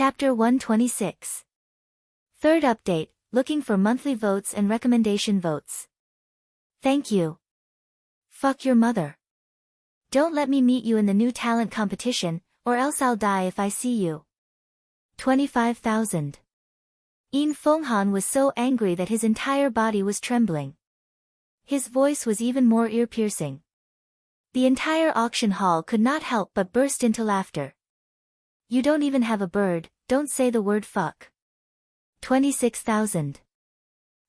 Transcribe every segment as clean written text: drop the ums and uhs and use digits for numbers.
Chapter 126. Third update, looking for monthly votes and recommendation votes. Thank you. Fuck your mother. Don't let me meet you in the new talent competition, or else I'll die if I see you. 25,000. Yin Fenghan was so angry that his entire body was trembling. His voice was even more ear-piercing. The entire auction hall could not help but burst into laughter. You don't even have a bird, don't say the word fuck. 26,000.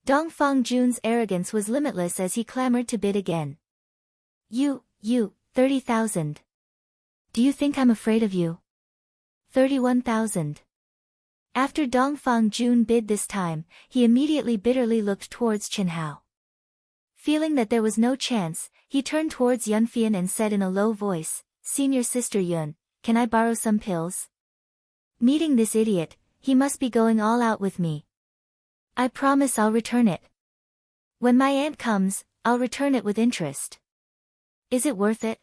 Dongfang Jun's arrogance was limitless as he clamored to bid again. You, 30,000. Do you think I'm afraid of you? 31,000. After Dongfang Jun bid this time, he immediately bitterly looked towards Chen Hao. Feeling that there was no chance, he turned towards Yunfian and said in a low voice, "Senior Sister Yun, can I borrow some pills? Meeting this idiot, he must be going all out with me. I promise I'll return it. When my aunt comes, I'll return it with interest. Is it worth it?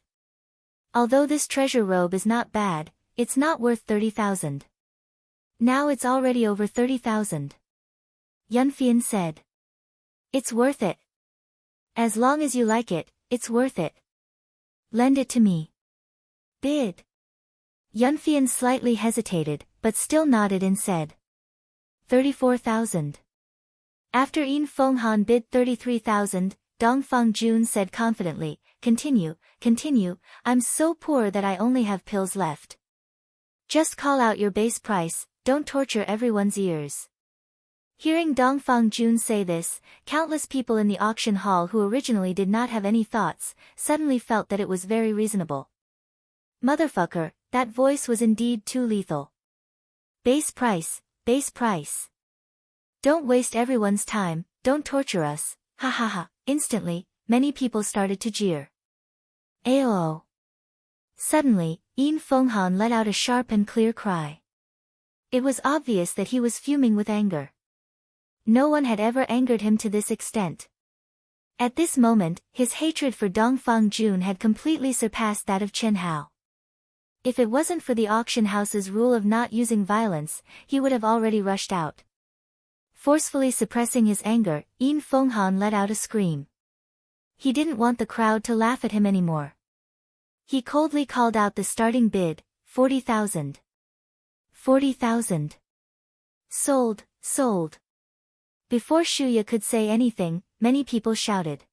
Although this treasure robe is not bad, it's not worth 30,000. Now it's already over 30,000. Yunfian said. It's worth it. As long as you like it, it's worth it. Lend it to me. Bid. Yunfian slightly hesitated, but still nodded and said. 34,000. After Yin Fenghan bid 33,000, Dongfang Jun said confidently, Continue, I'm so poor that I only have pills left. Just call out your base price, don't torture everyone's ears. Hearing Dongfang Jun say this, countless people in the auction hall who originally did not have any thoughts, suddenly felt that it was very reasonable. Motherfucker, that voice was indeed too lethal. Base price. Don't waste everyone's time, don't torture us, ha ha ha. Instantly, many people started to jeer. Aoo. Suddenly, Yin Fenghan let out a sharp and clear cry. It was obvious that he was fuming with anger. No one had ever angered him to this extent. At this moment, his hatred for Dongfang Jun had completely surpassed that of Chen Hao. If it wasn't for the auction house's rule of not using violence, he would have already rushed out. Forcefully suppressing his anger, Yin Fenghan let out a scream. He didn't want the crowd to laugh at him anymore. He coldly called out the starting bid, 40,000. 40,000. Sold. Before Shuya could say anything, many people shouted.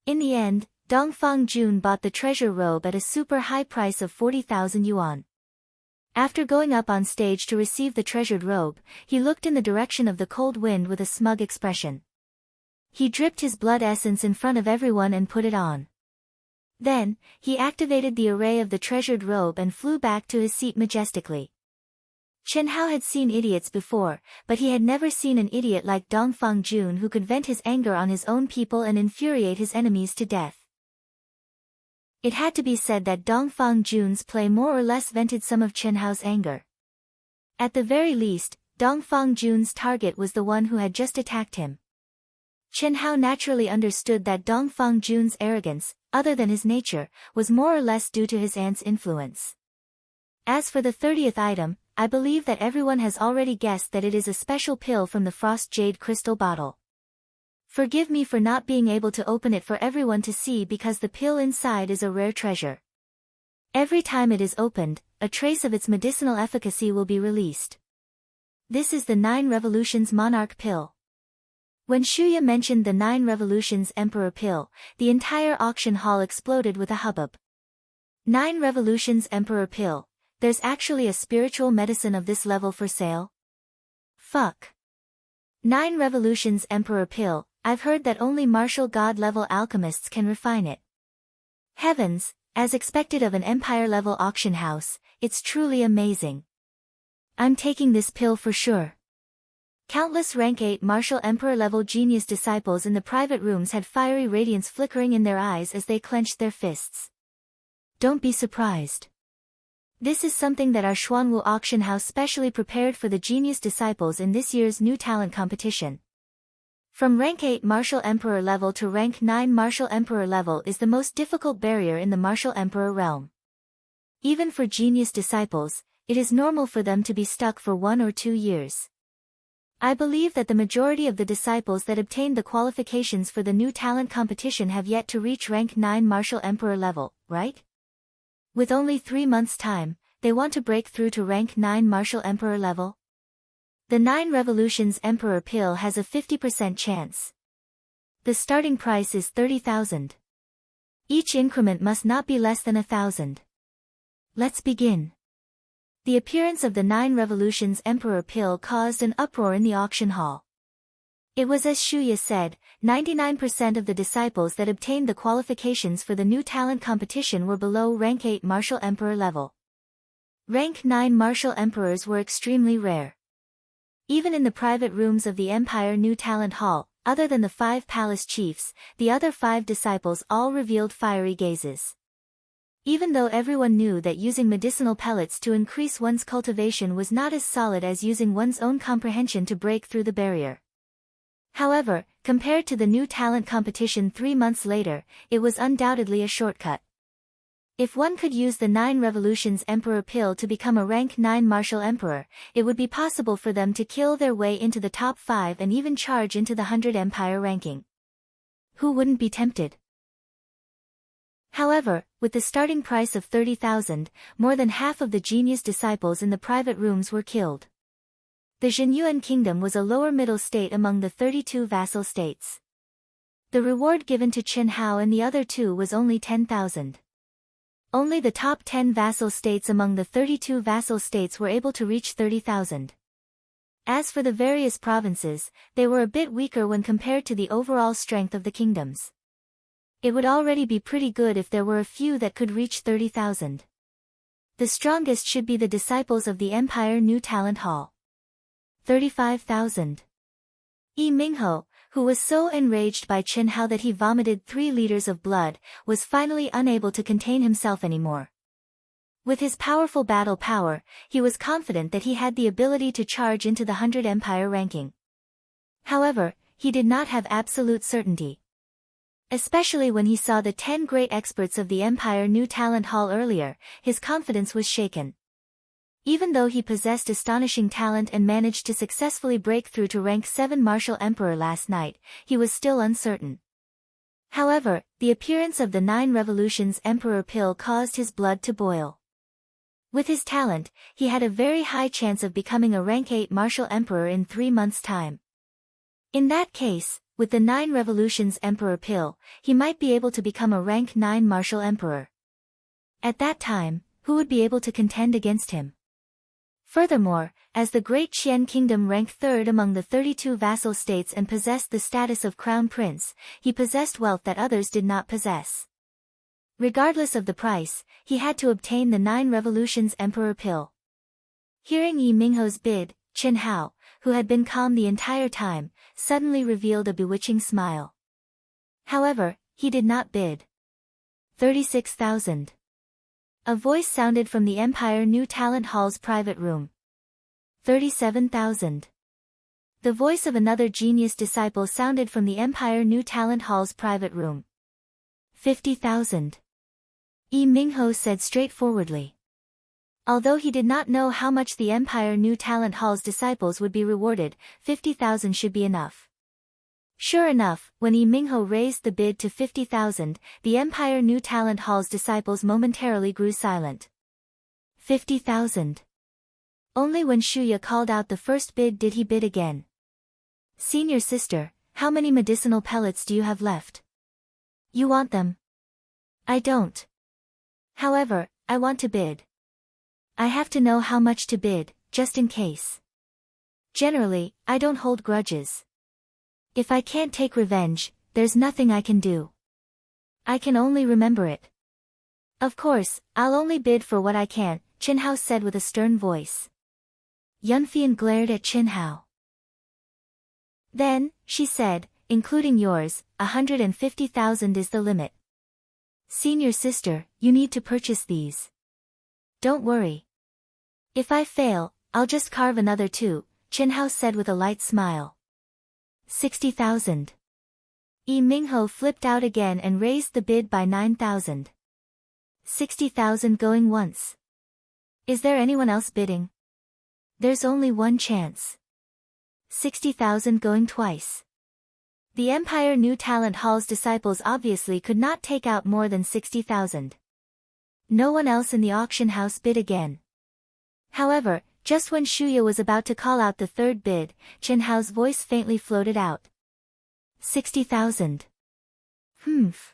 In the end, Dongfang Jun bought the treasure robe at a super high price of 40,000 yuan. After going up on stage to receive the treasured robe, he looked in the direction of the cold wind with a smug expression. He dripped his blood essence in front of everyone and put it on. Then, he activated the array of the treasured robe and flew back to his seat majestically. Chen Hao had seen idiots before, but he had never seen an idiot like Dongfang Jun who could vent his anger on his own people and infuriate his enemies to death. It had to be said that Dongfang Jun's play more or less vented some of Chen Hao's anger. At the very least, Dongfang Jun's target was the one who had just attacked him. Chen Hao naturally understood that Dongfang Jun's arrogance, other than his nature, was more or less due to his aunt's influence. As for the 30th item, I believe that everyone has already guessed that it is a special pill from the Frost Jade crystal bottle. Forgive me for not being able to open it for everyone to see because the pill inside is a rare treasure. Every time it is opened, a trace of its medicinal efficacy will be released. This is the 9 Revolutions Monarch pill. When Shuya mentioned the 9 Revolutions Emperor pill, the entire auction hall exploded with a hubbub. 9 Revolutions Emperor pill, there's actually a spiritual medicine of this level for sale? Fuck. 9 Revolutions Emperor pill, I've heard that only martial god-level alchemists can refine it. Heavens, as expected of an empire-level auction house, it's truly amazing. I'm taking this pill for sure. Countless rank 8 martial emperor-level genius disciples in the private rooms had fiery radiance flickering in their eyes as they clenched their fists. Don't be surprised. This is something that our Xuanwu auction house specially prepared for the genius disciples in this year's new talent competition. From rank 8 martial emperor level to rank 9 martial emperor level is the most difficult barrier in the martial emperor realm. Even for genius disciples, it is normal for them to be stuck for 1 or 2 years. I believe that the majority of the disciples that obtained the qualifications for the new talent competition have yet to reach rank 9 martial emperor level, right? With only 3 months' time, they want to break through to rank 9 martial emperor level? The 9 Revolutions Emperor Pill has a 50% chance. The starting price is 30,000. Each increment must not be less than 1,000. Let's begin. The appearance of the 9 Revolutions Emperor Pill caused an uproar in the auction hall. It was as Shuya said, 99% of the disciples that obtained the qualifications for the new talent competition were below rank 8 martial emperor level. Rank 9 martial emperors were extremely rare. Even in the private rooms of the Empire New Talent Hall, other than the 5 palace chiefs, the other 5 disciples all revealed fiery gazes. Even though everyone knew that using medicinal pellets to increase one's cultivation was not as solid as using one's own comprehension to break through the barrier. However, compared to the new talent competition 3 months later, it was undoubtedly a shortcut. If one could use the 9 Revolutions Emperor Pill to become a rank 9 martial emperor, it would be possible for them to kill their way into the top 5 and even charge into the 100 empire ranking. Who wouldn't be tempted? However, with the starting price of 30,000, more than half of the genius disciples in the private rooms were killed. The Zhenyuan kingdom was a lower middle state among the 32 vassal states. The reward given to Qin Hao and the other 2 was only 10,000. Only the top 10 vassal states among the 32 vassal states were able to reach 30,000. As for the various provinces, they were a bit weaker when compared to the overall strength of the kingdoms. It would already be pretty good if there were a few that could reach 30,000. The strongest should be the disciples of the Empire New Talent Hall. 35,000. Yi Mingho, who was so enraged by Qin Hao that he vomited 3 liters of blood, was finally unable to contain himself anymore. With his powerful battle power, he was confident that he had the ability to charge into the 100 empire ranking. However, he did not have absolute certainty. Especially when he saw the 10 great experts of the Empire New Talent Hall earlier, his confidence was shaken. Even though he possessed astonishing talent and managed to successfully break through to rank 7 martial emperor last night, he was still uncertain. However, the appearance of the 9 Revolutions Emperor Pill caused his blood to boil. With his talent, he had a very high chance of becoming a rank 8 martial emperor in 3 months' time. In that case, with the 9 Revolutions Emperor Pill, he might be able to become a rank 9 martial emperor. At that time, who would be able to contend against him? Furthermore, as the Great Qian Kingdom ranked 3rd among the 32 vassal states and possessed the status of crown prince, he possessed wealth that others did not possess. Regardless of the price, he had to obtain the 9 Revolutions Emperor Pill. Hearing Yi Mingho's bid, Qin Hao, who had been calm the entire time, suddenly revealed a bewitching smile. However, he did not bid. 36,000. A voice sounded from the Empire New Talent Hall's private room. 37,000. The voice of another genius disciple sounded from the Empire New Talent Hall's private room. 50,000. Yi Mingho said straightforwardly. Although he did not know how much the Empire New Talent Hall's disciples would be rewarded, 50,000 should be enough. Sure enough, when Yi Mingho raised the bid to 50,000, the Empire New Talent Hall's disciples momentarily grew silent. 50,000. Only when Shuya called out the first bid did he bid again. Senior sister, how many medicinal pellets do you have left? You want them? I don't. However, I want to bid. I have to know how much to bid, just in case. Generally, I don't hold grudges. If I can't take revenge, there's nothing I can do. I can only remember it. Of course, I'll only bid for what I can, Qin Hao said with a stern voice. Yunfian glared at Qin Hao. Then, she said, including yours, 150,000 is the limit. Senior sister, you need to purchase these. Don't worry. If I fail, I'll just carve another 2, Qin Hao said with a light smile. 60,000. Yi Mingho flipped out again and raised the bid by 9,000. 60,000 going once. Is there anyone else bidding? There's only one chance. 60,000 going twice. The Empire New Talent Hall's disciples obviously could not take out more than 60,000. No one else in the auction house bid again. However, just when Shuya was about to call out the third bid, Chen Hao's voice faintly floated out. 60,000. Humph.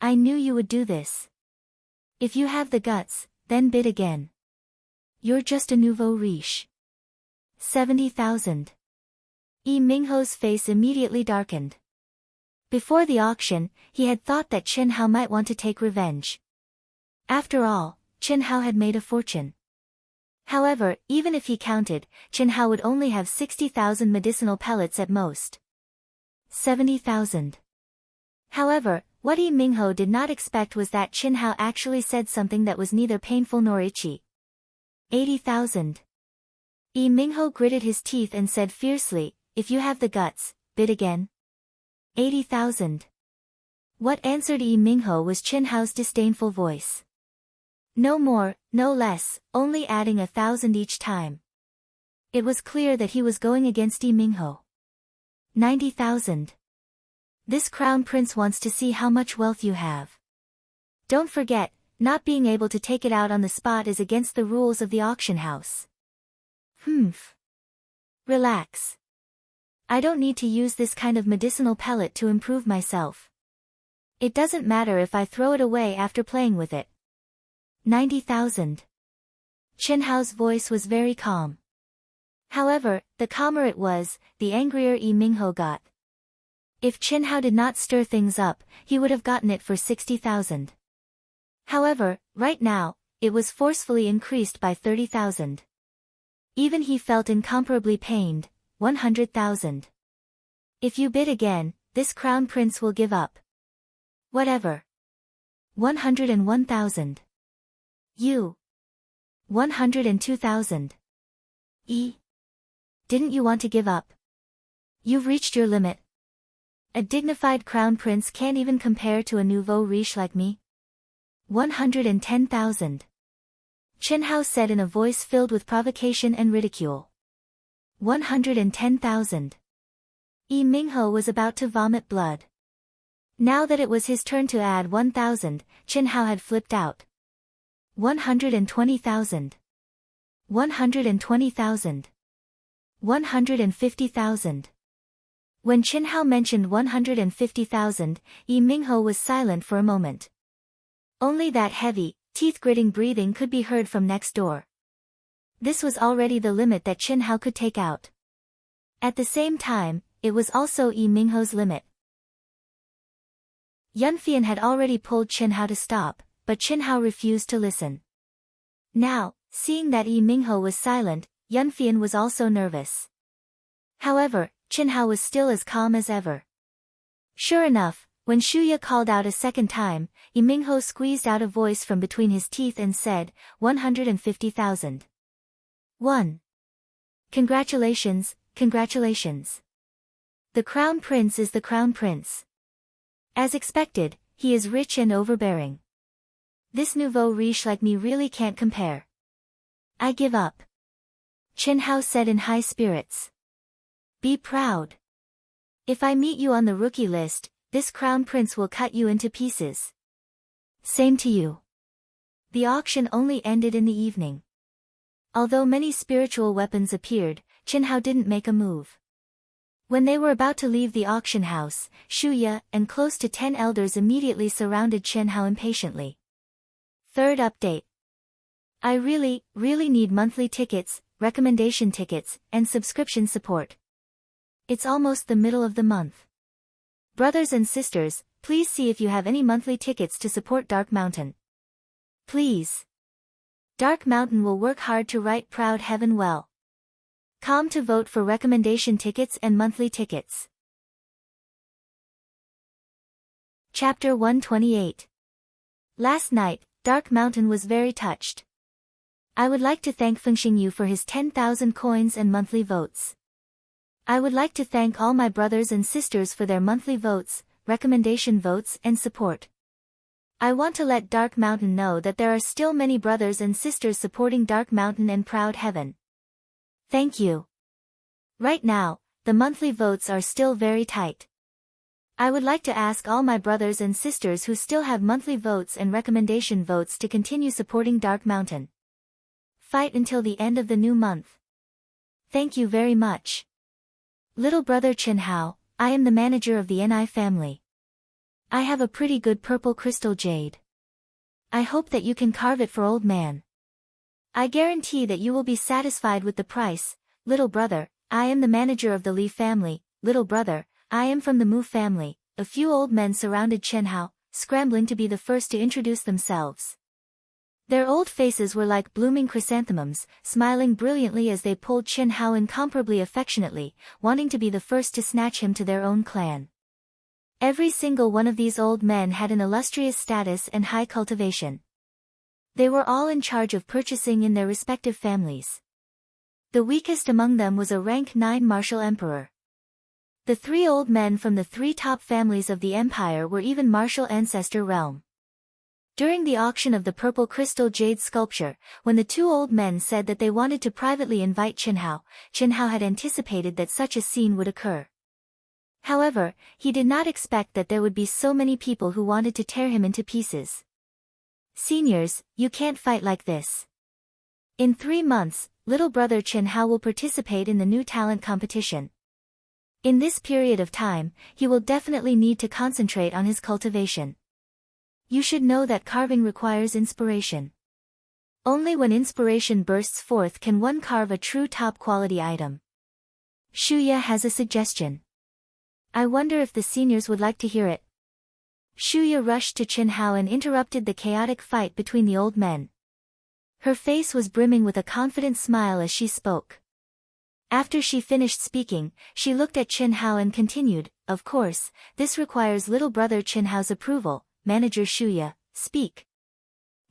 I knew you would do this. If you have the guts, then bid again. You're just a nouveau riche. 70,000. Yi Mingho's face immediately darkened. Before the auction, he had thought that Chen Hao might want to take revenge. After all, Chen Hao had made a fortune. However, even if he counted, Chen Hao would only have 60,000 medicinal pellets at most. 70,000. However, what Yi Mingho did not expect was that Chen Hao actually said something that was neither painful nor itchy. 80,000. Yi Mingho gritted his teeth and said fiercely, if you have the guts, bid again. 80,000. What answered Yi Mingho was Chen Hao's disdainful voice. No more, no less, only adding 1,000 each time. It was clear that he was going against Yi Mingho. 90,000. This crown prince wants to see how much wealth you have. Don't forget, not being able to take it out on the spot is against the rules of the auction house. Humph. Relax. I don't need to use this kind of medicinal pellet to improve myself. It doesn't matter if I throw it away after playing with it. 90,000. Chen Hao's voice was very calm. However, the calmer it was, the angrier Yi Mingho got. If Chen Hao did not stir things up, he would have gotten it for 60,000. However, right now, it was forcefully increased by 30,000. Even he felt incomparably pained. 100,000. If you bid again, this crown prince will give up. Whatever. 101,000. You. 102,000. Didn't you want to give up? You've reached your limit. A dignified crown prince can't even compare to a nouveau riche like me. 110,000. Chen Hao said in a voice filled with provocation and ridicule. 110,000. Yi Mingho was about to vomit blood. Now that it was his turn to add 1,000, Chen Hao had flipped out. 120,000. 120,000. 150,000. When Chen Hao mentioned 150,000, Yi Mingho was silent for a moment. Only that heavy, teeth-gritting breathing could be heard from next door. This was already the limit that Chen Hao could take out. At the same time, it was also Yi Mingho's limit. Yunfian had already pulled Chen Hao to stop, but Chen Hao refused to listen. Now, seeing that Yi Mingho was silent, Yunfian was also nervous. However, Chen Hao was still as calm as ever. Sure enough, when Shuya called out a second time, Yi Mingho squeezed out a voice from between his teeth and said, 150,000. 1. Congratulations, congratulations. The crown prince is the crown prince. As expected, he is rich and overbearing. This nouveau riche like me really can't compare. I give up. Chen Hao said in high spirits. Be proud. If I meet you on the rookie list, this crown prince will cut you into pieces. Same to you. The auction only ended in the evening. Although many spiritual weapons appeared, Chen Hao didn't make a move. When they were about to leave the auction house, Shuya and close to 10 elders immediately surrounded Chen Hao impatiently. Third update. I really need monthly tickets, recommendation tickets, and subscription support. It's almost the middle of the month. Brothers and sisters, please see if you have any monthly tickets to support Dark Mountain. Please. Dark Mountain will work hard to write Proud Heaven well. Come to vote for recommendation tickets and monthly tickets. Chapter 128. Last night, Dark Mountain was very touched. I would like to thank Fengxing Yu for his 10,000 coins and monthly votes. I would like to thank all my brothers and sisters for their monthly votes, recommendation votes and support. I want to let Dark Mountain know that there are still many brothers and sisters supporting Dark Mountain and Proud Heaven. Thank you. Right now, the monthly votes are still very tight. I would like to ask all my brothers and sisters who still have monthly votes and recommendation votes to continue supporting Dark Mountain. Fight until the end of the new month. Thank you very much. Little brother Chen Hao, I am the manager of the NI family. I have a pretty good purple crystal jade. I hope that you can carve it for old man. I guarantee that you will be satisfied with the price. Little brother, I am the manager of the Li family. Little brother, I am from the Mu family. A few old men surrounded Chen Hao, scrambling to be the first to introduce themselves. Their old faces were like blooming chrysanthemums, smiling brilliantly as they pulled Chen Hao incomparably affectionately, wanting to be the first to snatch him to their own clan. Every single one of these old men had an illustrious status and high cultivation. They were all in charge of purchasing in their respective families. The weakest among them was a rank 9 martial emperor. The 3 old men from the 3 top families of the empire were even martial ancestor realm. During the auction of the purple crystal jade sculpture, when the 2 old men said that they wanted to privately invite Chen Hao had anticipated that such a scene would occur. However, he did not expect that there would be so many people who wanted to tear him into pieces. Seniors, you can't fight like this. In 3 months, little brother Chen Hao will participate in the new talent competition. In this period of time, he will definitely need to concentrate on his cultivation. You should know that carving requires inspiration. Only when inspiration bursts forth can one carve a true top-quality item. Shuya has a suggestion. I wonder if the seniors would like to hear it. Shuya rushed to Chen Hao and interrupted the chaotic fight between the old men. Her face was brimming with a confident smile as she spoke. After she finished speaking, she looked at Chen Hao and continued, "Of course, this requires little brother Chen Hao's approval. Manager Shuya, speak."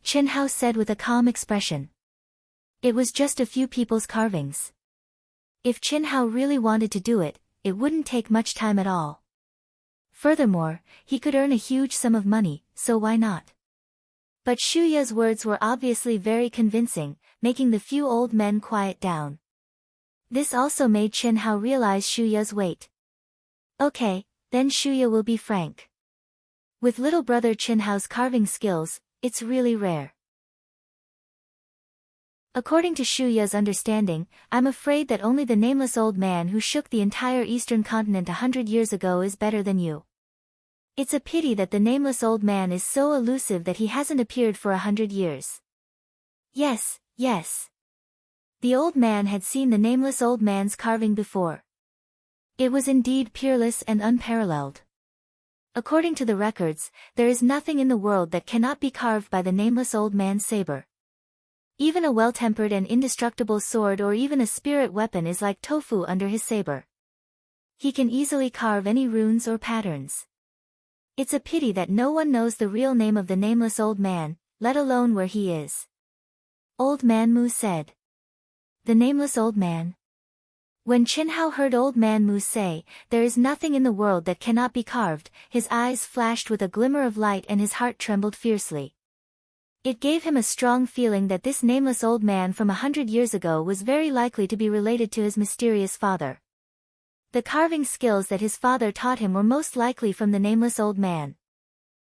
Chen Hao said with a calm expression. It was just a few people's carvings. If Chen Hao really wanted to do it, it wouldn't take much time at all. Furthermore, he could earn a huge sum of money, so why not? But Shuya's words were obviously very convincing, making the few old men quiet down. This also made Chen Hao realize Shuya's weight. Okay, then Shuya will be frank. With little brother Chen Hao's carving skills, it's really rare. According to Shuya's understanding, I'm afraid that only the nameless old man who shook the entire eastern continent 100 years ago is better than you. It's a pity that the nameless old man is so elusive that he hasn't appeared for 100 years. Yes, yes. The old man had seen the nameless old man's carving before. It was indeed peerless and unparalleled. According to the records, there is nothing in the world that cannot be carved by the nameless old man's saber. Even a well-tempered and indestructible sword or even a spirit weapon is like tofu under his saber. He can easily carve any runes or patterns. It's a pity that no one knows the real name of the nameless old man, let alone where he is. Old Man Mu said. The nameless old man. When Chen Hao heard Old Man Mu say, "There is nothing in the world that cannot be carved," his eyes flashed with a glimmer of light and his heart trembled fiercely. It gave him a strong feeling that this nameless old man from 100 years ago was very likely to be related to his mysterious father. The carving skills that his father taught him were most likely from the nameless old man.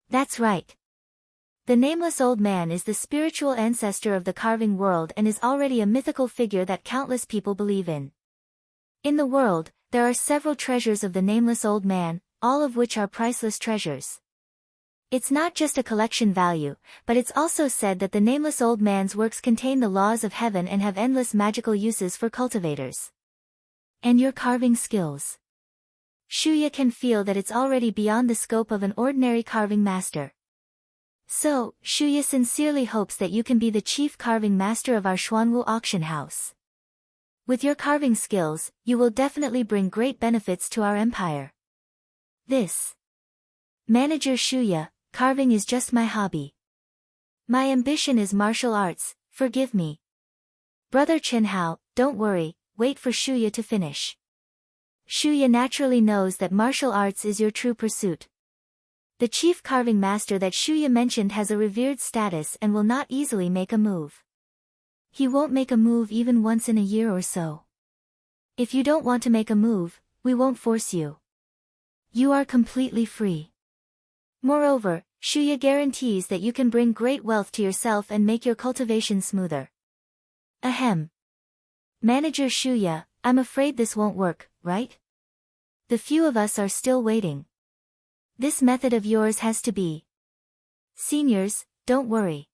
That's right. The nameless old man is the spiritual ancestor of the carving world and is already a mythical figure that countless people believe in. In the world, there are several treasures of the nameless old man, all of which are priceless treasures. It's not just a collection value, but it's also said that the nameless old man's works contain the laws of heaven and have endless magical uses for cultivators. And your carving skills. Shuya can feel that it's already beyond the scope of an ordinary carving master. So, Shuya sincerely hopes that you can be the chief carving master of our Xuanwu auction house. With your carving skills, you will definitely bring great benefits to our empire. This. Manager Shuya, carving is just my hobby. My ambition is martial arts, forgive me. Brother Chen Hao, don't worry, wait for Shuya to finish. Shuya naturally knows that martial arts is your true pursuit. The chief carving master that Shuya mentioned has a revered status and will not easily make a move. He won't make a move even once in a year or so. If you don't want to make a move, we won't force you. You are completely free. Moreover, Shuya guarantees that you can bring great wealth to yourself and make your cultivation smoother. Ahem. Manager Shuya, I'm afraid this won't work, right? The few of us are still waiting. This method of yours has to be. Seniors, don't worry.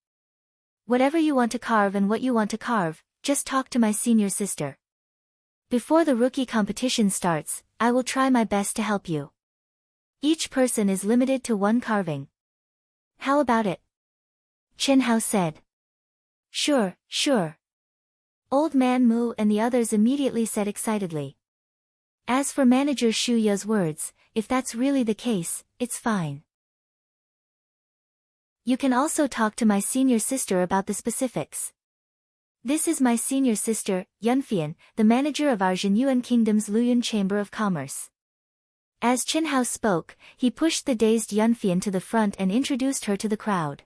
Whatever you want to carve and what you want to carve, just talk to my senior sister. Before the rookie competition starts, I will try my best to help you. Each person is limited to one carving. How about it? Chen Hao said. Sure, sure. Old Man Mu and the others immediately said excitedly. As for Manager Shu Ya's words, if that's really the case, it's fine. You can also talk to my senior sister about the specifics. This is my senior sister, Yunfian, the manager of our Zhenyuan Kingdom's Luyun Chamber of Commerce. As Chen Hao spoke, he pushed the dazed Yunfian to the front and introduced her to the crowd.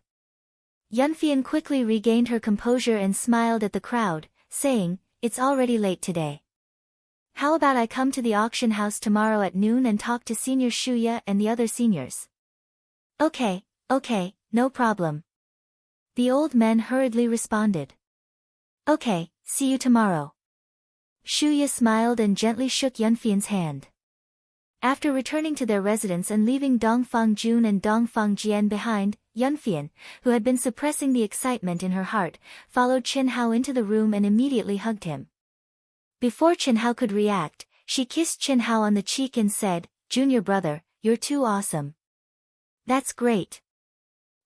Yunfian quickly regained her composure and smiled at the crowd, saying, "It's already late today. How about I come to the auction house tomorrow at noon and talk to Senior Shuya and the other seniors?" Okay, no problem. The old men hurriedly responded. Okay, see you tomorrow. Shuya smiled and gently shook Yunfian's hand. After returning to their residence and leaving Dongfang Jun and Dongfang Jian behind, Yunfian, who had been suppressing the excitement in her heart, followed Chen Hao into the room and immediately hugged him. Before Chen Hao could react, she kissed Chen Hao on the cheek and said, "Junior brother, you're too awesome. That's great.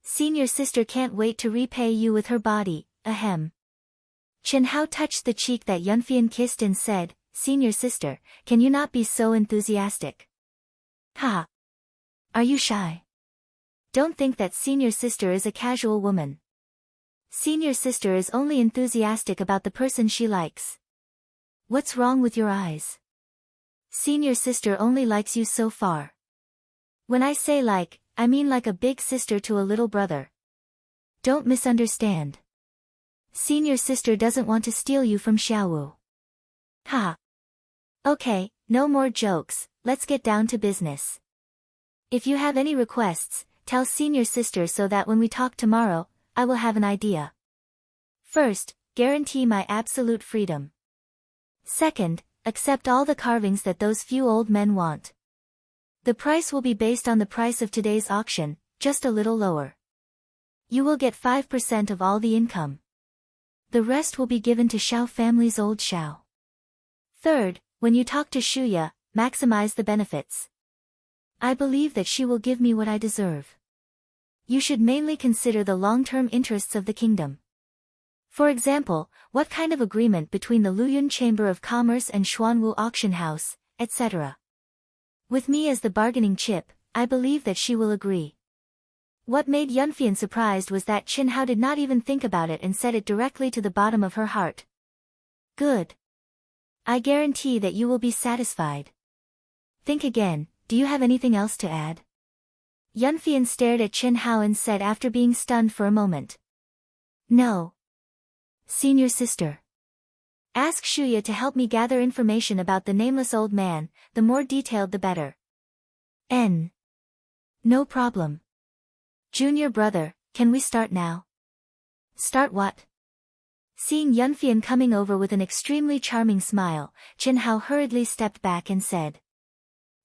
Senior sister can't wait to repay you with her body, ahem." Chen Hao touched the cheek that Yunfian kissed and said, "Senior sister, can you not be so enthusiastic?" Ha! Are you shy? Don't think that senior sister is a casual woman. Senior sister is only enthusiastic about the person she likes. What's wrong with your eyes? Senior sister only likes you so far. When I say like, I mean like a big sister to a little brother. Don't misunderstand. Senior sister doesn't want to steal you from Xiaowu. Ha! Okay, no more jokes, let's get down to business. If you have any requests, tell senior sister so that when we talk tomorrow, I will have an idea. First, guarantee my absolute freedom. Second, accept all the carvings that those few old men want. The price will be based on the price of today's auction, just a little lower. You will get 5% of all the income. The rest will be given to Xiao family's old Xiao. Third, when you talk to Shuya, maximize the benefits. I believe that she will give me what I deserve. You should mainly consider the long-term interests of the kingdom. For example, what kind of agreement between the Luyun Chamber of Commerce and Xuanwu Auction House, etc. With me as the bargaining chip, I believe that she will agree. What made Yunfian surprised was that Chen Hao did not even think about it and said it directly to the bottom of her heart. Good. I guarantee that you will be satisfied. Think again, do you have anything else to add? Yunfian stared at Chen Hao and said after being stunned for a moment. No. Senior sister. Ask Shuya to help me gather information about the nameless old man, the more detailed the better. No problem. Junior brother, can we start now? Start what? Seeing Yunfian coming over with an extremely charming smile, Chen Hao hurriedly stepped back and said.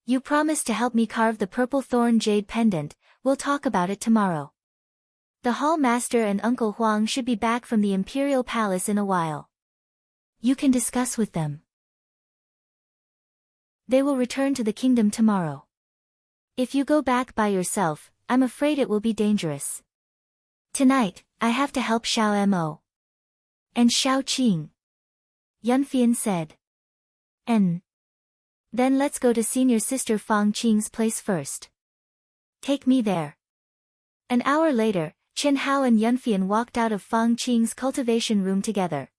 You promised to help me carve the purple thorn jade pendant, we'll talk about it tomorrow. The hall master and Uncle Huang should be back from the imperial palace in a while. You can discuss with them. They will return to the kingdom tomorrow. If you go back by yourself, I'm afraid it will be dangerous. Tonight, I have to help Xiao Mo. And Xiao Qing. Yunfian said. Then let's go to senior sister Fang Qing's place first. Take me there. An hour later, Chen Hao and Yunfian walked out of Fang Qing's cultivation room together.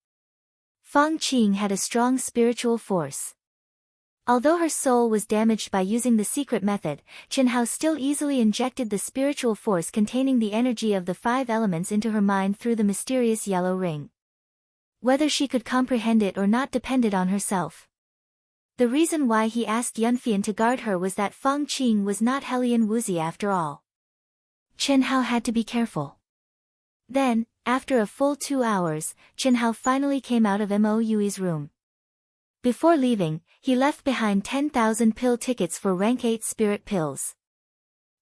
Fang Qing had a strong spiritual force. Although her soul was damaged by using the secret method, Chenhao still easily injected the spiritual force containing the energy of the 5 elements into her mind through the mysterious yellow ring. Whether she could comprehend it or not depended on herself. The reason why he asked Yunfian to guard her was that Feng Qing was not Helian Wuzi after all. Chenhao had to be careful. Then, after a full 2 hours, Chenhao finally came out of Mo Yui's room. Before leaving, he left behind 10,000 pill tickets for rank 8 spirit pills.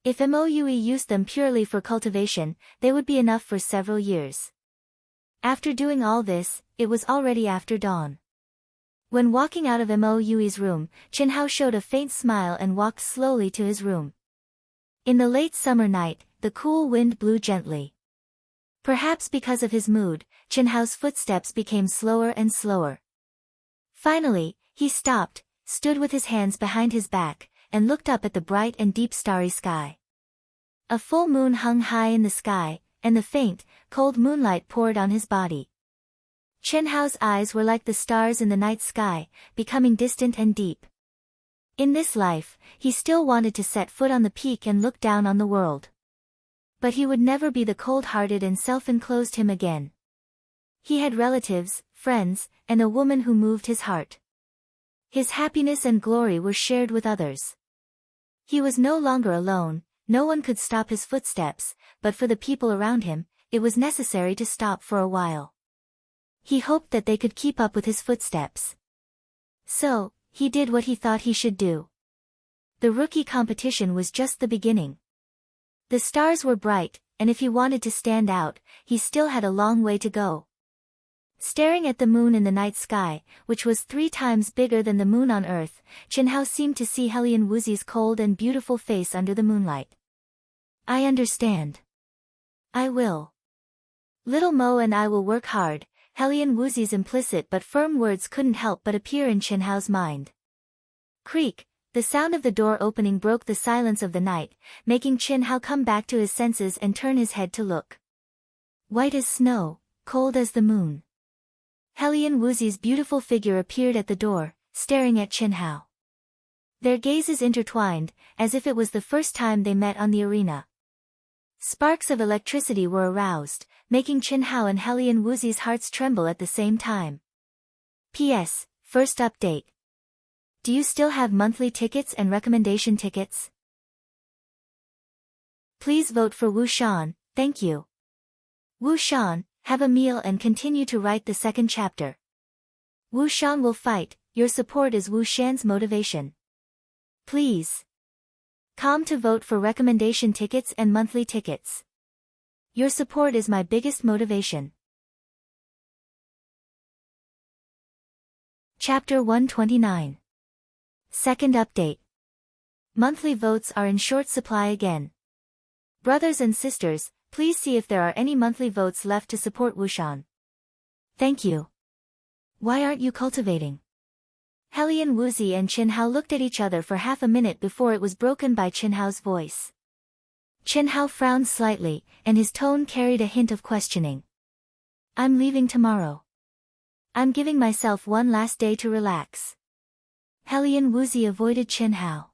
If Mo Yui used them purely for cultivation, they would be enough for several years. After doing all this, it was already after dawn. When walking out of Mo Yui's room, Chenhao showed a faint smile and walked slowly to his room. In the late summer night, the cool wind blew gently. Perhaps because of his mood, Chenhao's footsteps became slower and slower. Finally, he stopped, stood with his hands behind his back, and looked up at the bright and deep starry sky. A full moon hung high in the sky, and the faint, cold moonlight poured on his body. Chenhao's eyes were like the stars in the night sky, becoming distant and deep. In this life, he still wanted to set foot on the peak and look down on the world. But he would never be the cold-hearted and self-enclosed him again. He had relatives, friends, and a woman who moved his heart. His happiness and glory were shared with others. He was no longer alone, no one could stop his footsteps, but for the people around him, it was necessary to stop for a while. He hoped that they could keep up with his footsteps. So, he did what he thought he should do. The rookie competition was just the beginning. The stars were bright, and if he wanted to stand out, he still had a long way to go. Staring at the moon in the night sky, which was 3 times bigger than the moon on Earth, Chenhao seemed to see Helian Wuzi's cold and beautiful face under the moonlight. I understand. I will. Little Mo and I will work hard. Helian Wuzi's implicit but firm words couldn't help but appear in Chenhao's mind. Creak, the sound of the door opening broke the silence of the night, making Chenhao come back to his senses and turn his head to look. White as snow, cold as the moon. Helian Wuzi's beautiful figure appeared at the door, staring at Chenhao. Their gazes intertwined, as if it was the first time they met on the arena. Sparks of electricity were aroused, making Chenhao and Helian Wuzi's hearts tremble at the same time. P.S. First update. Do you still have monthly tickets and recommendation tickets? Please vote for Wu Shan, thank you. Wu Shan, have a meal and continue to write the 2nd chapter. Wu Shan will fight, your support is Wu Shan's motivation. Please. Come to vote for recommendation tickets and monthly tickets. Your support is my biggest motivation. Chapter 129. Second update. Monthly votes are in short supply again. Brothers and sisters, please see if there are any monthly votes left to support Wushan. Thank you. Why aren't you cultivating? Helian Wuzi and Chenhao looked at each other for half a minute before it was broken by Chenhao's voice. Chenhao frowned slightly, and his tone carried a hint of questioning. I'm leaving tomorrow. I'm giving myself one last day to relax. Helian Wuzi avoided Chenhao.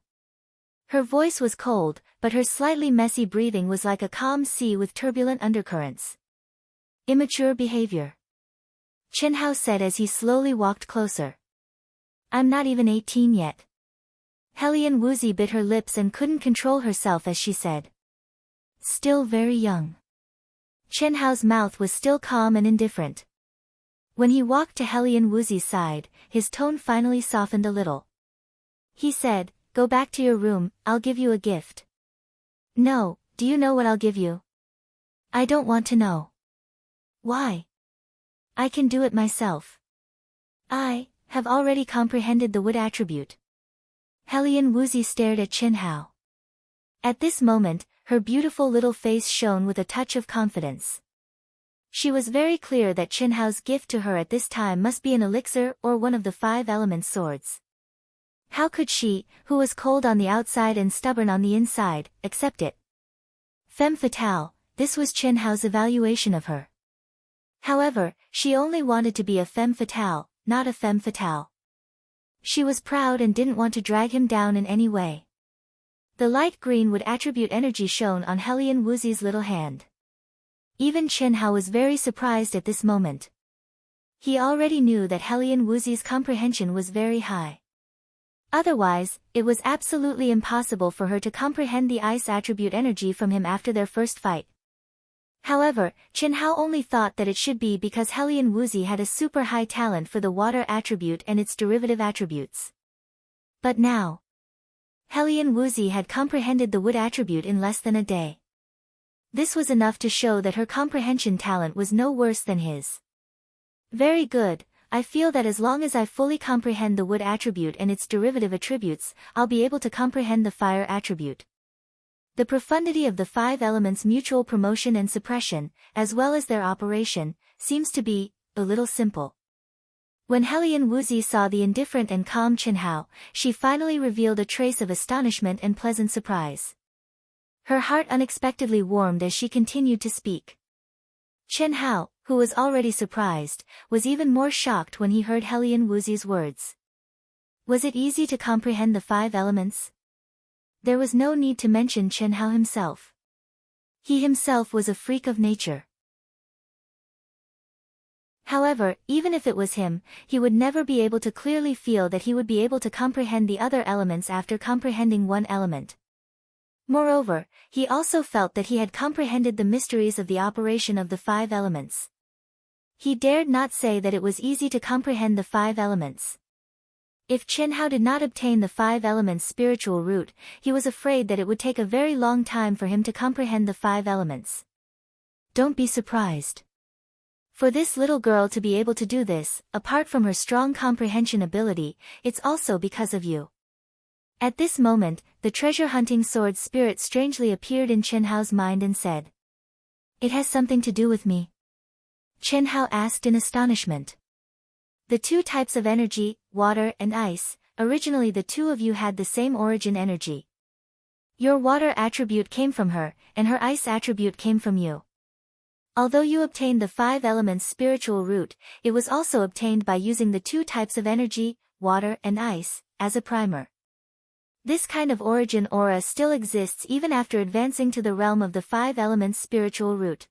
Her voice was cold, but her slightly messy breathing was like a calm sea with turbulent undercurrents. Immature behavior. Chenhao said as he slowly walked closer. I'm not even 18 yet. Helian Wuzi bit her lips and couldn't control herself as she said. Still very young. Chenhao's mouth was still calm and indifferent. When he walked to Helian Wuzi's side, his tone finally softened a little. He said, go back to your room, I'll give you a gift. No, do you know what I'll give you? I don't want to know. Why? I can do it myself. I have already comprehended the wood attribute. Helian Wuzi stared at Chenhao. At this moment, her beautiful little face shone with a touch of confidence. She was very clear that Chenhao's gift to her at this time must be an elixir or one of the 5 element swords. How could she, who was cold on the outside and stubborn on the inside, accept it? Femme fatale, this was Chenhao's evaluation of her. However, she only wanted to be a femme fatale, not a femme fatale. She was proud and didn't want to drag him down in any way. The light green wood attribute energy shone on Helian Wuzi's little hand. Even Chen Hao was very surprised at this moment. He already knew that Helian Wuzi's comprehension was very high. Otherwise, it was absolutely impossible for her to comprehend the ice attribute energy from him after their first fight. However, Chen Hao only thought that it should be because Helian Wuzi had a super high talent for the water attribute and its derivative attributes. But now, Helian Wuzi had comprehended the wood attribute in less than a day. This was enough to show that her comprehension talent was no worse than his. Very good, I feel that as long as I fully comprehend the wood attribute and its derivative attributes, I'll be able to comprehend the fire attribute. The profundity of the 5 elements' mutual promotion and suppression, as well as their operation, seems to be a little simple. When Helian Wuzi saw the indifferent and calm Chen Hao, she finally revealed a trace of astonishment and pleasant surprise. Her heart unexpectedly warmed as she continued to speak. Chen Hao, who was already surprised, was even more shocked when he heard Helian Wuzi's words. Was it easy to comprehend the 5 elements? There was no need to mention Chen Hao himself. He himself was a freak of nature. However, even if it was him, he would never be able to clearly feel that he would be able to comprehend the other elements after comprehending one element. Moreover, he also felt that he had comprehended the mysteries of the operation of the 5 elements. He dared not say that it was easy to comprehend the 5 elements. If Chen Hao did not obtain the 5 elements' spiritual root, he was afraid that it would take a very long time for him to comprehend the 5 elements. Don't be surprised. For this little girl to be able to do this, apart from her strong comprehension ability, it's also because of you. At this moment, the treasure-hunting sword spirit strangely appeared in Chen Hao's mind and said, "It has something to do with me?" Chen Hao asked in astonishment. The 2 types of energy, water and ice, originally the 2 of you had the same origin energy. Your water attribute came from her, and her ice attribute came from you. Although you obtained the 5 elements spiritual root, it was also obtained by using the 2 types of energy, water and ice, as a primer. This kind of origin aura still exists even after advancing to the realm of the 5 elements spiritual root.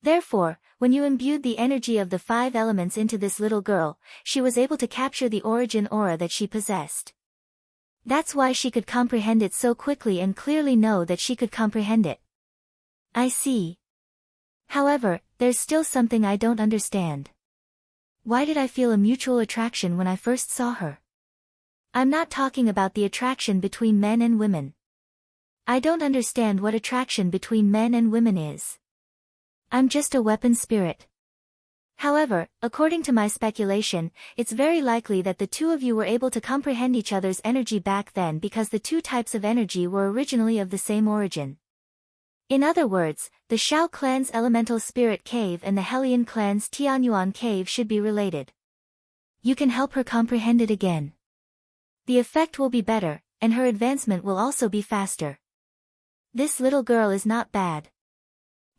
Therefore, when you imbued the energy of the 5 elements into this little girl, she was able to capture the origin aura that she possessed. That's why she could comprehend it so quickly and clearly know that she could comprehend it. I see. However, there's still something I don't understand. Why did I feel a mutual attraction when I first saw her? I'm not talking about the attraction between men and women. I don't understand what attraction between men and women is. I'm just a weapon spirit. However, according to my speculation, it's very likely that the 2 of you were able to comprehend each other's energy back then because the 2 types of energy were originally of the same origin. In other words, the Shao clan's elemental spirit cave and the Helian clan's Tianyuan cave should be related. You can help her comprehend it again. The effect will be better, and her advancement will also be faster. This little girl is not bad.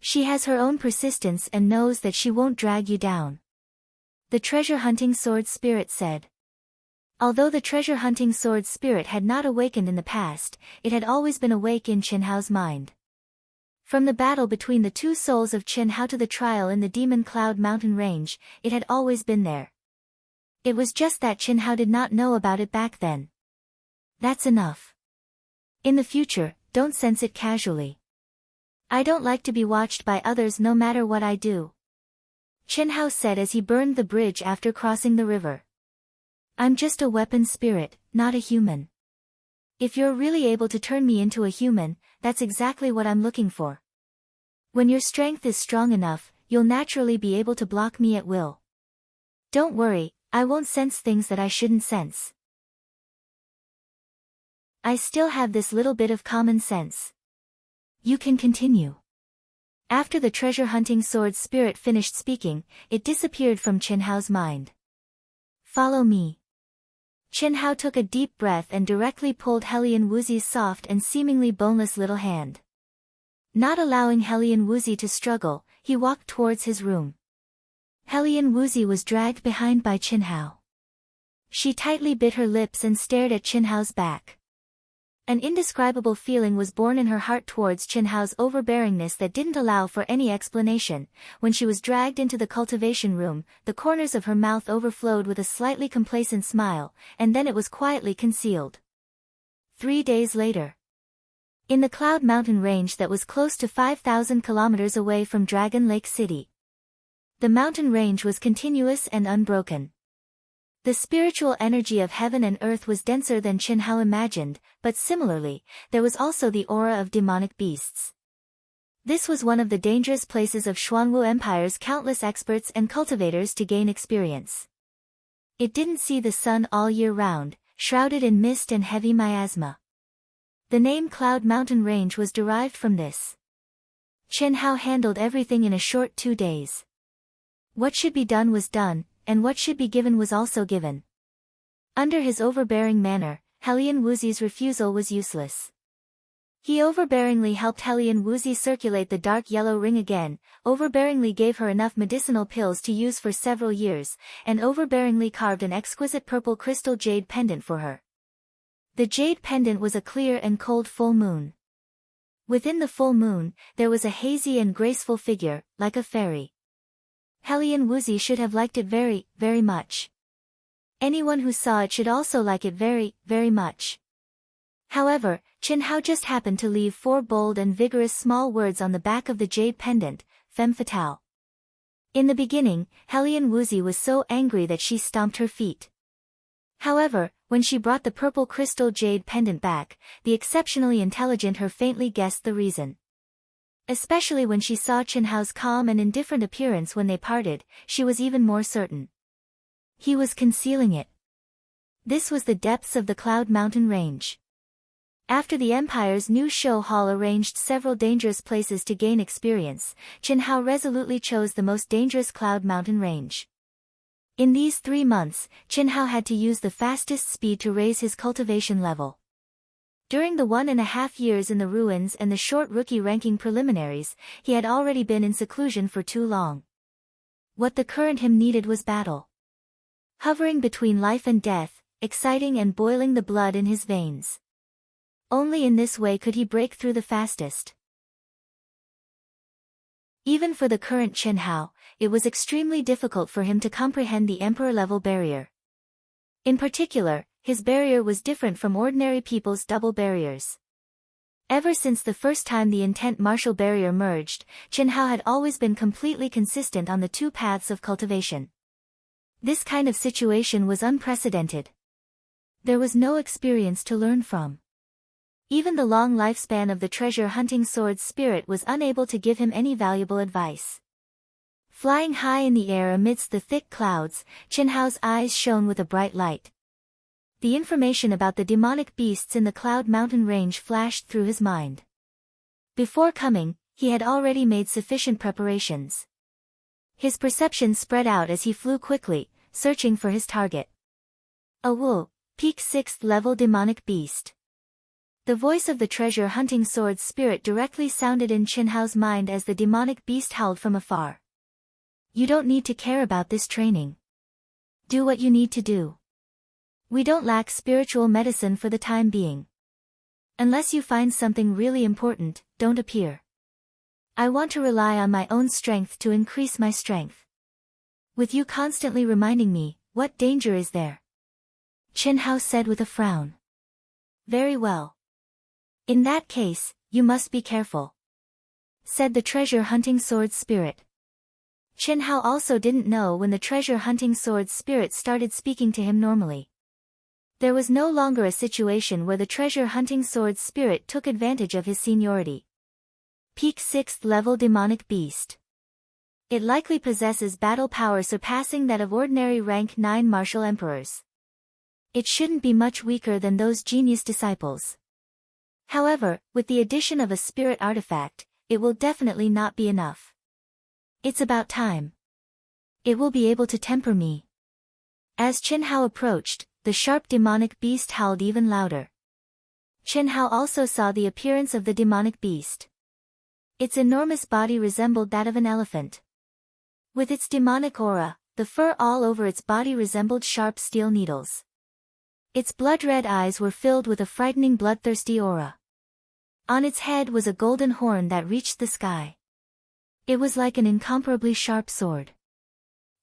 She has her own persistence and knows that she won't drag you down. The treasure-hunting sword spirit said. Although the treasure-hunting sword spirit had not awakened in the past, it had always been awake in Chen Hao's mind. From the battle between the 2 souls of Chen Hao to the trial in the Demon Cloud Mountain Range, it had always been there. It was just that Chen Hao did not know about it back then. That's enough. In the future, don't sense it casually. I don't like to be watched by others no matter what I do. Chen Hao said as he burned the bridge after crossing the river. I'm just a weapon spirit, not a human. If you're really able to turn me into a human, that's exactly what I'm looking for. When your strength is strong enough, you'll naturally be able to block me at will. Don't worry, I won't sense things that I shouldn't sense. I still have this little bit of common sense. You can continue. After the treasure-hunting sword spirit finished speaking, it disappeared from Chen Hao's mind. Follow me. Chen Hao took a deep breath and directly pulled Helian Wuzi's soft and seemingly boneless little hand. Not allowing Helian Wuzi to struggle, he walked towards his room. Helian Wuzi was dragged behind by Chen Hao. She tightly bit her lips and stared at Qinhao's back. An indescribable feeling was born in her heart towards Qinhao's overbearingness that didn't allow for any explanation. When she was dragged into the cultivation room, the corners of her mouth overflowed with a slightly complacent smile, and then it was quietly concealed. 3 days later. In the Cloud Mountain range that was close to 5,000 kilometers away from Dragon Lake City. The mountain range was continuous and unbroken. The spiritual energy of heaven and earth was denser than Qinhao imagined, but similarly, there was also the aura of demonic beasts. This was one of the dangerous places of Xuanwu Empire's countless experts and cultivators to gain experience. It didn't see the sun all year round, shrouded in mist and heavy miasma. The name Cloud Mountain Range was derived from this. Qinhao handled everything in a short 2 days. What should be done was done, and what should be given was also given. Under his overbearing manner, Helian Wuzi's refusal was useless. He overbearingly helped Helian Wuzi circulate the dark yellow ring again, overbearingly gave her enough medicinal pills to use for several years, and overbearingly carved an exquisite purple crystal jade pendant for her. The jade pendant was a clear and cold full moon. Within the full moon, there was a hazy and graceful figure, like a fairy. Helian Wuzi should have liked it very, very much. Anyone who saw it should also like it very, very much. However, Qinhao just happened to leave 4 bold and vigorous small words on the back of the jade pendant, femme fatale. In the beginning, Helian Wuzi was so angry that she stomped her feet. However, when she brought the purple crystal jade pendant back, the exceptionally intelligent her faintly guessed the reason. Especially when she saw Qinhao's calm and indifferent appearance when they parted, she was even more certain. He was concealing it. This was the depths of the Cloud Mountain range. After the Empire's new show hall arranged several dangerous places to gain experience, Qinhao resolutely chose the most dangerous Cloud Mountain range. In these 3 months, Qinhao had to use the fastest speed to raise his cultivation level. During the 1.5 years in the ruins and the short rookie ranking preliminaries, he had already been in seclusion for too long. What the current him needed was battle. Hovering between life and death, exciting and boiling the blood in his veins. Only in this way could he break through the fastest. Even for the current Qinhao, it was extremely difficult for him to comprehend the emperor-level barrier. In particular, his barrier was different from ordinary people's double barriers. Ever since the first time the intent martial barrier merged, Qinhao had always been completely consistent on the 2 paths of cultivation. This kind of situation was unprecedented. There was no experience to learn from. Even the long lifespan of the treasure-hunting sword spirit was unable to give him any valuable advice. Flying high in the air amidst the thick clouds, Qinhao's eyes shone with a bright light. The information about the demonic beasts in the Cloud Mountain range flashed through his mind. Before coming, he had already made sufficient preparations. His perception spread out as he flew quickly, searching for his target. A Wu, peak 6th level demonic beast. The voice of the treasure-hunting sword spirit directly sounded in Qinhao's mind as the demonic beast howled from afar. You don't need to care about this training. Do what you need to do. We don't lack spiritual medicine for the time being. Unless you find something really important, don't appear. I want to rely on my own strength to increase my strength. With you constantly reminding me, what danger is there? Qinhao said with a frown. Very well. In that case, you must be careful, said the treasure-hunting sword spirit. Qinhao also didn't know when the treasure-hunting sword spirit started speaking to him normally. There was no longer a situation where the treasure-hunting sword spirit took advantage of his seniority. Peak 6th level demonic beast. It likely possesses battle power surpassing that of ordinary rank 9 martial emperors. It shouldn't be much weaker than those genius disciples. However, with the addition of a spirit artifact, it will definitely not be enough. It's about time. It will be able to temper me. As Qinhao approached, the sharp demonic beast howled even louder. Qinhao also saw the appearance of the demonic beast. Its enormous body resembled that of an elephant. With its demonic aura, the fur all over its body resembled sharp steel needles. Its blood-red eyes were filled with a frightening bloodthirsty aura. On its head was a golden horn that reached the sky. It was like an incomparably sharp sword.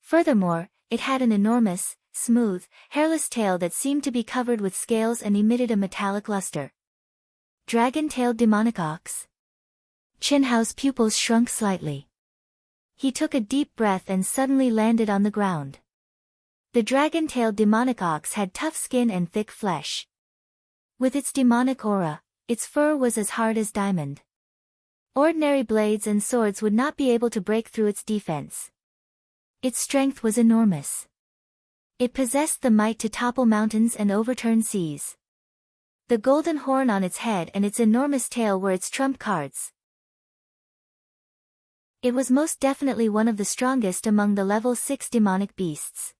Furthermore, it had an enormous, smooth, hairless tail that seemed to be covered with scales and emitted a metallic luster. Dragon-tailed demonic ox. Chinhao's pupils shrunk slightly. He took a deep breath and suddenly landed on the ground. The dragon-tailed demonic ox had tough skin and thick flesh. With its demonic aura, its fur was as hard as diamond. Ordinary blades and swords would not be able to break through its defense. Its strength was enormous. It possessed the might to topple mountains and overturn seas. The golden horn on its head and its enormous tail were its trump cards. It was most definitely one of the strongest among the level 6 demonic beasts.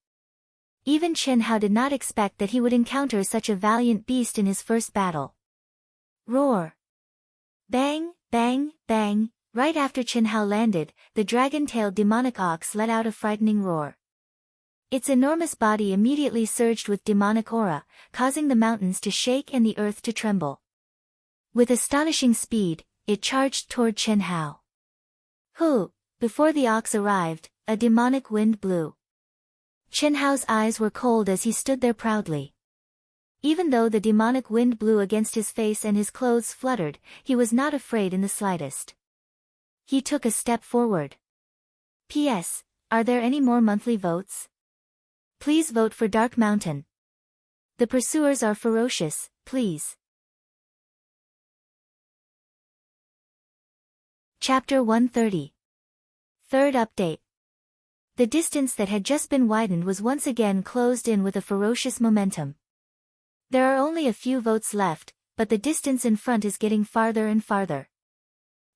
Even Chinhao did not expect that he would encounter such a valiant beast in his first battle. Roar! Bang, bang, bang! Right after Chinhao landed, the dragon-tailed demonic ox let out a frightening roar. Its enormous body immediately surged with demonic aura, causing the mountains to shake and the earth to tremble. With astonishing speed, it charged toward Chinhao. Before the ox arrived, a demonic wind blew. Chinhao's eyes were cold as he stood there proudly. Even though the demonic wind blew against his face and his clothes fluttered, he was not afraid in the slightest. He took a step forward. P.S. Are there any more monthly votes? Please vote for Dark Mountain. The pursuers are ferocious, please. Chapter 130. Third update. The distance that had just been widened was once again closed in with a ferocious momentum. There are only a few votes left, but the distance in front is getting farther and farther.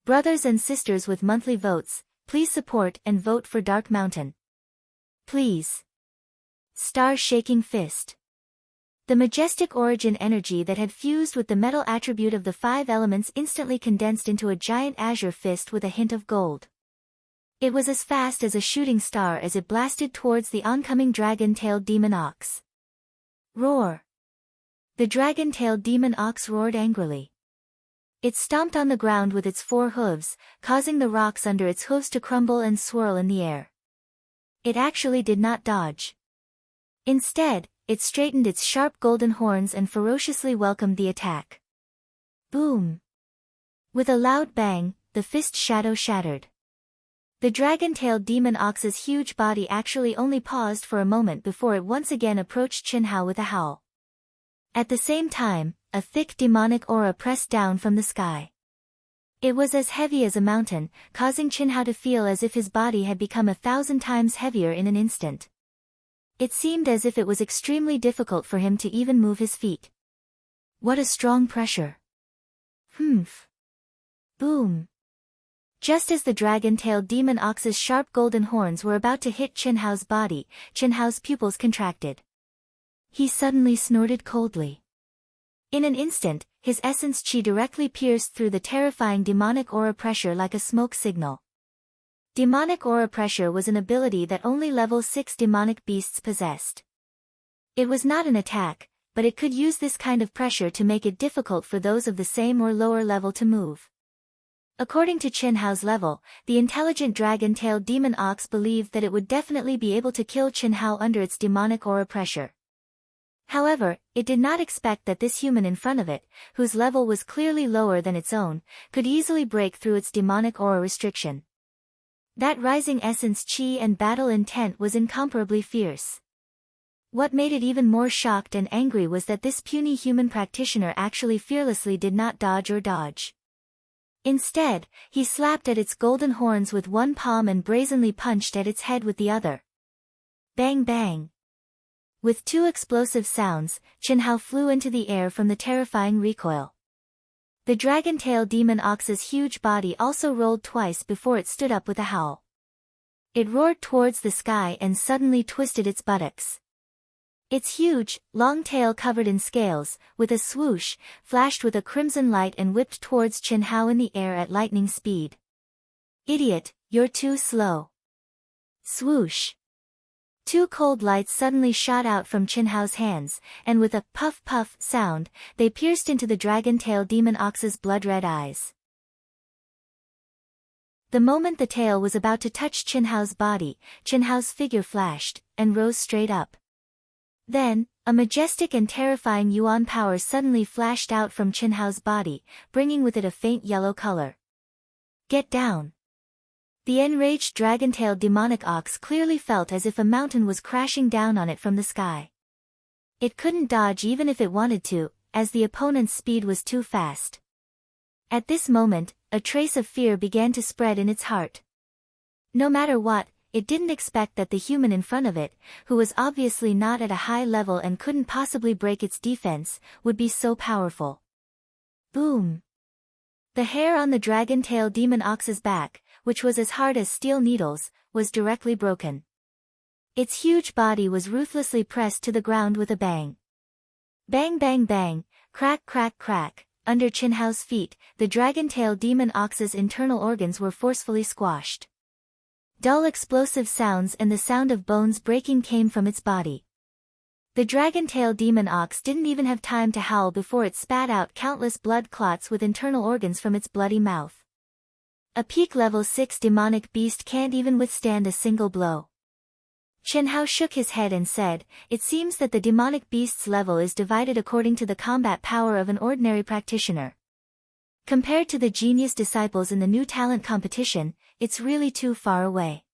Brothers and sisters with monthly votes, please support and vote for Dark Mountain. Please. Star shaking fist. The majestic origin energy that had fused with the metal attribute of the 5 elements instantly condensed into a giant azure fist with a hint of gold. It was as fast as a shooting star as it blasted towards the oncoming dragon-tailed demon ox. Roar! The dragon-tailed demon ox roared angrily. It stomped on the ground with its 4 hooves, causing the rocks under its hooves to crumble and swirl in the air. It actually did not dodge. Instead, it straightened its sharp golden horns and ferociously welcomed the attack. Boom! With a loud bang, the fist shadow shattered. The dragon-tailed demon ox's huge body actually only paused for a moment before it once again approached Chinhao with a howl. At the same time, a thick demonic aura pressed down from the sky. It was as heavy as a mountain, causing Chinhao to feel as if his body had become 1,000 times heavier in an instant. It seemed as if it was extremely difficult for him to even move his feet. What a strong pressure! Humph! Boom! Just as the dragon-tailed demon ox's sharp golden horns were about to hit Chinhao's body, Chinhao's pupils contracted. He suddenly snorted coldly. In an instant, his essence chi directly pierced through the terrifying demonic aura pressure like a smoke signal. Demonic aura pressure was an ability that only level 6 demonic beasts possessed. It was not an attack, but it could use this kind of pressure to make it difficult for those of the same or lower level to move. According to Chinhao's level, the intelligent dragon-tailed demon ox believed that it would definitely be able to kill Chinhao under its demonic aura pressure. However, it did not expect that this human in front of it, whose level was clearly lower than its own, could easily break through its demonic aura restriction. That rising essence chi and battle intent was incomparably fierce. What made it even more shocked and angry was that this puny human practitioner actually fearlessly did not dodge or dodge. Instead, he slapped at its golden horns with one palm and brazenly punched at its head with the other. Bang bang! With 2 explosive sounds, Chinhao flew into the air from the terrifying recoil. The dragon-tailed demon ox's huge body also rolled twice before it stood up with a howl. It roared towards the sky and suddenly twisted its buttocks. Its huge, long tail covered in scales, with a swoosh, flashed with a crimson light and whipped towards Chinhao in the air at lightning speed. Idiot, you're too slow. Swoosh! Two cold lights suddenly shot out from Qinhao's hands, and with a puff-puff sound, they pierced into the dragon-tail demon ox's blood-red eyes. The moment the tail was about to touch Qinhao's body, Qinhao's figure flashed, and rose straight up. Then, a majestic and terrifying yuan power suddenly flashed out from Qinhao's body, bringing with it a faint yellow color. Get down! The enraged dragon-tailed demonic ox clearly felt as if a mountain was crashing down on it from the sky. It couldn't dodge even if it wanted to, as the opponent's speed was too fast. At this moment, a trace of fear began to spread in its heart. No matter what, it didn't expect that the human in front of it, who was obviously not at a high level and couldn't possibly break its defense, would be so powerful. Boom! The hair on the dragon-tail demon ox's back, which was as hard as steel needles, was directly broken. Its huge body was ruthlessly pressed to the ground with a bang. Bang bang bang, crack crack crack, under Qinhao's feet, the dragon-tail demon ox's internal organs were forcefully squashed. Dull explosive sounds and the sound of bones breaking came from its body. The dragon-tail demon ox didn't even have time to howl before it spat out countless blood clots with internal organs from its bloody mouth. A peak level 6 demonic beast can't even withstand a single blow. Qinhao shook his head and said, "It seems that the demonic beast's level is divided according to the combat power of an ordinary practitioner. Compared to the genius disciples in the new talent competition, it's really too far away."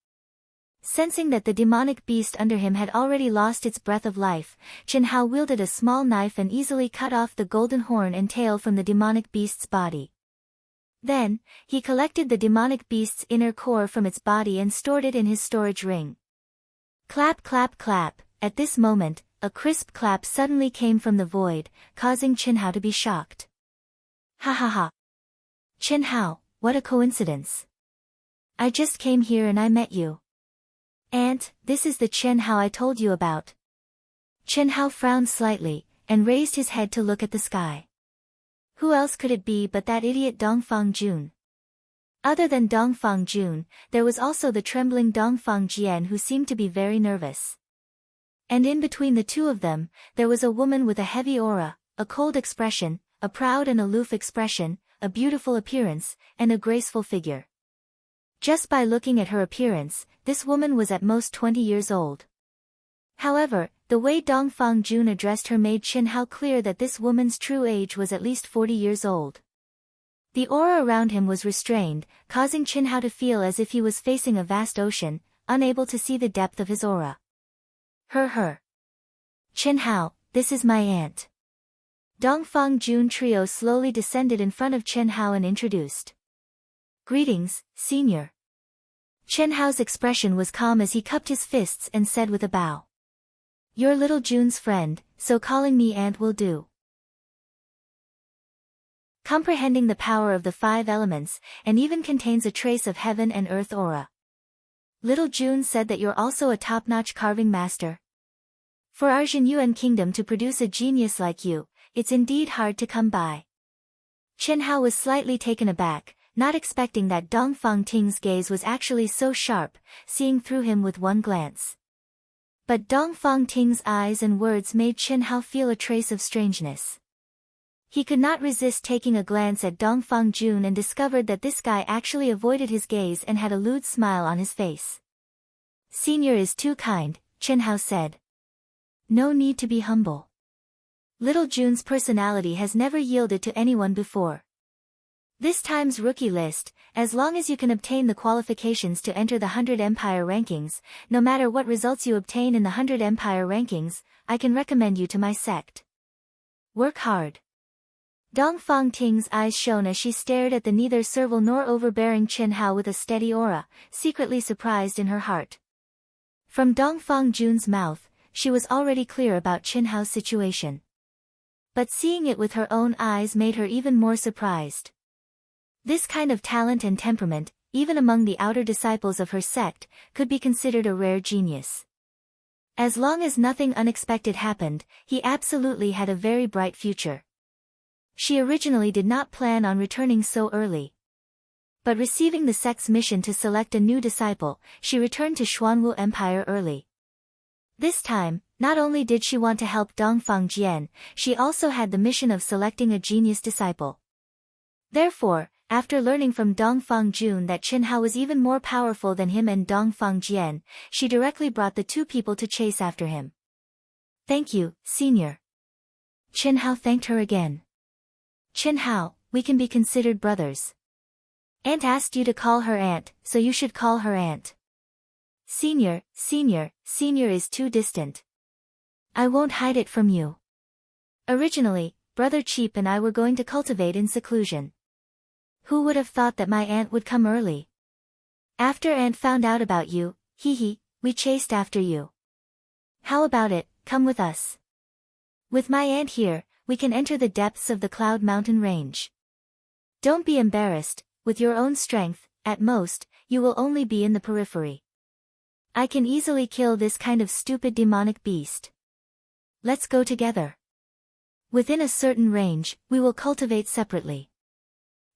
Sensing that the demonic beast under him had already lost its breath of life, Qinhao wielded a small knife and easily cut off the golden horn and tail from the demonic beast's body. Then, he collected the demonic beast's inner core from its body and stored it in his storage ring. Clap clap clap, at this moment, a crisp clap suddenly came from the void, causing Qinhao to be shocked. Ha ha ha! Qinhao, what a coincidence! I just came here and I met you. Aunt, this is the Qinhao I told you about. Qinhao frowned slightly, and raised his head to look at the sky. Who else could it be but that idiot Dongfang Jun? Other than Dongfang Jun, there was also the trembling Dongfang Jian who seemed to be very nervous. And in between the two of them, there was a woman with a heavy aura, a cold expression, a proud and aloof expression, a beautiful appearance, and a graceful figure. Just by looking at her appearance, this woman was at most 20 years old. However, the way Dongfang Jun addressed her made Qinhao clear that this woman's true age was at least 40 years old. The aura around him was restrained, causing Qinhao to feel as if he was facing a vast ocean, unable to see the depth of his aura. Her. Qinhao, this is my aunt. Dongfang Jun trio slowly descended in front of Qinhao and introduced. Greetings, senior. Qinhao's expression was calm as he cupped his fists and said with a bow. You're little Jun's friend, so calling me aunt will do. Comprehending the power of the 5 elements, and even contains a trace of heaven and earth aura. Little Jun said that you're also a top-notch carving master. For our Jinyuan kingdom to produce a genius like you, it's indeed hard to come by. Qinhao was slightly taken aback, not expecting that Dongfang Ting's gaze was actually so sharp, seeing through him with one glance. But Dongfang Ting's eyes and words made Qinhao feel a trace of strangeness. He could not resist taking a glance at Dongfang Jun and discovered that this guy actually avoided his gaze and had a lewd smile on his face. Senior is too kind, Qinhao said. No need to be humble. Little Jun's personality has never yielded to anyone before. This time's rookie list, as long as you can obtain the qualifications to enter the 100 Empire rankings, no matter what results you obtain in the 100 Empire rankings, I can recommend you to my sect. Work hard. Dongfang Ting's eyes shone as she stared at the neither servile nor overbearing Qinhao with a steady aura, secretly surprised in her heart. From Dongfang Jun's mouth, she was already clear about Qinhao's situation. But seeing it with her own eyes made her even more surprised. This kind of talent and temperament, even among the outer disciples of her sect, could be considered a rare genius. As long as nothing unexpected happened, he absolutely had a very bright future. She originally did not plan on returning so early. But receiving the sect's mission to select a new disciple, she returned to Xuanwu Empire early. This time, not only did she want to help Dongfang Jian, she also had the mission of selecting a genius disciple. Therefore, after learning from Dongfang Jun that Chen Hao was even more powerful than him and Dongfang Jian, she directly brought the two people to chase after him. Thank you, senior. Chen Hao thanked her again. Chen Hao, we can be considered brothers. Aunt asked you to call her aunt, so you should call her aunt. Senior is too distant. I won't hide it from you. Originally, Brother Cheap and I were going to cultivate in seclusion. Who would have thought that my aunt would come early? After aunt found out about you, we chased after you. How about it, come with us. With my aunt here, we can enter the depths of the Cloud Mountain range. Don't be embarrassed, with your own strength, at most, you will only be in the periphery. I can easily kill this kind of stupid demonic beast. Let's go together. Within a certain range, we will cultivate separately.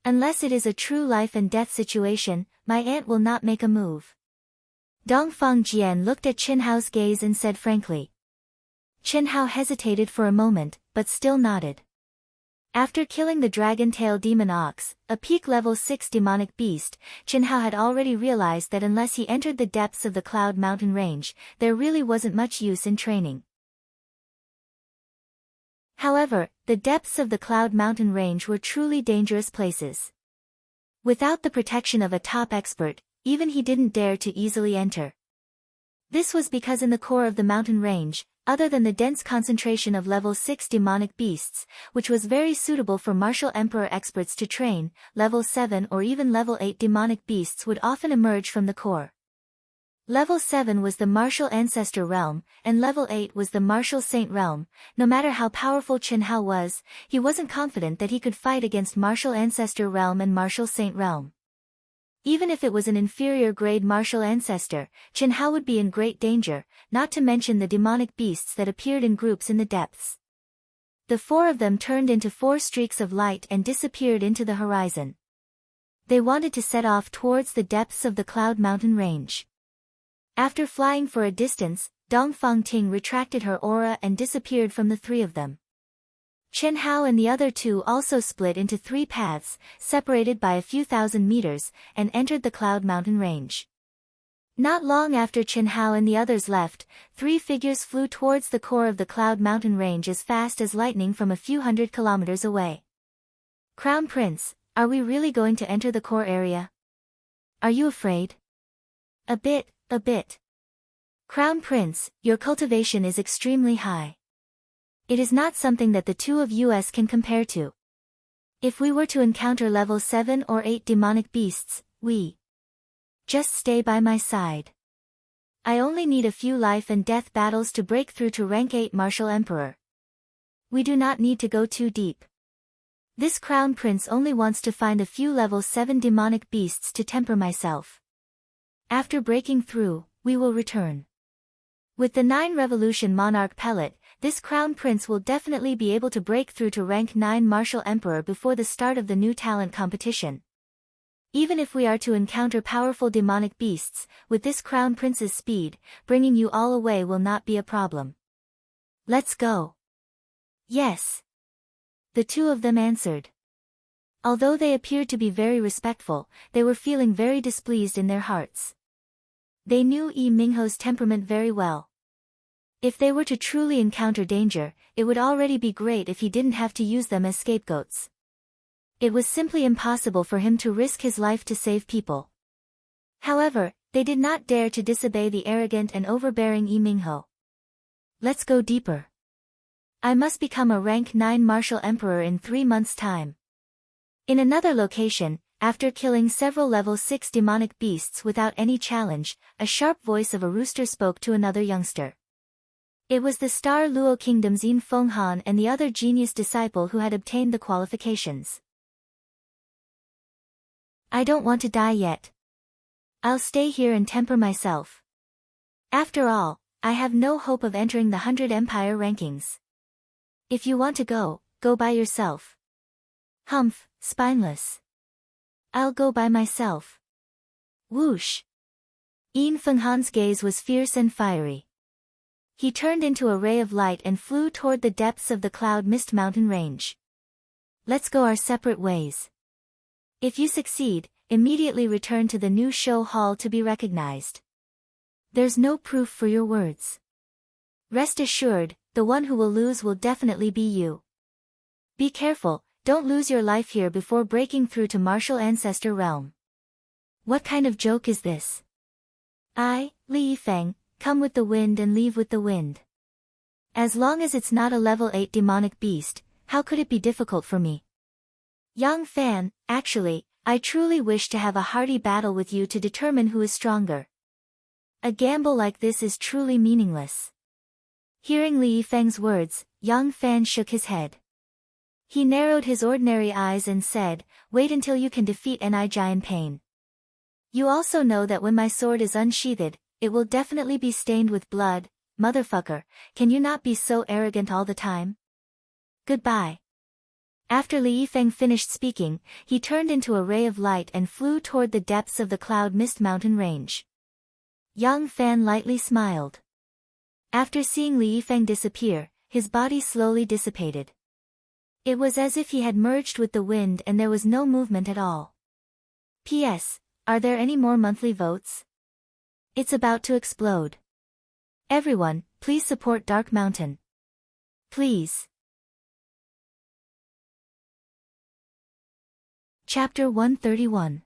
Unless it is a true life and death situation, my aunt will not make a move. Dongfang Jian looked at Chen Hao's gaze and said frankly. Chen Hao hesitated for a moment, but still nodded. After killing the dragon-tail demon ox, a peak level 6 demonic beast, Chen Hao had already realized that unless he entered the depths of the Cloud Mountain range, there really wasn't much use in training. However, the depths of the Cloud Mountain range were truly dangerous places. Without the protection of a top expert, even he didn't dare to easily enter. This was because in the core of the mountain range, other than the dense concentration of level 6 demonic beasts, which was very suitable for martial emperor experts to train, level 7 or even level 8 demonic beasts would often emerge from the core. Level 7 was the martial ancestor realm, and level 8 was the martial saint realm. No matter how powerful Chen Hao was, he wasn't confident that he could fight against martial ancestor realm and martial saint realm. Even if it was an inferior grade martial ancestor, Chen Hao would be in great danger, not to mention the demonic beasts that appeared in groups in the depths. The four of them turned into 4 streaks of light and disappeared into the horizon. They wanted to set off towards the depths of the Cloud Mountain range. After flying for a distance, Dongfang Ting retracted her aura and disappeared from the 3 of them. Chen Hao and the other 2 also split into 3 paths, separated by a few thousand meters, and entered the Cloud Mountain range. Not long after Chen Hao and the others left, 3 figures flew towards the core of the Cloud Mountain range as fast as lightning from a few hundred kilometers away. Crown Prince, are we really going to enter the core area? Are you afraid? A bit. Crown Prince, your cultivation is extremely high. It is not something that the 2 of us can compare to. If we were to encounter level 7 or 8 demonic beasts, we just stay by my side. I only need a few life and death battles to break through to rank 8 Martial Emperor. We do not need to go too deep. This Crown Prince only wants to find a few level 7 demonic beasts to temper myself. After breaking through, we will return. With the 9 Revolution Monarch pellet, this Crown Prince will definitely be able to break through to rank 9 Martial Emperor before the start of the new talent competition. Even if we are to encounter powerful demonic beasts, with this Crown Prince's speed, bringing you all away will not be a problem. Let's go. Yes. The 2 of them answered. Although they appeared to be very respectful, they were feeling very displeased in their hearts. They knew Yi Mingho's temperament very well. If they were to truly encounter danger, it would already be great if he didn't have to use them as scapegoats. It was simply impossible for him to risk his life to save people. However, they did not dare to disobey the arrogant and overbearing Yi Mingho. Let's go deeper. I must become a rank 9 Martial Emperor in 3 months' time. In another location, after killing several level 6 demonic beasts without any challenge, a sharp voice of a rooster spoke to another youngster. It was the Star Luo Kingdom's Yin Fenghan and the other genius disciple who had obtained the qualifications. I don't want to die yet. I'll stay here and temper myself. After all, I have no hope of entering the 100 Empire rankings. If you want to go, go by yourself. Humph, spineless. I'll go by myself. Whoosh. Yin Fenghan's gaze was fierce and fiery. He turned into a ray of light and flew toward the depths of the cloud mist mountain range. Let's go our separate ways. If you succeed, immediately return to the new show hall to be recognized. There's no proof for your words. Rest assured, the one who will lose will definitely be you. Be careful, don't lose your life here before breaking through to Martial Ancestor Realm. What kind of joke is this? I, Li Yifeng, come with the wind and leave with the wind. As long as it's not a level 8 demonic beast, how could it be difficult for me? Yang Fan, actually, I truly wish to have a hearty battle with you to determine who is stronger. A gamble like this is truly meaningless. Hearing Li Yifeng's words, Yang Fan shook his head. He narrowed his ordinary eyes and said, wait until you can defeat Nijai in pain. You also know that when my sword is unsheathed, it will definitely be stained with blood. Motherfucker, can you not be so arrogant all the time? Goodbye. After Li Yifeng finished speaking, he turned into a ray of light and flew toward the depths of the cloud mist mountain range. Yang Fan lightly smiled. After seeing Li Yifeng disappear, his body slowly dissipated. It was as if he had merged with the wind and there was no movement at all. P.S. Are there any more monthly votes? It's about to explode. Everyone, please support Dark Mountain. Please. Chapter 131.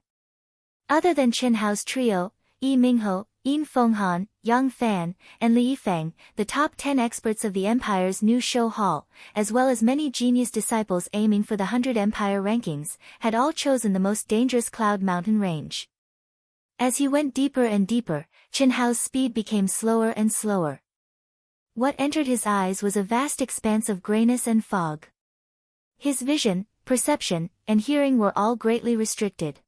Other than Chen Hao's trio, Yi Minghe, Yin Fenghan, Yang Fan, and Li Yifeng, the top 10 experts of the Empire's new show hall, as well as many genius disciples aiming for the 100 Empire rankings, had all chosen the most dangerous cloud mountain range. As he went deeper and deeper, Chen Hao's speed became slower and slower. What entered his eyes was a vast expanse of grayness and fog. His vision, perception, and hearing were all greatly restricted.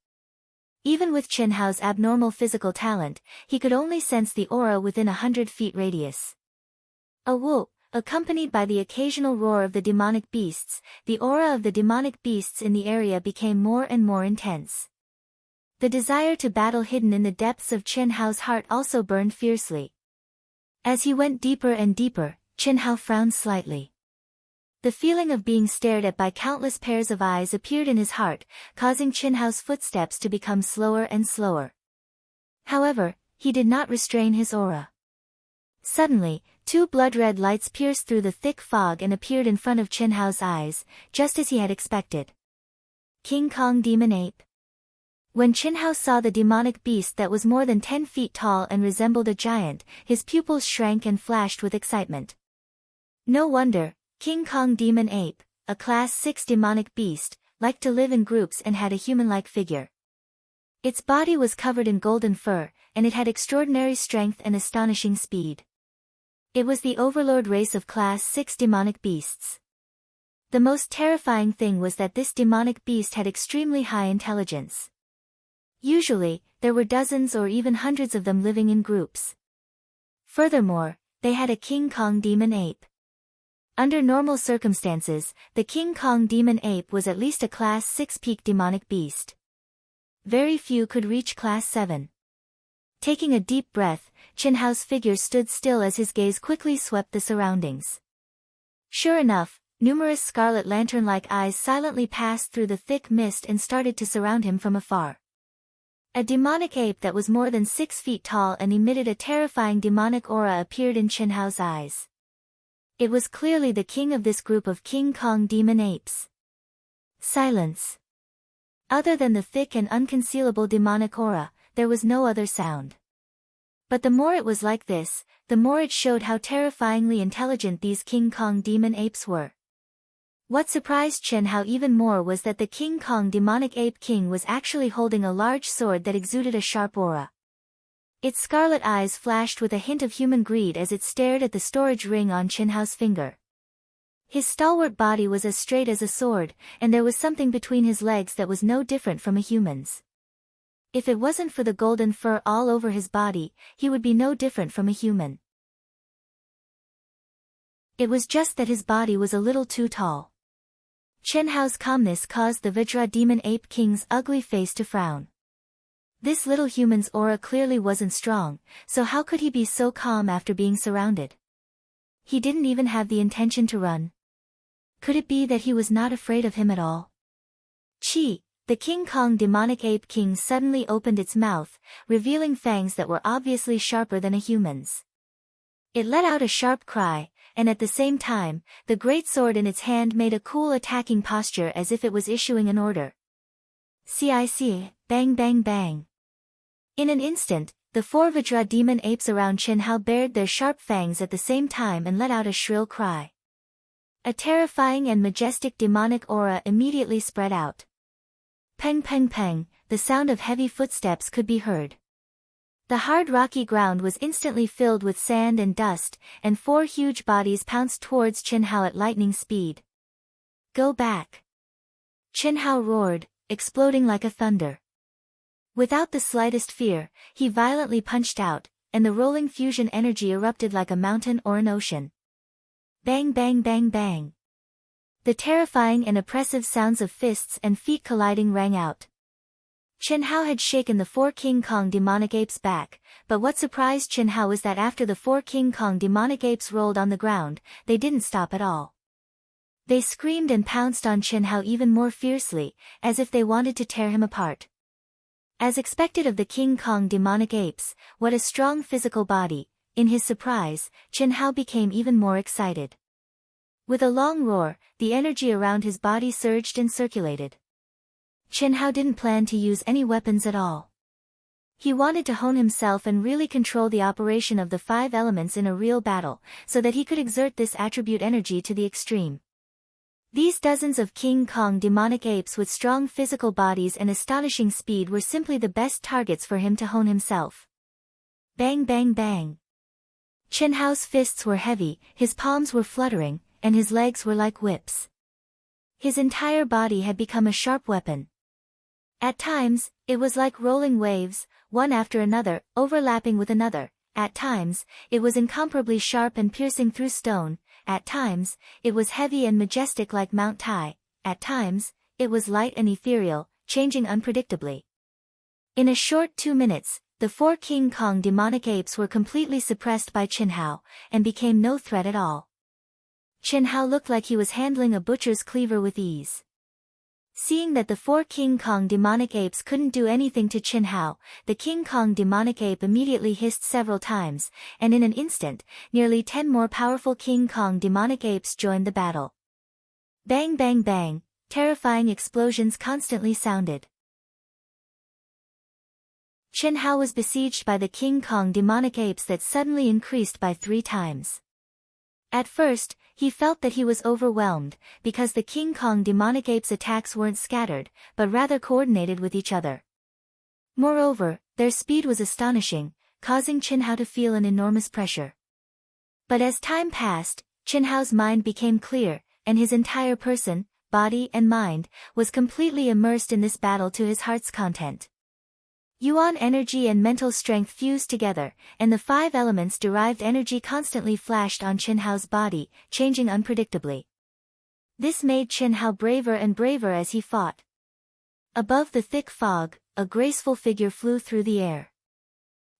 Even with Chen Hao's abnormal physical talent, he could only sense the aura within 100 feet radius. A whoop, accompanied by the occasional roar of the demonic beasts, the aura of the demonic beasts in the area became more and more intense. The desire to battle hidden in the depths of Chen Hao's heart also burned fiercely. As he went deeper and deeper, Chen Hao frowned slightly. The feeling of being stared at by countless pairs of eyes appeared in his heart, causing Chen Hao's footsteps to become slower and slower. However, he did not restrain his aura. Suddenly, two blood-red lights pierced through the thick fog and appeared in front of Chen Hao's eyes, just as he had expected. King Kong Demon Ape. When Chen Hao saw the demonic beast that was more than 10 feet tall and resembled a giant, his pupils shrank and flashed with excitement. No wonder. King Kong Demon Ape, a Class 6 demonic beast, liked to live in groups and had a human-like figure. Its body was covered in golden fur, and it had extraordinary strength and astonishing speed. It was the overlord race of Class 6 demonic beasts. The most terrifying thing was that this demonic beast had extremely high intelligence. Usually, there were dozens or even hundreds of them living in groups. Furthermore, they had a King Kong Demon Ape. Under normal circumstances, the King Kong Demon Ape was at least a Class 6 peak demonic beast. Very few could reach Class 7. Taking a deep breath, Chen Hao's figure stood still as his gaze quickly swept the surroundings. Sure enough, numerous scarlet lantern-like eyes silently passed through the thick mist and started to surround him from afar. A demonic ape that was more than 6 feet tall and emitted a terrifying demonic aura appeared in Chen Hao's eyes. It was clearly the king of this group of King Kong demon apes. Silence. Other than the thick and unconcealable demonic aura, there was no other sound. But the more it was like this, the more it showed how terrifyingly intelligent these King Kong demon apes were. What surprised Chen Hao even more was that the King Kong demonic ape king was actually holding a large sword that exuded a sharp aura. Its scarlet eyes flashed with a hint of human greed as it stared at the storage ring on Chen Hao's finger. His stalwart body was as straight as a sword, and there was something between his legs that was no different from a human's. If it wasn't for the golden fur all over his body, he would be no different from a human. It was just that his body was a little too tall. Chen Hao's calmness caused the Vajra demon ape king's ugly face to frown. This little human's aura clearly wasn't strong, so how could he be so calm after being surrounded? he didn't even have the intention to run. Could it be that he was not afraid of him at all? Chi, the King Kong demonic ape king suddenly opened its mouth, revealing fangs that were obviously sharper than a human's. It let out a sharp cry, and at the same time, the great sword in its hand made a cool attacking posture as if it was issuing an order. CIC, bang bang bang. In an instant, the four Vajra demon apes around Chen Hao bared their sharp fangs at the same time and let out a shrill cry. A terrifying and majestic demonic aura immediately spread out. Peng peng peng, the sound of heavy footsteps could be heard. The hard rocky ground was instantly filled with sand and dust, and four huge bodies pounced towards Chen Hao at lightning speed. Go back! Chen Hao roared, exploding like a thunder. Without the slightest fear, he violently punched out, and the rolling fusion energy erupted like a mountain or an ocean. Bang bang bang bang. The terrifying and oppressive sounds of fists and feet colliding rang out. Chen Hao had shaken the four King Kong demonic apes back, but what surprised Chen Hao was that after the four King Kong demonic apes rolled on the ground, they didn't stop at all. They screamed and pounced on Chen Hao even more fiercely, as if they wanted to tear him apart. As expected of the King Kong demonic apes, what a strong physical body! In his surprise, Chen Hao became even more excited. With a long roar, the energy around his body surged and circulated. Chen Hao didn't plan to use any weapons at all. He wanted to hone himself and really control the operation of the five elements in a real battle, so that he could exert this attribute energy to the extreme. These dozens of King Kong demonic apes with strong physical bodies and astonishing speed were simply the best targets for him to hone himself. Bang bang bang. Chen Hao's fists were heavy, his palms were fluttering, and his legs were like whips. His entire body had become a sharp weapon. At times, it was like rolling waves, one after another, overlapping with another. At times, it was incomparably sharp and piercing through stone. At times, it was heavy and majestic like Mount Tai. At times, it was light and ethereal, changing unpredictably. In a short 2 minutes, the four King Kong demonic apes were completely suppressed by Chen Hao, and became no threat at all. Chen Hao looked like he was handling a butcher's cleaver with ease. Seeing that the four King Kong demonic apes couldn't do anything to Chen Hao, the King Kong demonic ape immediately hissed several times, and in an instant, nearly 10 more powerful King Kong demonic apes joined the battle. Bang bang bang, terrifying explosions constantly sounded. Chen Hao was besieged by the King Kong demonic apes that suddenly increased by 3 times. At first, he felt that he was overwhelmed, because the King Kong demonic apes' attacks weren't scattered, but rather coordinated with each other. Moreover, their speed was astonishing, causing Chen Hao to feel an enormous pressure. But as time passed, Chen Hao's mind became clear, and his entire person, body and mind, was completely immersed in this battle to his heart's content. Yuan energy and mental strength fused together, and the 5 elements derived energy constantly flashed on Chen Hao's body, changing unpredictably. This made Chen Hao braver and braver as he fought. Above the thick fog, a graceful figure flew through the air.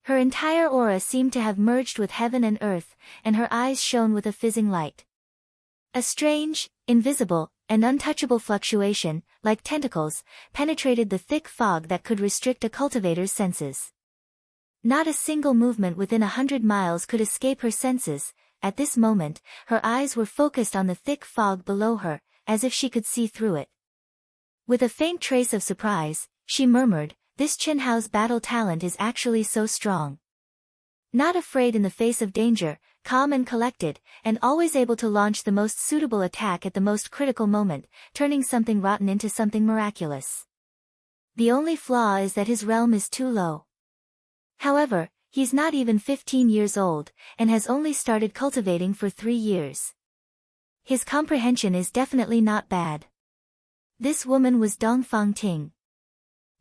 Her entire aura seemed to have merged with heaven and earth, and her eyes shone with a fizzing light. A strange, invisible, and untouchable fluctuation, like tentacles, penetrated the thick fog that could restrict a cultivator's senses. Not a single movement within 100 miles could escape her senses. At this moment, her eyes were focused on the thick fog below her, as if she could see through it. With a faint trace of surprise, she murmured, "This Chen Hao's battle talent is actually so strong." Not afraid in the face of danger, calm and collected, and always able to launch the most suitable attack at the most critical moment, turning something rotten into something miraculous. The only flaw is that his realm is too low. However, he's not even 15 years old, and has only started cultivating for 3 years. His comprehension is definitely not bad. This woman was Dongfang Ting.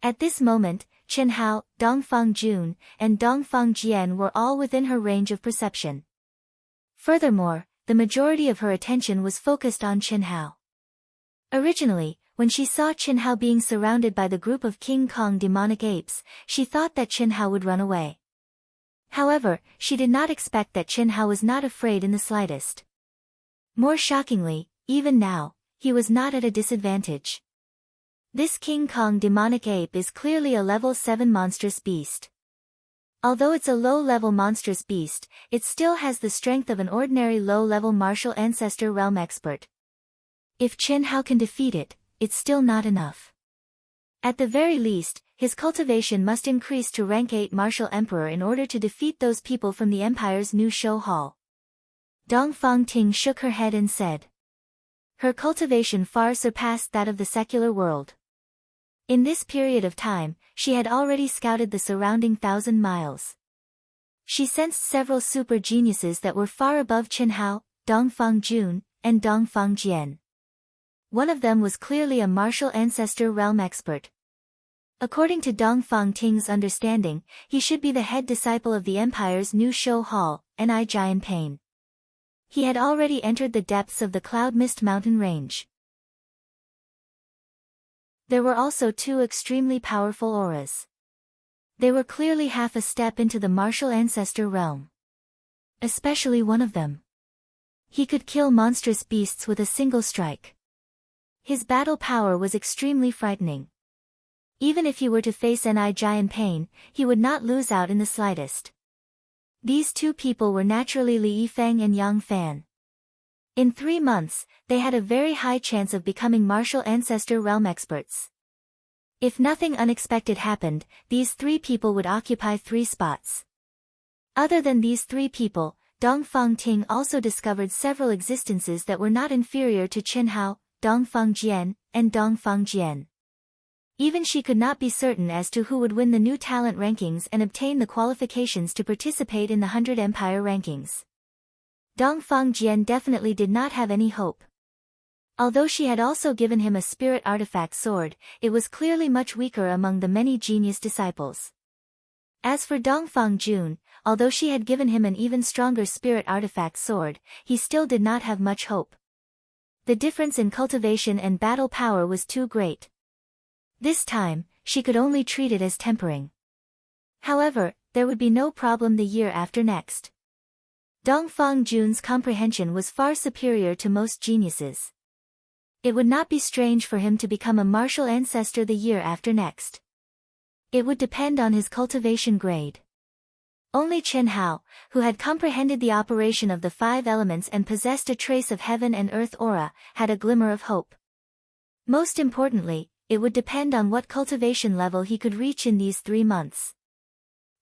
At this moment, Chen Hao, Dongfang Jun, and Dongfang Jian were all within her range of perception. Furthermore, the majority of her attention was focused on Chen Hao. Originally, when she saw Chen Hao being surrounded by the group of King Kong demonic apes, she thought that Chen Hao would run away. However, she did not expect that Chen Hao was not afraid in the slightest. More shockingly, even now, he was not at a disadvantage. This King Kong demonic ape is clearly a level 7 monstrous beast. Although it's a low-level monstrous beast, it still has the strength of an ordinary low-level martial ancestor realm expert. If Chen Hao can defeat it, it's still not enough. At the very least, his cultivation must increase to rank 8 martial emperor in order to defeat those people from the empire's new show hall. Dongfang Ting shook her head and said. Her cultivation far surpassed that of the secular world. In this period of time, she had already scouted the surrounding 1,000 miles. She sensed several super geniuses that were far above Chen Hao, Dongfang Jun, and Dongfang Jian. One of them was clearly a martial ancestor realm expert. According to Dongfang Ting's understanding, he should be the head disciple of the empire's new show hall, Ni Jian Pain. He had already entered the depths of the Cloud Mist mountain range. There were also 2 extremely powerful auras. They were clearly half a step into the martial ancestor realm. Especially one of them. He could kill monstrous beasts with a single strike. His battle power was extremely frightening. Even if he were to face Ni Jian Pain, he would not lose out in the slightest. These 2 people were naturally Li Yifeng and Yang Fan. In 3 months, they had a very high chance of becoming martial ancestor realm experts. If nothing unexpected happened, these 3 people would occupy 3 spots. Other than these 3 people, Dongfang Ting also discovered several existences that were not inferior to Chen Hao, Dongfang Jian, and Dongfang Jian. Even she could not be certain as to who would win the new talent rankings and obtain the qualifications to participate in the 100 Empire rankings. Dongfang Jian definitely did not have any hope. Although she had also given him a spirit artifact sword, it was clearly much weaker among the many genius disciples. As for Dongfang Jun, although she had given him an even stronger spirit artifact sword, he still did not have much hope. The difference in cultivation and battle power was too great. This time, she could only treat it as tempering. However, there would be no problem the year after next. Dongfang Jun's comprehension was far superior to most geniuses. It would not be strange for him to become a martial ancestor the year after next. It would depend on his cultivation grade. Only Chen Hao, who had comprehended the operation of the 5 elements and possessed a trace of heaven and earth aura, had a glimmer of hope. Most importantly, it would depend on what cultivation level he could reach in these 3 months.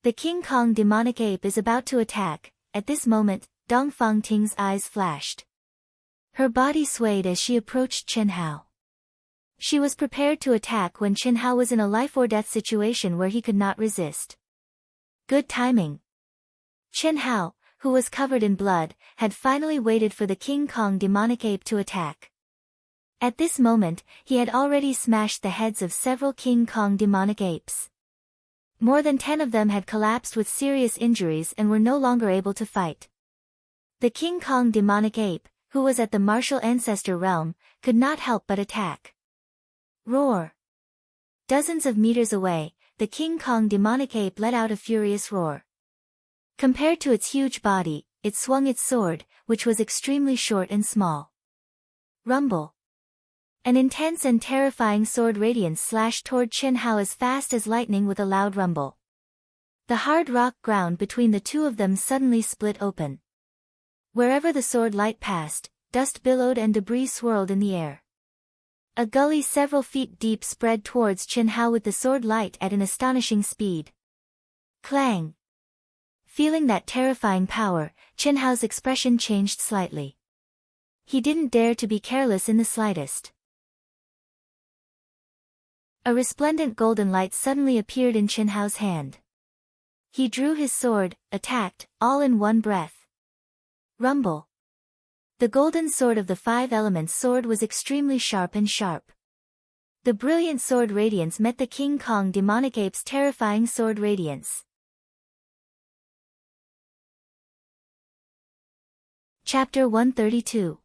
The King Kong demonic ape is about to attack. At this moment, Dongfang Ting's eyes flashed. Her body swayed as she approached Chen Hao. She was prepared to attack when Chen Hao was in a life-or-death situation where he could not resist. Good timing. Chen Hao, who was covered in blood, had finally waited for the King Kong demonic ape to attack. At this moment, he had already smashed the heads of several King Kong demonic apes. More than 10 of them had collapsed with serious injuries and were no longer able to fight. The King Kong demonic ape, who was at the martial ancestor realm, could not help but attack. Roar! Dozens of meters away, the King Kong demonic ape let out a furious roar. Compared to its huge body, it swung its sword, which was extremely short and small. Rumble! An intense and terrifying sword radiance slashed toward Chen Hao as fast as lightning with a loud rumble. The hard rock ground between the 2 of them suddenly split open. Wherever the sword light passed, dust billowed and debris swirled in the air. A gully several feet deep spread towards Chen Hao with the sword light at an astonishing speed. Clang! Feeling that terrifying power, Chen Hao's expression changed slightly. He didn't dare to be careless in the slightest. A resplendent golden light suddenly appeared in Chen Hao's hand. He drew his sword, attacked, all in one breath. Rumble! The golden sword of the 5 elements sword was extremely sharp and sharp. The brilliant sword radiance met the King Kong demonic ape's terrifying sword radiance. Chapter 132.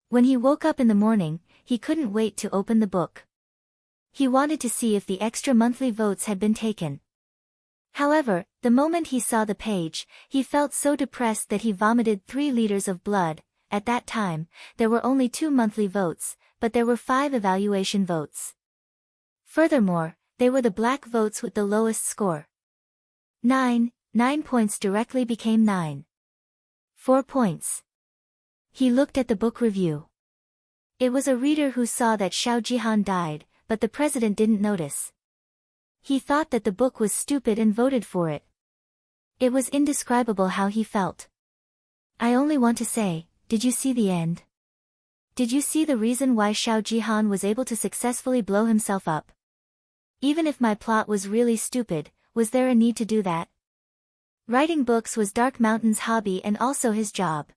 When he woke up in the morning, he couldn't wait to open the book. He wanted to see if the extra monthly votes had been taken. However, the moment he saw the page, he felt so depressed that he vomited 3 liters of blood. At that time, there were only 2 monthly votes, but there were 5 evaluation votes. Furthermore, they were the black votes with the lowest score. 9 points directly became 4 points. He looked at the book review. It was a reader who saw that Xiao Jihan died, but the president didn't notice. He thought that the book was stupid and voted for it. It was indescribable how he felt. I only want to say, did you see the end? Did you see the reason why Xiao Jihan was able to successfully blow himself up? Even if my plot was really stupid, was there a need to do that? Writing books was Dark Mountain's hobby and also his job.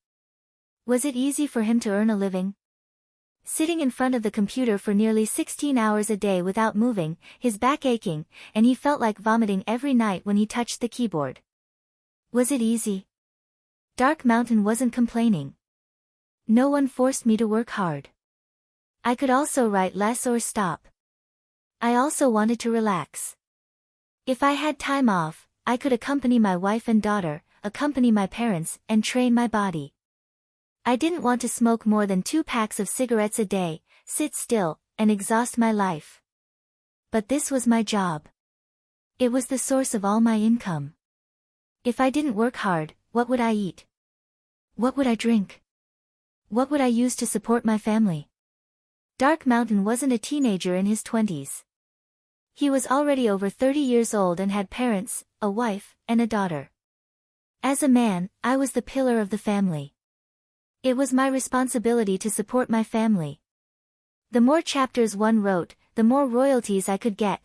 Was it easy for him to earn a living? Sitting in front of the computer for nearly 16 hours a day without moving, his back aching, and he felt like vomiting every night when he touched the keyboard. Was it easy? Dark Mountain wasn't complaining. No one forced me to work hard. I could also write less or stop. I also wanted to relax. If I had time off, I could accompany my wife and daughter, accompany my parents, and train my body. I didn't want to smoke more than 2 packs of cigarettes a day, sit still, and exhaust my life. But this was my job. It was the source of all my income. If I didn't work hard, what would I eat? What would I drink? What would I use to support my family? Dark Mountain wasn't a teenager in his 20s. He was already over 30 years old and had parents, a wife, and a daughter. As a man, I was the pillar of the family. It was my responsibility to support my family. The more chapters one wrote, the more royalties I could get.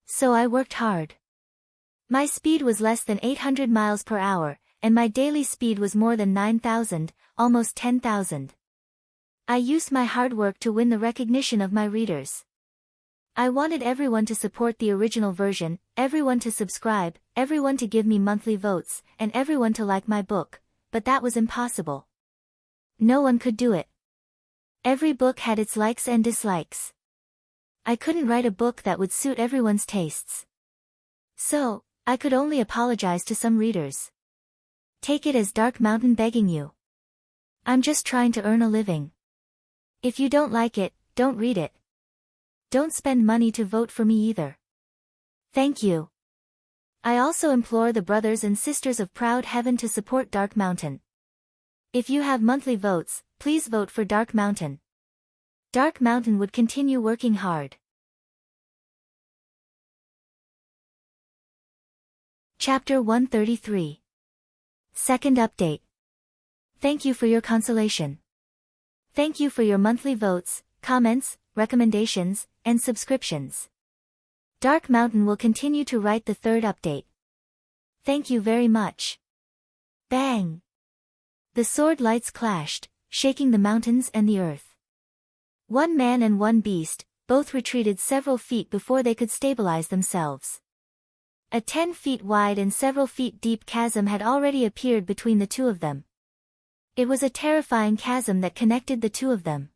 So I worked hard. My speed was less than 800 miles per hour, and my daily speed was more than 9,000, almost 10,000. I used my hard work to win the recognition of my readers. I wanted everyone to support the original version, everyone to subscribe, everyone to give me monthly votes, and everyone to like my book, but that was impossible. No one could do it. Every book had its likes and dislikes. I couldn't write a book that would suit everyone's tastes. So, I could only apologize to some readers. Take it as Dark Mountain begging you. I'm just trying to earn a living. If you don't like it, don't read it. Don't spend money to vote for me either. Thank you. I also implore the brothers and sisters of Proud Heaven to support Dark Mountain. If you have monthly votes, please vote for Dark Mountain. Dark Mountain would continue working hard. Chapter 133. Second update. Thank you for your consolation. Thank you for your monthly votes, comments, recommendations, and subscriptions. Dark Mountain will continue to write the third update. Thank you very much. Bang! The sword lights clashed, shaking the mountains and the earth. 1 man and 1 beast, both retreated several feet before they could stabilize themselves. A 10 feet wide and several feet deep chasm had already appeared between the 2 of them. It was a terrifying chasm that connected the 2 of them.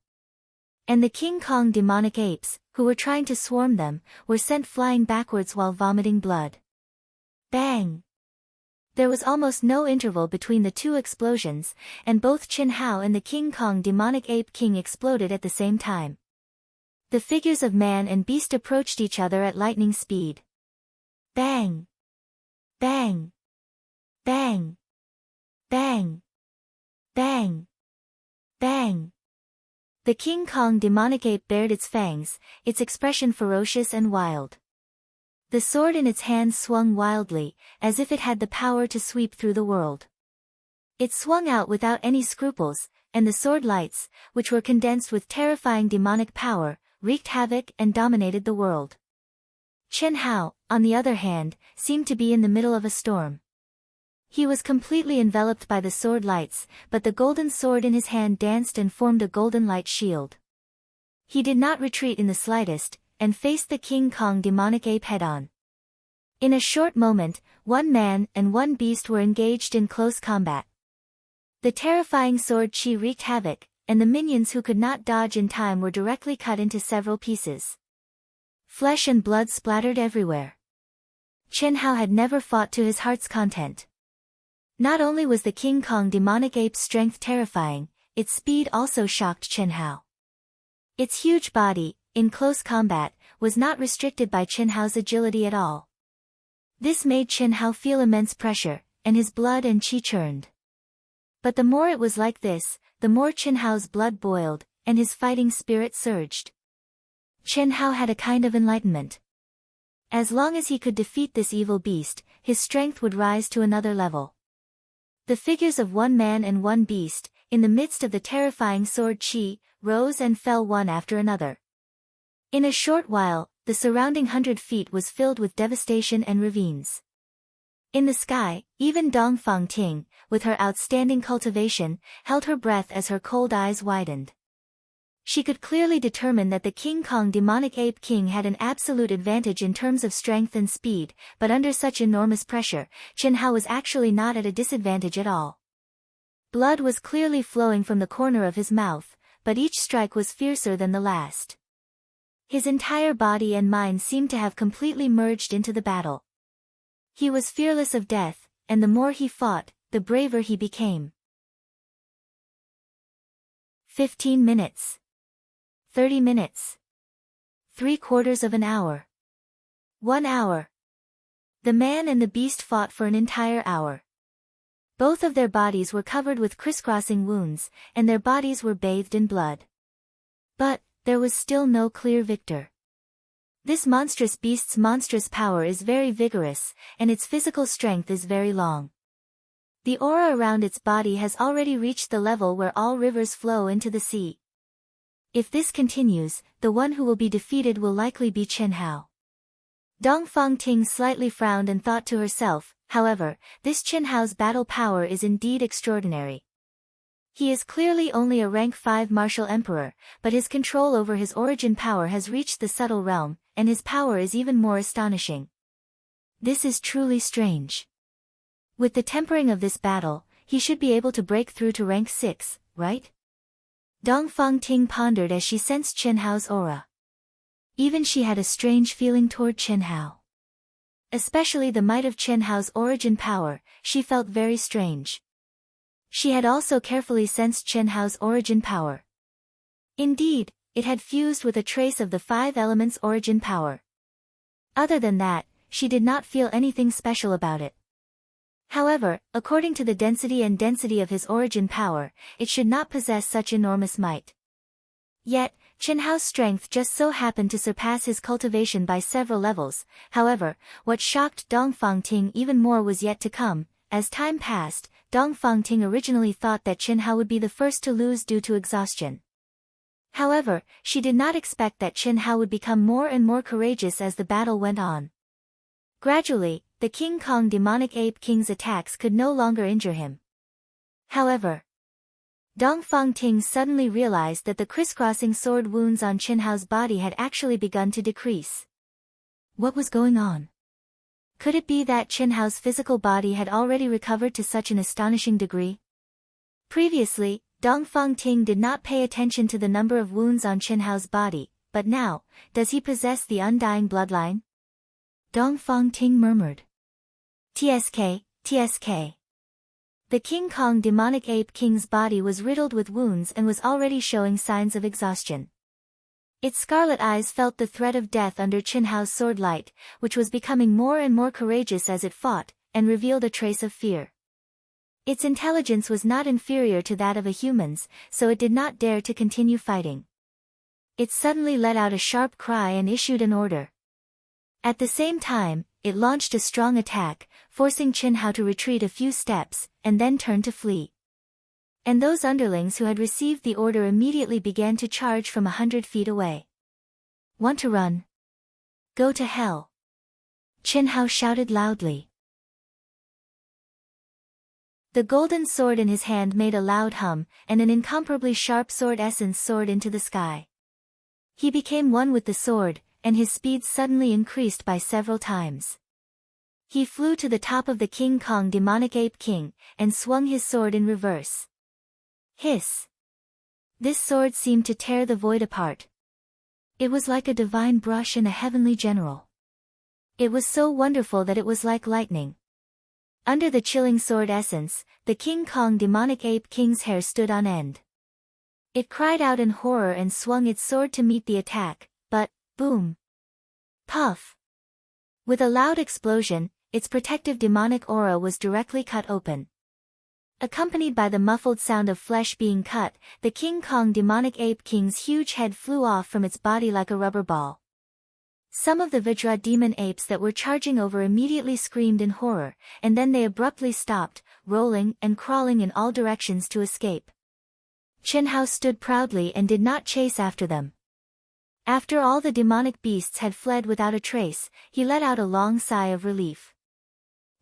And the King Kong demonic apes, who were trying to swarm them, were sent flying backwards while vomiting blood. Bang! There was almost no interval between the 2 explosions, and both Qin Hao and the King Kong demonic ape king exploded at the same time. The figures of man and beast approached each other at lightning speed. Bang! Bang! Bang! Bang! Bang! Bang! The King Kong demonic ape bared its fangs, its expression ferocious and wild. The sword in its hand swung wildly, as if it had the power to sweep through the world. It swung out without any scruples, and the sword lights, which were condensed with terrifying demonic power, wreaked havoc and dominated the world. Chen Hao, on the other hand, seemed to be in the middle of a storm. He was completely enveloped by the sword lights, but the golden sword in his hand danced and formed a golden light shield. He did not retreat in the slightest, and faced the King Kong demonic ape head-on. In a short moment, 1 man and 1 beast were engaged in close combat. The terrifying sword chi wreaked havoc, and the minions who could not dodge in time were directly cut into several pieces. Flesh and blood splattered everywhere. Chen Hao had never fought to his heart's content. Not only was the King Kong demonic ape's strength terrifying, its speed also shocked Chen Hao. Its huge body, in close combat, was not restricted by Chen Hao's agility at all. This made Chen Hao feel immense pressure, and his blood and qi churned. But the more it was like this, the more Chen Hao's blood boiled, and his fighting spirit surged. Chen Hao had a kind of enlightenment. As long as he could defeat this evil beast, his strength would rise to another level. The figures of one man and one beast, in the midst of the terrifying sword qi, rose and fell one after another. In a short while, the surrounding 100 feet was filled with devastation and ravines. In the sky, even Dongfang Ting, with her outstanding cultivation, held her breath as her cold eyes widened. She could clearly determine that the King Kong demonic ape king had an absolute advantage in terms of strength and speed, but under such enormous pressure, Chen Hao was actually not at a disadvantage at all. Blood was clearly flowing from the corner of his mouth, but each strike was fiercer than the last. His entire body and mind seemed to have completely merged into the battle. He was fearless of death, and the more he fought, the braver he became. 15 minutes. 30 minutes. 3/4 of an hour. 1 hour. The man and the beast fought for an entire hour. Both of their bodies were covered with crisscrossing wounds, and their bodies were bathed in blood. But there was still no clear victor. This monstrous beast's monstrous power is very vigorous, and its physical strength is very long. The aura around its body has already reached the level where all rivers flow into the sea. If this continues, the one who will be defeated will likely be Chen Hao. Dongfang Ting slightly frowned and thought to herself, however, this Chen Hao's battle power is indeed extraordinary. He is clearly only a rank 5 martial emperor, but his control over his origin power has reached the subtle realm, and his power is even more astonishing. This is truly strange. With the tempering of this battle, he should be able to break through to rank 6, right? Dongfang Ting pondered as she sensed Chen Hao's aura. Even she had a strange feeling toward Chen Hao. Especially the might of Chen Hao's origin power, she felt very strange. She had also carefully sensed Chen Hao's origin power. Indeed, it had fused with a trace of the 5 elements' origin power. Other than that, she did not feel anything special about it. However, according to the density of his origin power, it should not possess such enormous might. Yet, Chen Hao's strength just so happened to surpass his cultivation by several levels. However, what shocked Dongfang Ting even more was yet to come. As time passed, Dongfang Ting originally thought that Chen Hao would be the first to lose due to exhaustion. However, she did not expect that Chen Hao would become more and more courageous as the battle went on. Gradually, the King Kong demonic ape king's attacks could no longer injure him. However, Dongfang Ting suddenly realized that the crisscrossing sword wounds on Chen Hao's body had actually begun to decrease. What was going on? Could it be that Chen Hao's physical body had already recovered to such an astonishing degree? Previously, Dongfang Ting did not pay attention to the number of wounds on Chen Hao's body, but now, does he possess the undying bloodline? Dongfang Ting murmured. TSK, TSK. The King Kong demonic ape king's body was riddled with wounds and was already showing signs of exhaustion. Its scarlet eyes felt the threat of death under Chen Hao's sword light, which was becoming more and more courageous as it fought, and revealed a trace of fear. Its intelligence was not inferior to that of a human's, so it did not dare to continue fighting. It suddenly let out a sharp cry and issued an order. At the same time, it launched a strong attack, forcing Chen Hao to retreat a few steps, and then turn to flee. And those underlings who had received the order immediately began to charge from 100 feet away. Want to run? Go to hell! Chen Hao shouted loudly. The golden sword in his hand made a loud hum, and an incomparably sharp sword essence soared into the sky. He became one with the sword, and his speed suddenly increased by several times. He flew to the top of the King Kong demonic ape king, and swung his sword in reverse. Hiss! This sword seemed to tear the void apart. It was like a divine brush and a heavenly general. It was so wonderful that it was like lightning. Under the chilling sword essence, the King Kong demonic ape king's hair stood on end. It cried out in horror and swung its sword to meet the attack, but, boom! Puff! With a loud explosion, its protective demonic aura was directly cut open. Accompanied by the muffled sound of flesh being cut, the King Kong demonic ape king's huge head flew off from its body like a rubber ball. Some of the Vajra demon apes that were charging over immediately screamed in horror, and then they abruptly stopped, rolling and crawling in all directions to escape. Chen Hao stood proudly and did not chase after them. After all the demonic beasts had fled without a trace, he let out a long sigh of relief.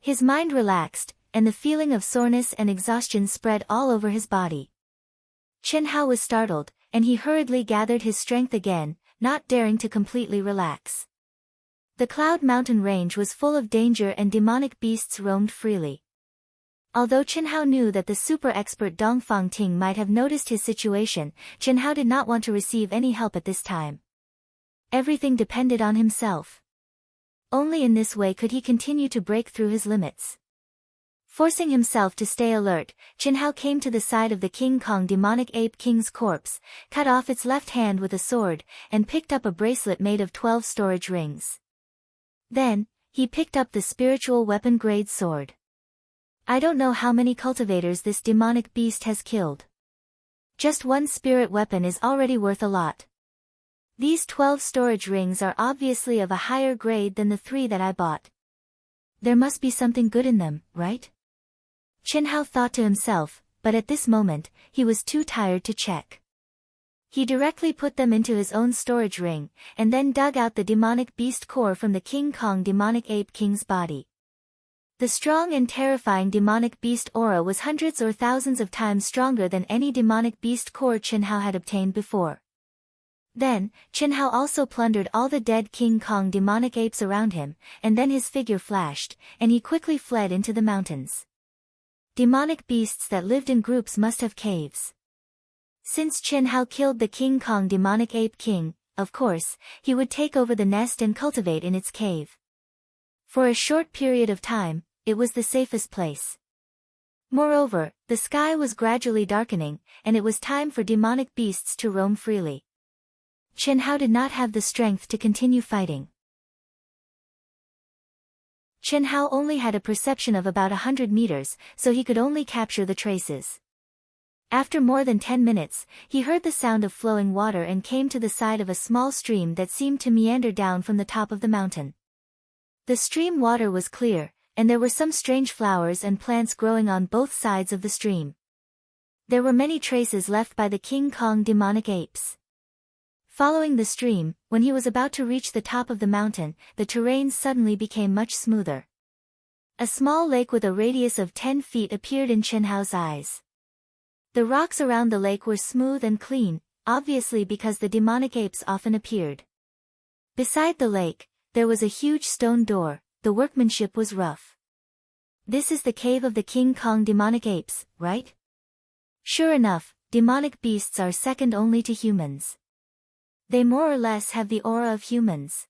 His mind relaxed, and the feeling of soreness and exhaustion spread all over his body. Chen Hao was startled, and he hurriedly gathered his strength again, not daring to completely relax. The Cloud Mountain range was full of danger and demonic beasts roamed freely. Although Chen Hao knew that the super expert Dongfang Ting might have noticed his situation, Chen Hao did not want to receive any help at this time. Everything depended on himself. Only in this way could he continue to break through his limits. Forcing himself to stay alert, Chen Hao came to the side of the King Kong demonic ape king's corpse, cut off its left hand with a sword, and picked up a bracelet made of 12 storage rings. Then, he picked up the spiritual weapon-grade sword. I don't know how many cultivators this demonic beast has killed. Just one spirit weapon is already worth a lot. These 12 storage rings are obviously of a higher grade than the 3 that I bought. There must be something good in them, right? Chen Hao thought to himself, but at this moment, he was too tired to check. He directly put them into his own storage ring, and then dug out the demonic beast core from the King Kong demonic ape king's body. The strong and terrifying demonic beast aura was hundreds or thousands of times stronger than any demonic beast core Chen Hao had obtained before. Then, Chen Hao also plundered all the dead King Kong demonic apes around him, and then his figure flashed, and he quickly fled into the mountains. Demonic beasts that lived in groups must have caves. Since Chen Hao killed the King Kong demonic ape king, of course, he would take over the nest and cultivate in its cave. For a short period of time, it was the safest place. Moreover, the sky was gradually darkening, and it was time for demonic beasts to roam freely. Chen Hao did not have the strength to continue fighting. Chen Hao only had a perception of about 100 meters, so he could only capture the traces. After more than 10 minutes, he heard the sound of flowing water and came to the side of a small stream that seemed to meander down from the top of the mountain. The stream water was clear, and there were some strange flowers and plants growing on both sides of the stream. There were many traces left by the King Kong demonic apes. Following the stream, when he was about to reach the top of the mountain, the terrain suddenly became much smoother. A small lake with a radius of 10 feet appeared in Chen Hao's eyes. The rocks around the lake were smooth and clean, obviously because the demonic apes often appeared. Beside the lake, there was a huge stone door, the workmanship was rough. This is the cave of the King Kong demonic apes, right? Sure enough, demonic beasts are second only to humans. They more or less have the aura of humans.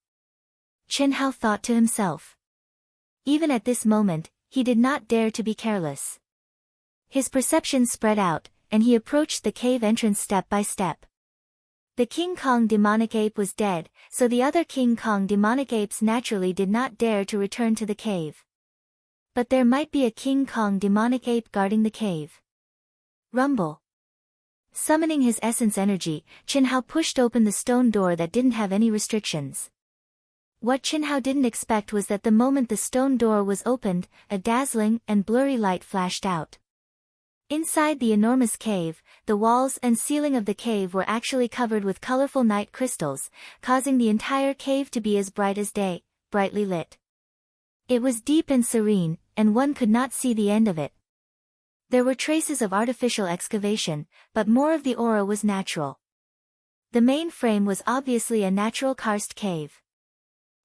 Chen Hao thought to himself. Even at this moment, he did not dare to be careless. His perception spread out, and he approached the cave entrance step by step. The King Kong demonic ape was dead, so the other King Kong demonic apes naturally did not dare to return to the cave. But there might be a King Kong demonic ape guarding the cave. Rumble. Summoning his essence energy, Chen Hao pushed open the stone door that didn't have any restrictions. What Chen Hao didn't expect was that the moment the stone door was opened, a dazzling and blurry light flashed out. Inside the enormous cave, the walls and ceiling of the cave were actually covered with colorful night crystals, causing the entire cave to be as bright as day, brightly lit. It was deep and serene, and one could not see the end of it. There were traces of artificial excavation, but more of the aura was natural. The main frame was obviously a natural karst cave.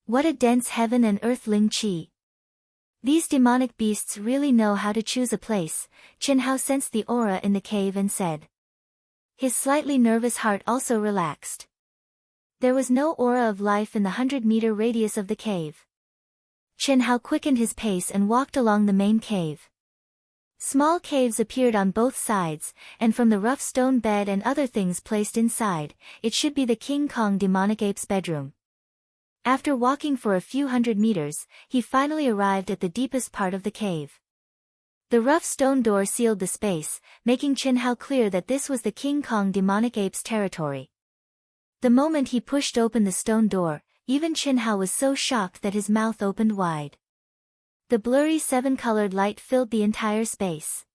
What a dense heaven and earth ling qi. These demonic beasts really know how to choose a place, Chen Hao sensed the aura in the cave and said. His slightly nervous heart also relaxed. There was no aura of life in the 100-meter radius of the cave. Chen Hao quickened his pace and walked along the main cave. Small caves appeared on both sides, and from the rough stone bed and other things placed inside, it should be the King Kong demonic ape's bedroom. After walking for a few hundred meters, he finally arrived at the deepest part of the cave. The rough stone door sealed the space, making Chen Hao clear that this was the King Kong demonic ape's territory. The moment he pushed open the stone door, even Chen Hao was so shocked that his mouth opened wide. The blurry seven-colored light filled the entire space.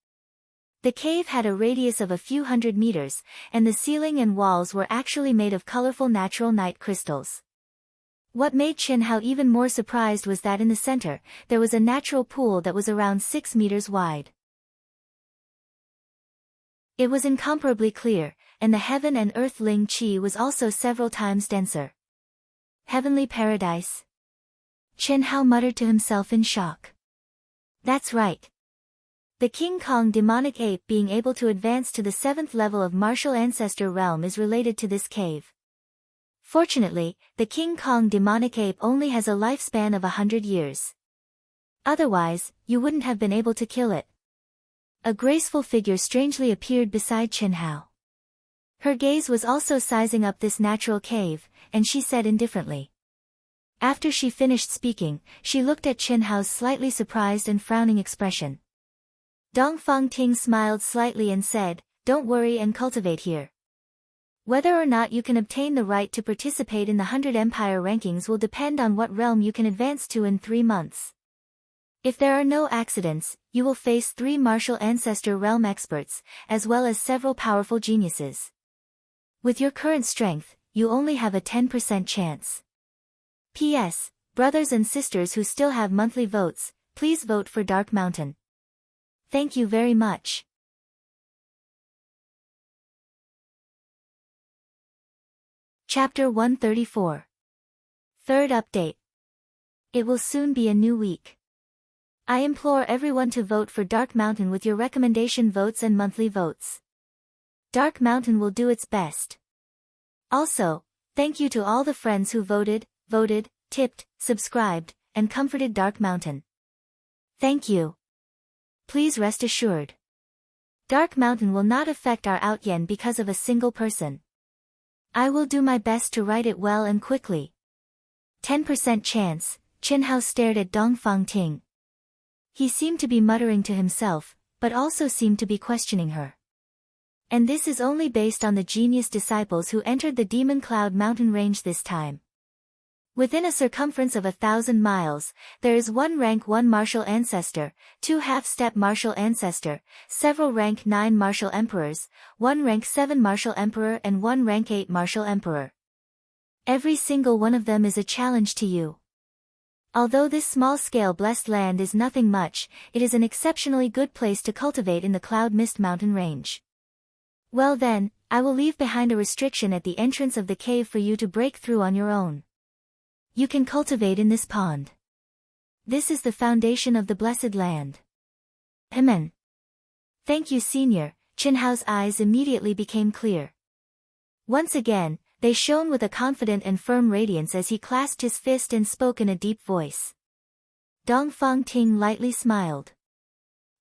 The cave had a radius of a few hundred meters, and the ceiling and walls were actually made of colorful natural night crystals. What made Chen Hao even more surprised was that in the center, there was a natural pool that was around 6 meters wide. It was incomparably clear, and the heaven and earth Ling Qi was also several times denser. Heavenly paradise? Chen Hao muttered to himself in shock. That's right. The King Kong demonic ape being able to advance to the 7th level of martial ancestor realm is related to this cave. Fortunately, the King Kong demonic ape only has a lifespan of 100 years. Otherwise, you wouldn't have been able to kill it. A graceful figure strangely appeared beside Chen Hao. Her gaze was also sizing up this natural cave, and she said indifferently. After she finished speaking, she looked at Chen Hao's slightly surprised and frowning expression. Dongfang Ting smiled slightly and said, "Don't worry and cultivate here. Whether or not you can obtain the right to participate in the 100 Empire rankings will depend on what realm you can advance to in 3 months. If there are no accidents, you will face 3 martial ancestor realm experts, as well as several powerful geniuses. With your current strength, you only have a 10% chance. P.S. Brothers and sisters who still have monthly votes, please vote for Dark Mountain. Thank you very much." Chapter 134. Third update. It will soon be a new week. I implore everyone to vote for Dark Mountain with your recommendation votes and monthly votes. Dark Mountain will do its best. Also, thank you to all the friends who voted, tipped, subscribed, and comforted Dark Mountain. Thank you. Please rest assured. Dark Mountain will not affect our outyen because of a single person. I will do my best to write it well and quickly. 10% chance. Chen Hao stared at Dongfang Ting. He seemed to be muttering to himself, but also seemed to be questioning her. And this is only based on the genius disciples who entered the Demon Cloud mountain range this time. Within a circumference of 1,000 miles, there is 1 rank 1 martial ancestor, 2 half-step martial ancestor, several rank 9 martial emperors, 1 rank 7 martial emperor and 1 rank 8 martial emperor. Every single one of them is a challenge to you. Although this small-scale blessed land is nothing much, it is an exceptionally good place to cultivate in the Cloud Mist mountain range. Well then, I will leave behind a restriction at the entrance of the cave for you to break through on your own. You can cultivate in this pond. This is the foundation of the blessed land. Amen. Thank you, Senior. Chen Hao's eyes immediately became clear. Once again, they shone with a confident and firm radiance as he clasped his fist and spoke in a deep voice. Dongfang Ting lightly smiled.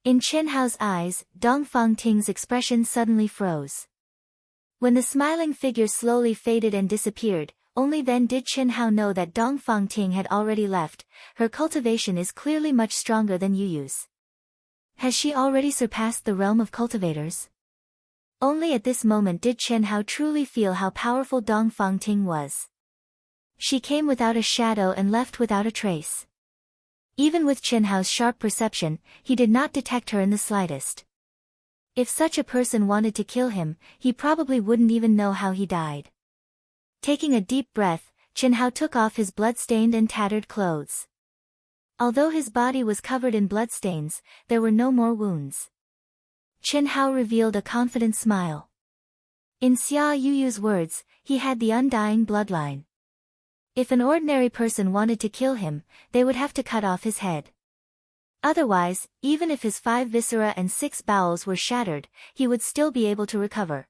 In Chen Hao's eyes, Dongfang Ting's expression suddenly froze. When the smiling figure slowly faded and disappeared, only then did Chen Hao know that Dongfang Ting had already left. Her cultivation is clearly much stronger than Yuyu's. Has she already surpassed the realm of cultivators? Only at this moment did Chen Hao truly feel how powerful Dongfang Ting was. She came without a shadow and left without a trace. Even with Chen Hao's sharp perception, he did not detect her in the slightest. If such a person wanted to kill him, he probably wouldn't even know how he died. Taking a deep breath, Chen Hao took off his blood-stained and tattered clothes. Although his body was covered in bloodstains, there were no more wounds. Chen Hao revealed a confident smile. In Xia Yuyu's words, he had the undying bloodline. If an ordinary person wanted to kill him, they would have to cut off his head. Otherwise, even if his 5 viscera and 6 bowels were shattered, he would still be able to recover.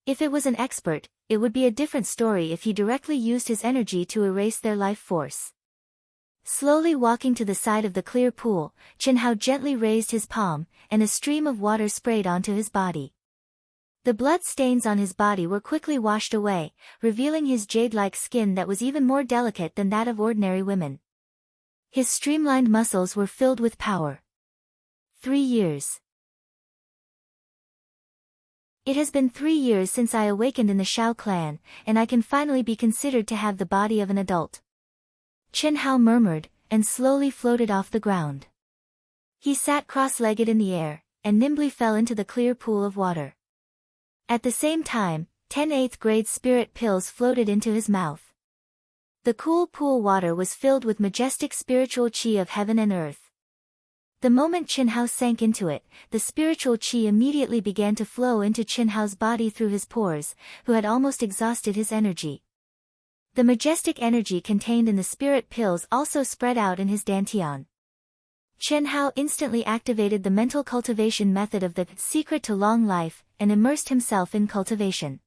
If it was an expert, it would be a different story if he directly used his energy to erase their life force. Slowly walking to the side of the clear pool, Chen Hao gently raised his palm, and a stream of water sprayed onto his body. The blood stains on his body were quickly washed away, revealing his jade-like skin that was even more delicate than that of ordinary women. His streamlined muscles were filled with power. 3 years. It has been 3 years since I awakened in the Shao clan, and I can finally be considered to have the body of an adult. Chen Hao murmured, and slowly floated off the ground. He sat cross-legged in the air, and nimbly fell into the clear pool of water. At the same time, 10 8th-grade spirit pills floated into his mouth. The cool pool water was filled with majestic spiritual qi of heaven and earth. The moment Chen Hao sank into it, the spiritual qi immediately began to flow into Chen Hao's body through his pores, who had almost exhausted his energy. The majestic energy contained in the spirit pills also spread out in his dantian. Chen Hao instantly activated the mental cultivation method of the secret to long life, and immersed himself in cultivation.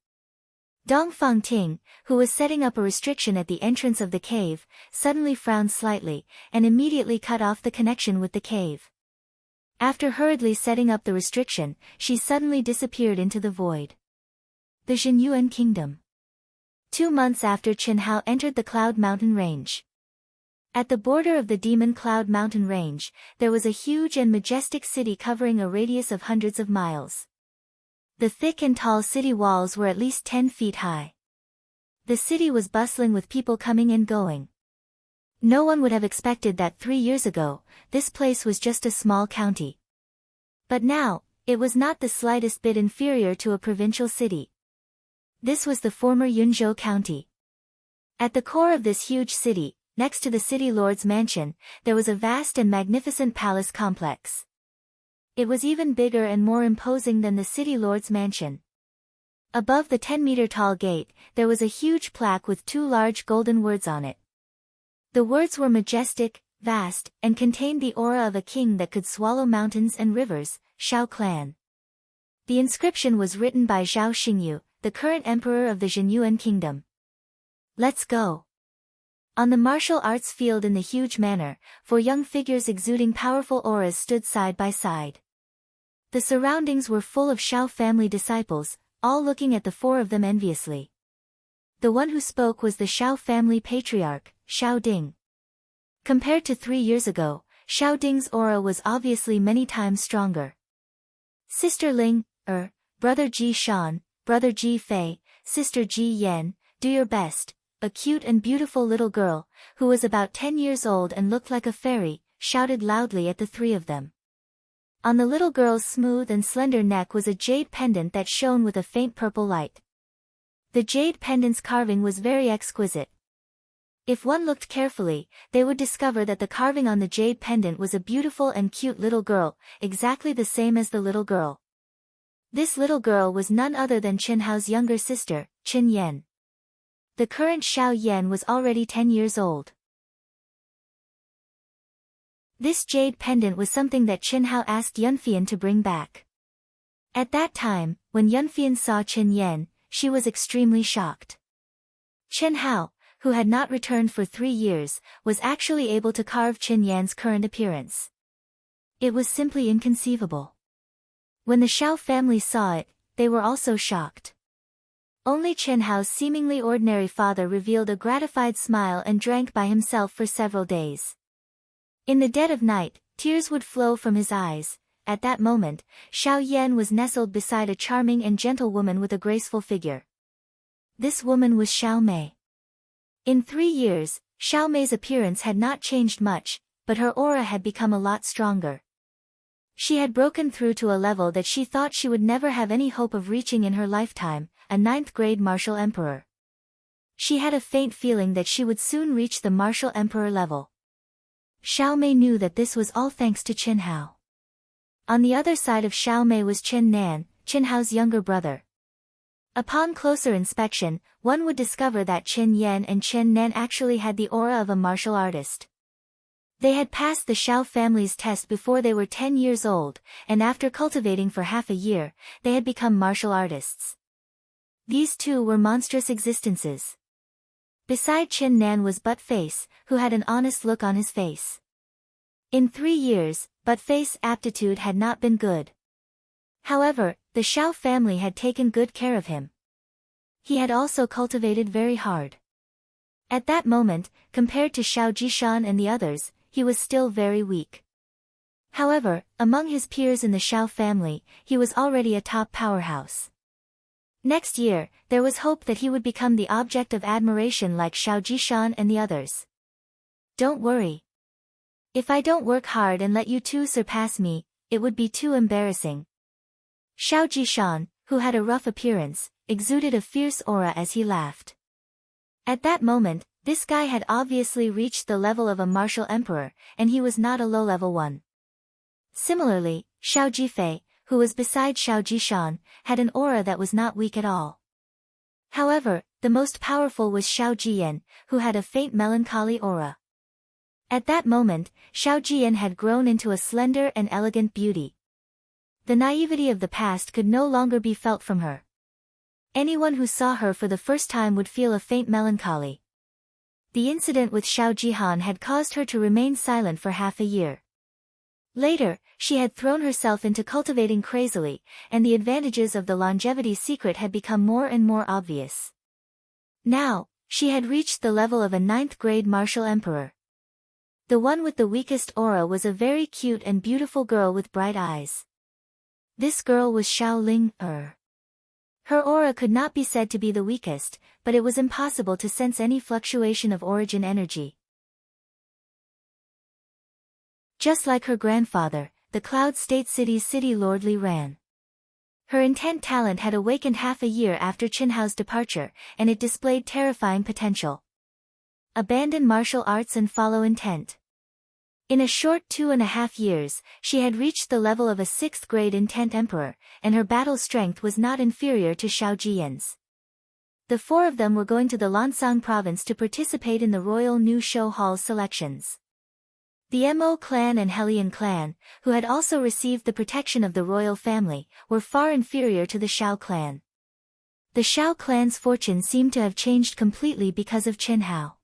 Dongfang Ting, who was setting up a restriction at the entrance of the cave, suddenly frowned slightly, and immediately cut off the connection with the cave. After hurriedly setting up the restriction, she suddenly disappeared into the void. The Zhenyuan Kingdom. 2 months after Chen Hao entered the Cloud Mountain Range. At the border of the Demon Cloud Mountain Range, there was a huge and majestic city covering a radius of hundreds of miles. The thick and tall city walls were at least 10 feet high. The city was bustling with people coming and going. No one would have expected that 3 years ago, this place was just a small county. But now, it was not the slightest bit inferior to a provincial city. This was the former Yunzhou County. At the core of this huge city, next to the city lord's mansion, there was a vast and magnificent palace complex. It was even bigger and more imposing than the city lord's mansion. Above the 10-meter-tall gate, there was a huge plaque with 2 large golden words on it. The words were majestic, vast, and contained the aura of a king that could swallow mountains and rivers, Shao Clan. The inscription was written by Zhao Xingyu, the current emperor of the Zhenyuan Kingdom. Let's go. On the martial arts field in the huge manor, 4 young figures exuding powerful auras stood side by side. The surroundings were full of Shao family disciples, all looking at the 4 of them enviously. The one who spoke was the Shao family patriarch, Shao Ding. Compared to 3 years ago, Shao Ding's aura was obviously many times stronger. Sister Ling, Brother Ji Shan, Brother Ji Fei, Sister Ji Yan, do your best. A cute and beautiful little girl, who was about 10 years old and looked like a fairy, shouted loudly at the 3 of them. On the little girl's smooth and slender neck was a jade pendant that shone with a faint purple light. The jade pendant's carving was very exquisite. If one looked carefully, they would discover that the carving on the jade pendant was a beautiful and cute little girl, exactly the same as the little girl. This little girl was none other than Chen Hao's younger sister, Chen Yan. The current Shao Yan was already 10 years old. This jade pendant was something that Chen Hao asked Yunfian to bring back. At that time, when Yunfian saw Chen Yan, she was extremely shocked. Chen Hao, who had not returned for 3 years, was actually able to carve Chen Yan's current appearance. It was simply inconceivable. When the Shao family saw it, they were also shocked. Only Chen Hao's seemingly ordinary father revealed a gratified smile and drank by himself for several days. In the dead of night, tears would flow from his eyes. At that moment, Shao Yan was nestled beside a charming and gentle woman with a graceful figure. This woman was Xiao Mei. In 3 years, Xiao Mei's appearance had not changed much, but her aura had become a lot stronger. She had broken through to a level that she thought she would never have any hope of reaching in her lifetime, a 9th-grade martial emperor. She had a faint feeling that she would soon reach the martial emperor level. Xiao Mei knew that this was all thanks to Chen Hao. On the other side of Xiao Mei was Chen Nan, Chen Hao's younger brother. Upon closer inspection, one would discover that Chen Yan and Chen Nan actually had the aura of a martial artist. They had passed the Shao family's test before they were 10 years old, and after cultivating for half a year, they had become martial artists. These two were monstrous existences. Beside Qin Nan was But Face, who had an honest look on his face. In 3 years, But Face's aptitude had not been good. However, the Shao family had taken good care of him. He had also cultivated very hard. At that moment, compared to Xiao Jishan and the others, he was still very weak. However, among his peers in the Shao family, he was already a top powerhouse. Next year, there was hope that he would become the object of admiration like Xiao Jishan and the others. Don't worry. If I don't work hard and let you two surpass me, it would be too embarrassing. Xiao Jishan, who had a rough appearance, exuded a fierce aura as he laughed. At that moment, this guy had obviously reached the level of a martial emperor, and he was not a low-level one. Similarly, Xiao Jifei, who was beside Xiao Jishan, had an aura that was not weak at all. However, the most powerful was Xiao Jiyan, who had a faint melancholy aura. At that moment, Xiao Jiyan had grown into a slender and elegant beauty. The naivety of the past could no longer be felt from her. Anyone who saw her for the first time would feel a faint melancholy. The incident with Xiao Jihan had caused her to remain silent for half a year. Later, she had thrown herself into cultivating crazily, and the advantages of the longevity secret had become more and more obvious. Now, she had reached the level of a 9th-grade martial emperor. The one with the weakest aura was a very cute and beautiful girl with bright eyes. This girl was Xiao Ling-er. Her aura could not be said to be the weakest, but it was impossible to sense any fluctuation of origin energy. Just like her grandfather, the Cloud State City's city lord Li Ran. Her intent talent had awakened half a year after Qinhao's departure, and it displayed terrifying potential. Abandon martial arts and follow intent. In a short 2.5 years, she had reached the level of a 6th-grade intent emperor, and her battle strength was not inferior to Xiao Jiyan's. The 4 of them were going to the Lansang province to participate in the Royal New Show Hall selections. The Mo clan and Helian clan, who had also received the protection of the royal family, were far inferior to the Shao clan. The Shao clan's fortune seemed to have changed completely because of Qinhao.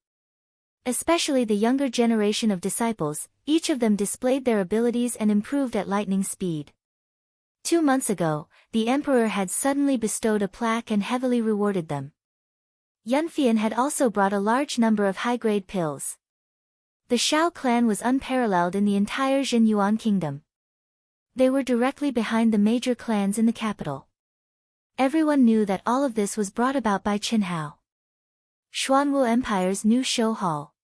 Especially the younger generation of disciples, each of them displayed their abilities and improved at lightning speed. 2 months ago, the emperor had suddenly bestowed a plaque and heavily rewarded them. Yunfian had also brought a large number of high-grade pills. The Shao clan was unparalleled in the entire Xingyuan kingdom. They were directly behind the major clans in the capital. Everyone knew that all of this was brought about by Qinhao. Xuanwu Empire's New Show Hall.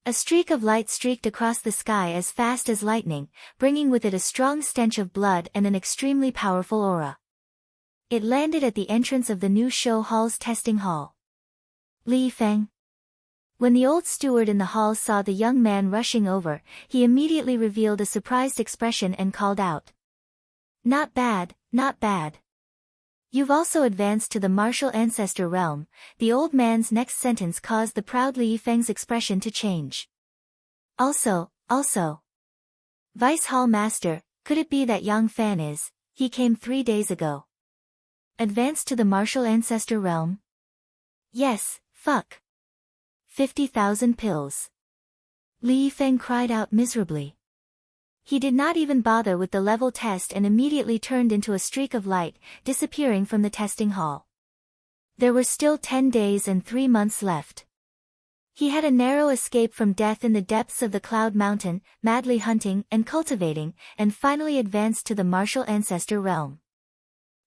A streak of light streaked across the sky as fast as lightning, bringing with it a strong stench of blood and an extremely powerful aura. It landed at the entrance of the New Show Hall's testing hall. Li Feng. When the old steward in the hall saw the young man rushing over, he immediately revealed a surprised expression and called out. Not bad, not bad. You've also advanced to the martial ancestor realm. The old man's next sentence caused the proud Li Feng's expression to change. Also. Vice Hall Master, could it be that Yang Fan is, he came 3 days ago. Advanced to the martial ancestor realm? Yes, fuck. 50,000 pills. Li Feng cried out miserably. He did not even bother with the level test and immediately turned into a streak of light, disappearing from the testing hall. There were still 10 days and 3 months left. He had a narrow escape from death in the depths of the Cloud Mountain, madly hunting and cultivating, and finally advanced to the martial ancestor realm.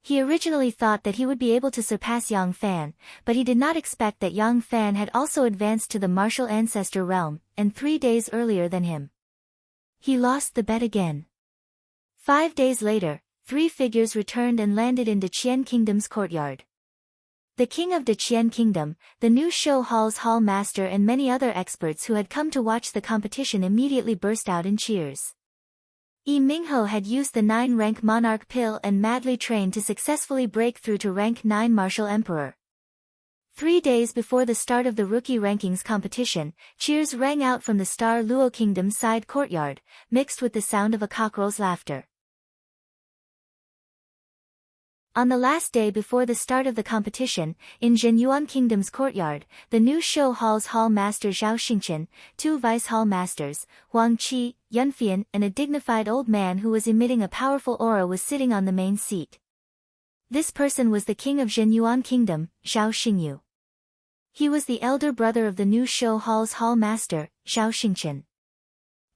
He originally thought that he would be able to surpass Yang Fan, but he did not expect that Yang Fan had also advanced to the martial ancestor realm, and 3 days earlier than him. He lost the bet again. 5 days later, 3 figures returned and landed in Deqian Kingdom's courtyard. The king of Deqian Kingdom, the New Show Hall's hall master and many other experts who had come to watch the competition immediately burst out in cheers. Yi Mingho had used the 9-rank monarch pill and madly trained to successfully break through to rank 9 martial emperor. 3 days before the start of the rookie rankings competition, cheers rang out from the Star Luo Kingdom's side courtyard, mixed with the sound of a cockerel's laughter. On the last day before the start of the competition, in Zhenyuan Kingdom's courtyard, the new show hall's hall master Zhao Xingqian, two vice hall masters, Huang Qi, Yunfian, and a dignified old man who was emitting a powerful aura was sitting on the main seat. This person was the king of Zhenyuan Kingdom, Zhao Xingyu. He was the elder brother of the new show hall's hall master, Zhao Xingqian.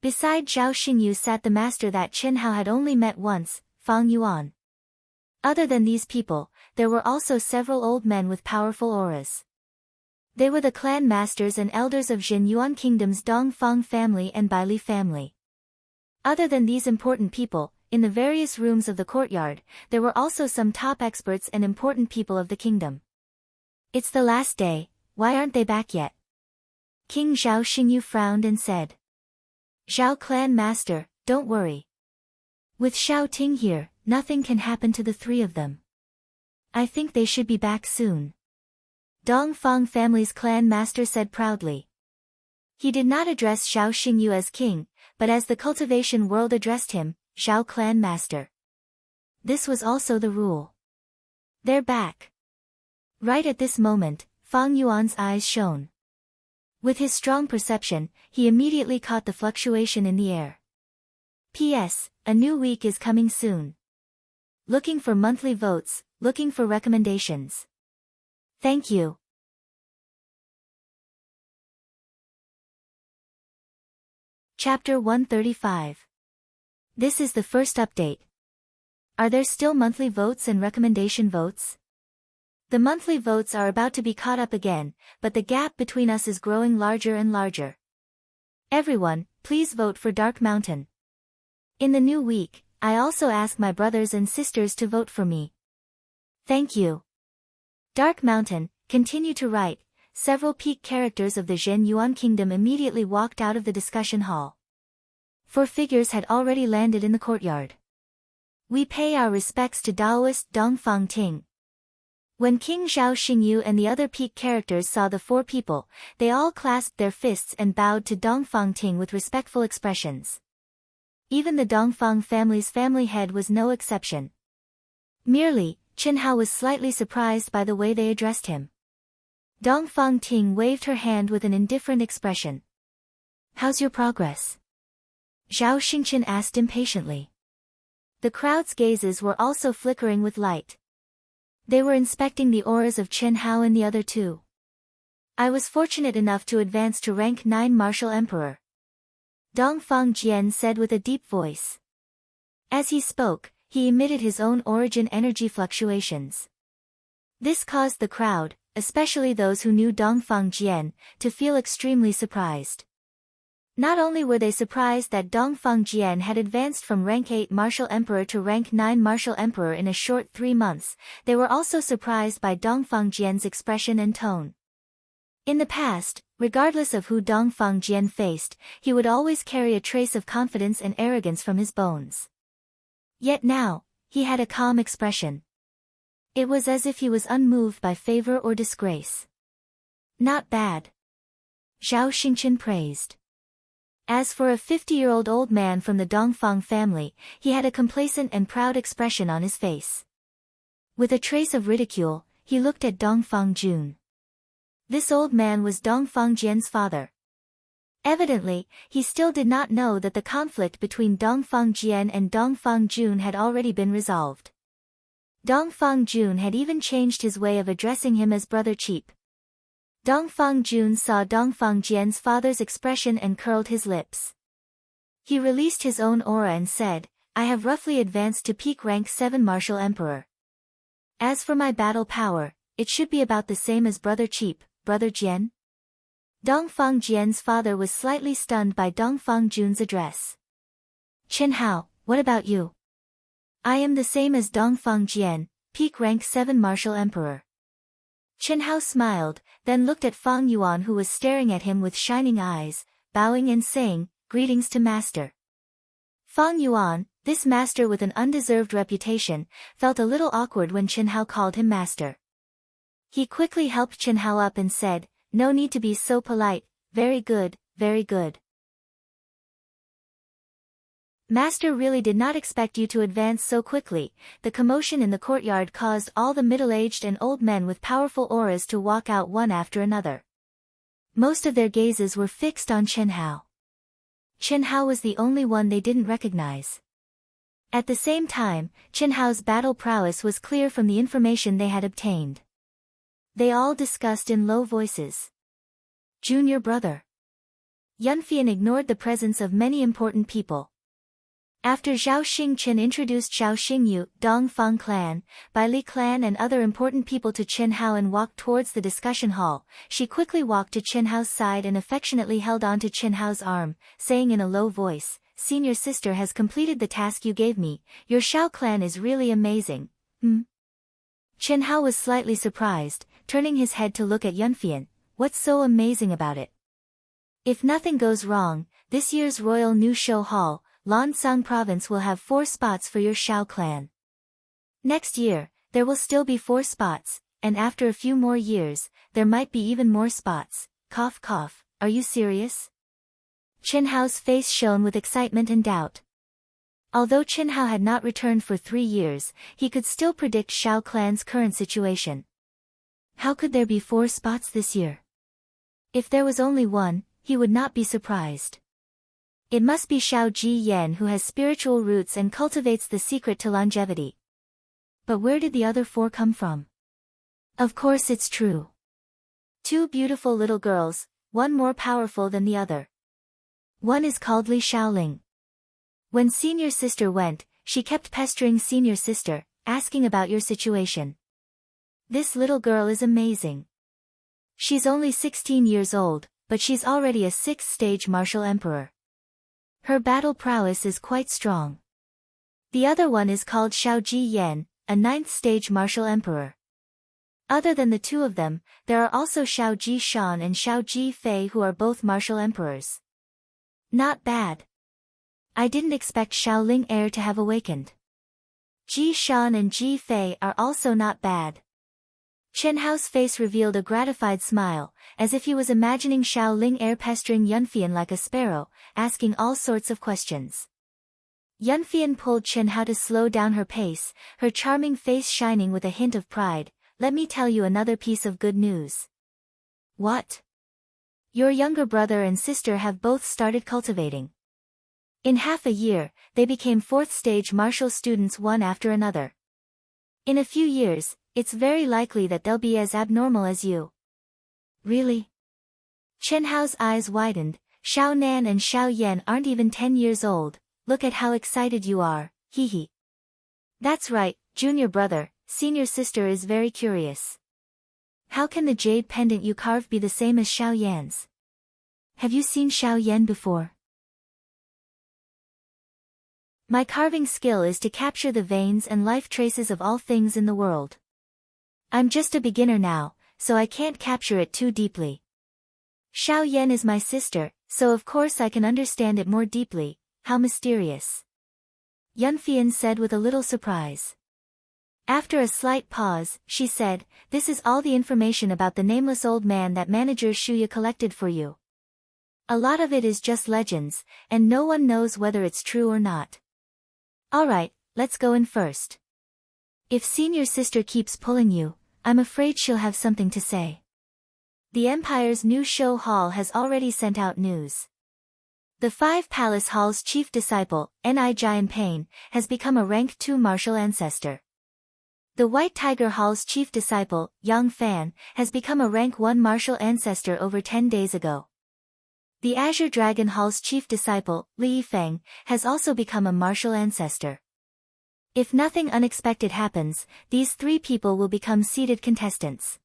Beside Zhao Xingyu sat the master that Chen Hao had only met once, Fang Yuan. Other than these people, there were also several old men with powerful auras. They were the clan masters and elders of Zhenyuan Kingdom's Dongfang family and Baili family. Other than these important people, in the various rooms of the courtyard, there were also some top experts and important people of the kingdom. It's the last day, why aren't they back yet? King Zhao Xingyu frowned and said. Zhao clan master, don't worry. With Xiao Ting here, nothing can happen to the three of them. I think they should be back soon. Dongfang family's clan master said proudly. He did not address Zhao Xingyu as king, but as the cultivation world addressed him, Zhao clan master. This was also the rule. They're back. Right at this moment, Fang Yuan's eyes shone. With his strong perception, he immediately caught the fluctuation in the air. P.S. A new week is coming soon. Looking for monthly votes, looking for recommendations. Thank you. Chapter 135. This is the first update. Are there still monthly votes and recommendation votes? The monthly votes are about to be caught up again, but the gap between us is growing larger and larger. Everyone, please vote for Dark Mountain. In the new week, I also ask my brothers and sisters to vote for me. Thank you. Dark Mountain, continue to write. Several peak characters of the Zhenyuan Kingdom immediately walked out of the discussion hall. 4 figures had already landed in the courtyard. We pay our respects to Daoist Dongfang Ting. When King Zhao Xingyu and the other peak characters saw the 4 people, they all clasped their fists and bowed to Dongfang Ting with respectful expressions. Even the Dongfang family's family head was no exception. Merely, Chen Hao was slightly surprised by the way they addressed him. Dongfang Ting waved her hand with an indifferent expression. How's your progress? Zhao Xingqian asked impatiently. The crowd's gazes were also flickering with light. They were inspecting the auras of Chen Hao and the other 2. I was fortunate enough to advance to rank 9 Martial Emperor. Dongfang Jian said with a deep voice. As he spoke, he emitted his own origin energy fluctuations. This caused the crowd, especially those who knew Dongfang Jian, to feel extremely surprised. Not only were they surprised that Dongfang Jian had advanced from rank 8 Martial Emperor to rank 9 Martial Emperor in a short 3 months, they were also surprised by Dongfang Jian's expression and tone. In the past, regardless of who Dongfang Jian faced, he would always carry a trace of confidence and arrogance from his bones. Yet now, he had a calm expression. It was as if he was unmoved by favor or disgrace. Not bad. Zhao Xingqian praised. As for a 50-year-old old man from the Dongfang family, he had a complacent and proud expression on his face. With a trace of ridicule, he looked at Dongfang Jun. This old man was Dongfang Jian's father. Evidently, he still did not know that the conflict between Dongfang Jian and Dongfang Jun had already been resolved. Dongfang Jun had even changed his way of addressing him as Brother Cheap. Dongfang Jun saw Dongfang Jian's father's expression and curled his lips. He released his own aura and said, I have roughly advanced to peak rank 7 Martial Emperor. As for my battle power, it should be about the same as Brother Cheap, Brother Jian? Dongfang Jian's father was slightly stunned by Dongfang Jun's address. Chen Hao, what about you? I am the same as Dongfang Jian, peak rank 7 Martial Emperor. Chen Hao smiled, then looked at Fang Yuan who was staring at him with shining eyes, bowing and saying, Greetings to Master. Fang Yuan, this master with an undeserved reputation, felt a little awkward when Chen Hao called him master. He quickly helped Chen Hao up and said, No need to be so polite, very good, very good. Master really did not expect you to advance so quickly. The commotion in the courtyard caused all the middle-aged and old men with powerful auras to walk out one after another. Most of their gazes were fixed on Chen Hao. Chen Hao was the only one they didn't recognize. At the same time, Chen Hao's battle prowess was clear from the information they had obtained. They all discussed in low voices. Junior brother. Yunfian ignored the presence of many important people. After Zhao Xingchen introduced Zhao Xingyu, Dongfang clan, Bai Li clan and other important people to Chen Hao and walked towards the discussion hall, she quickly walked to Chen Hao's side and affectionately held onto Chen Hao's arm, saying in a low voice, "Senior sister has completed the task you gave me. Your Shao clan is really amazing." Chen Hao was slightly surprised, turning his head to look at Yunfian. What's so amazing about it? If nothing goes wrong, this year's Royal New Show Hall, Lansang Province will have 4 spots for your Shao clan. Next year, there will still be 4 spots, and after a few more years, there might be even more spots. Cough cough, are you serious? Chen Hao's face shone with excitement and doubt. Although Chen Hao had not returned for 3 years, he could still predict Shao clan's current situation. How could there be 4 spots this year? If there was only 1, he would not be surprised. It must be Shao Ji Yan who has spiritual roots and cultivates the secret to longevity. But where did the other 4 come from? Of course it's true. 2 beautiful little girls, one more powerful than the other. One is called Li Shaoling. When senior sister went, she kept pestering senior sister, asking about your situation. This little girl is amazing. She's only 16 years old, but she's already a 6th-stage martial emperor. Her battle prowess is quite strong. The other one is called Shao Ji Yan, a 9th-stage martial emperor. Other than the 2 of them, there are also Shao Ji Shan and Shao Ji Fei who are both martial emperors. Not bad. I didn't expect Shaoling heir to have awakened. Ji Shan and Ji Fei are also not bad. Chen Hao's face revealed a gratified smile, as if he was imagining Shaoling heir pestering Yunfian like a sparrow, asking all sorts of questions. Yunfian pulled Chen Hao to slow down her pace, her charming face shining with a hint of pride. Let me tell you another piece of good news. What? Your younger brother and sister have both started cultivating. In half a year, they became 4th-stage martial students one after another. In a few years, it's very likely that they'll be as abnormal as you. Really? Chen Hao's eyes widened. Shao Nan and Shao Yan aren't even 10 years old. Look at how excited you are, hee. That's right, junior brother, senior sister is very curious. How can the jade pendant you carved be the same as Shao Yan's? Have you seen Shao Yan before? My carving skill is to capture the veins and life traces of all things in the world. I'm just a beginner now, so I can't capture it too deeply. Shao Yan is my sister, so of course I can understand it more deeply. How mysterious. Yunfian said with a little surprise. After a slight pause, she said, "This is all the information about the nameless old man that manager Shuya collected for you. A lot of it is just legends, and no one knows whether it's true or not. Alright, let's go in first. If senior sister keeps pulling you, I'm afraid she'll have something to say." The Empire's new show hall has already sent out news. The 5 Palace Hall's chief disciple, Ni Jianpain, has become a rank 2 martial ancestor. The White Tiger Hall's chief disciple, Yang Fan, has become a rank 1 martial ancestor over 10 days ago. The Azure Dragon Hall's chief disciple, Li Yifeng, has also become a martial ancestor. If nothing unexpected happens, these 3 people will become seeded contestants.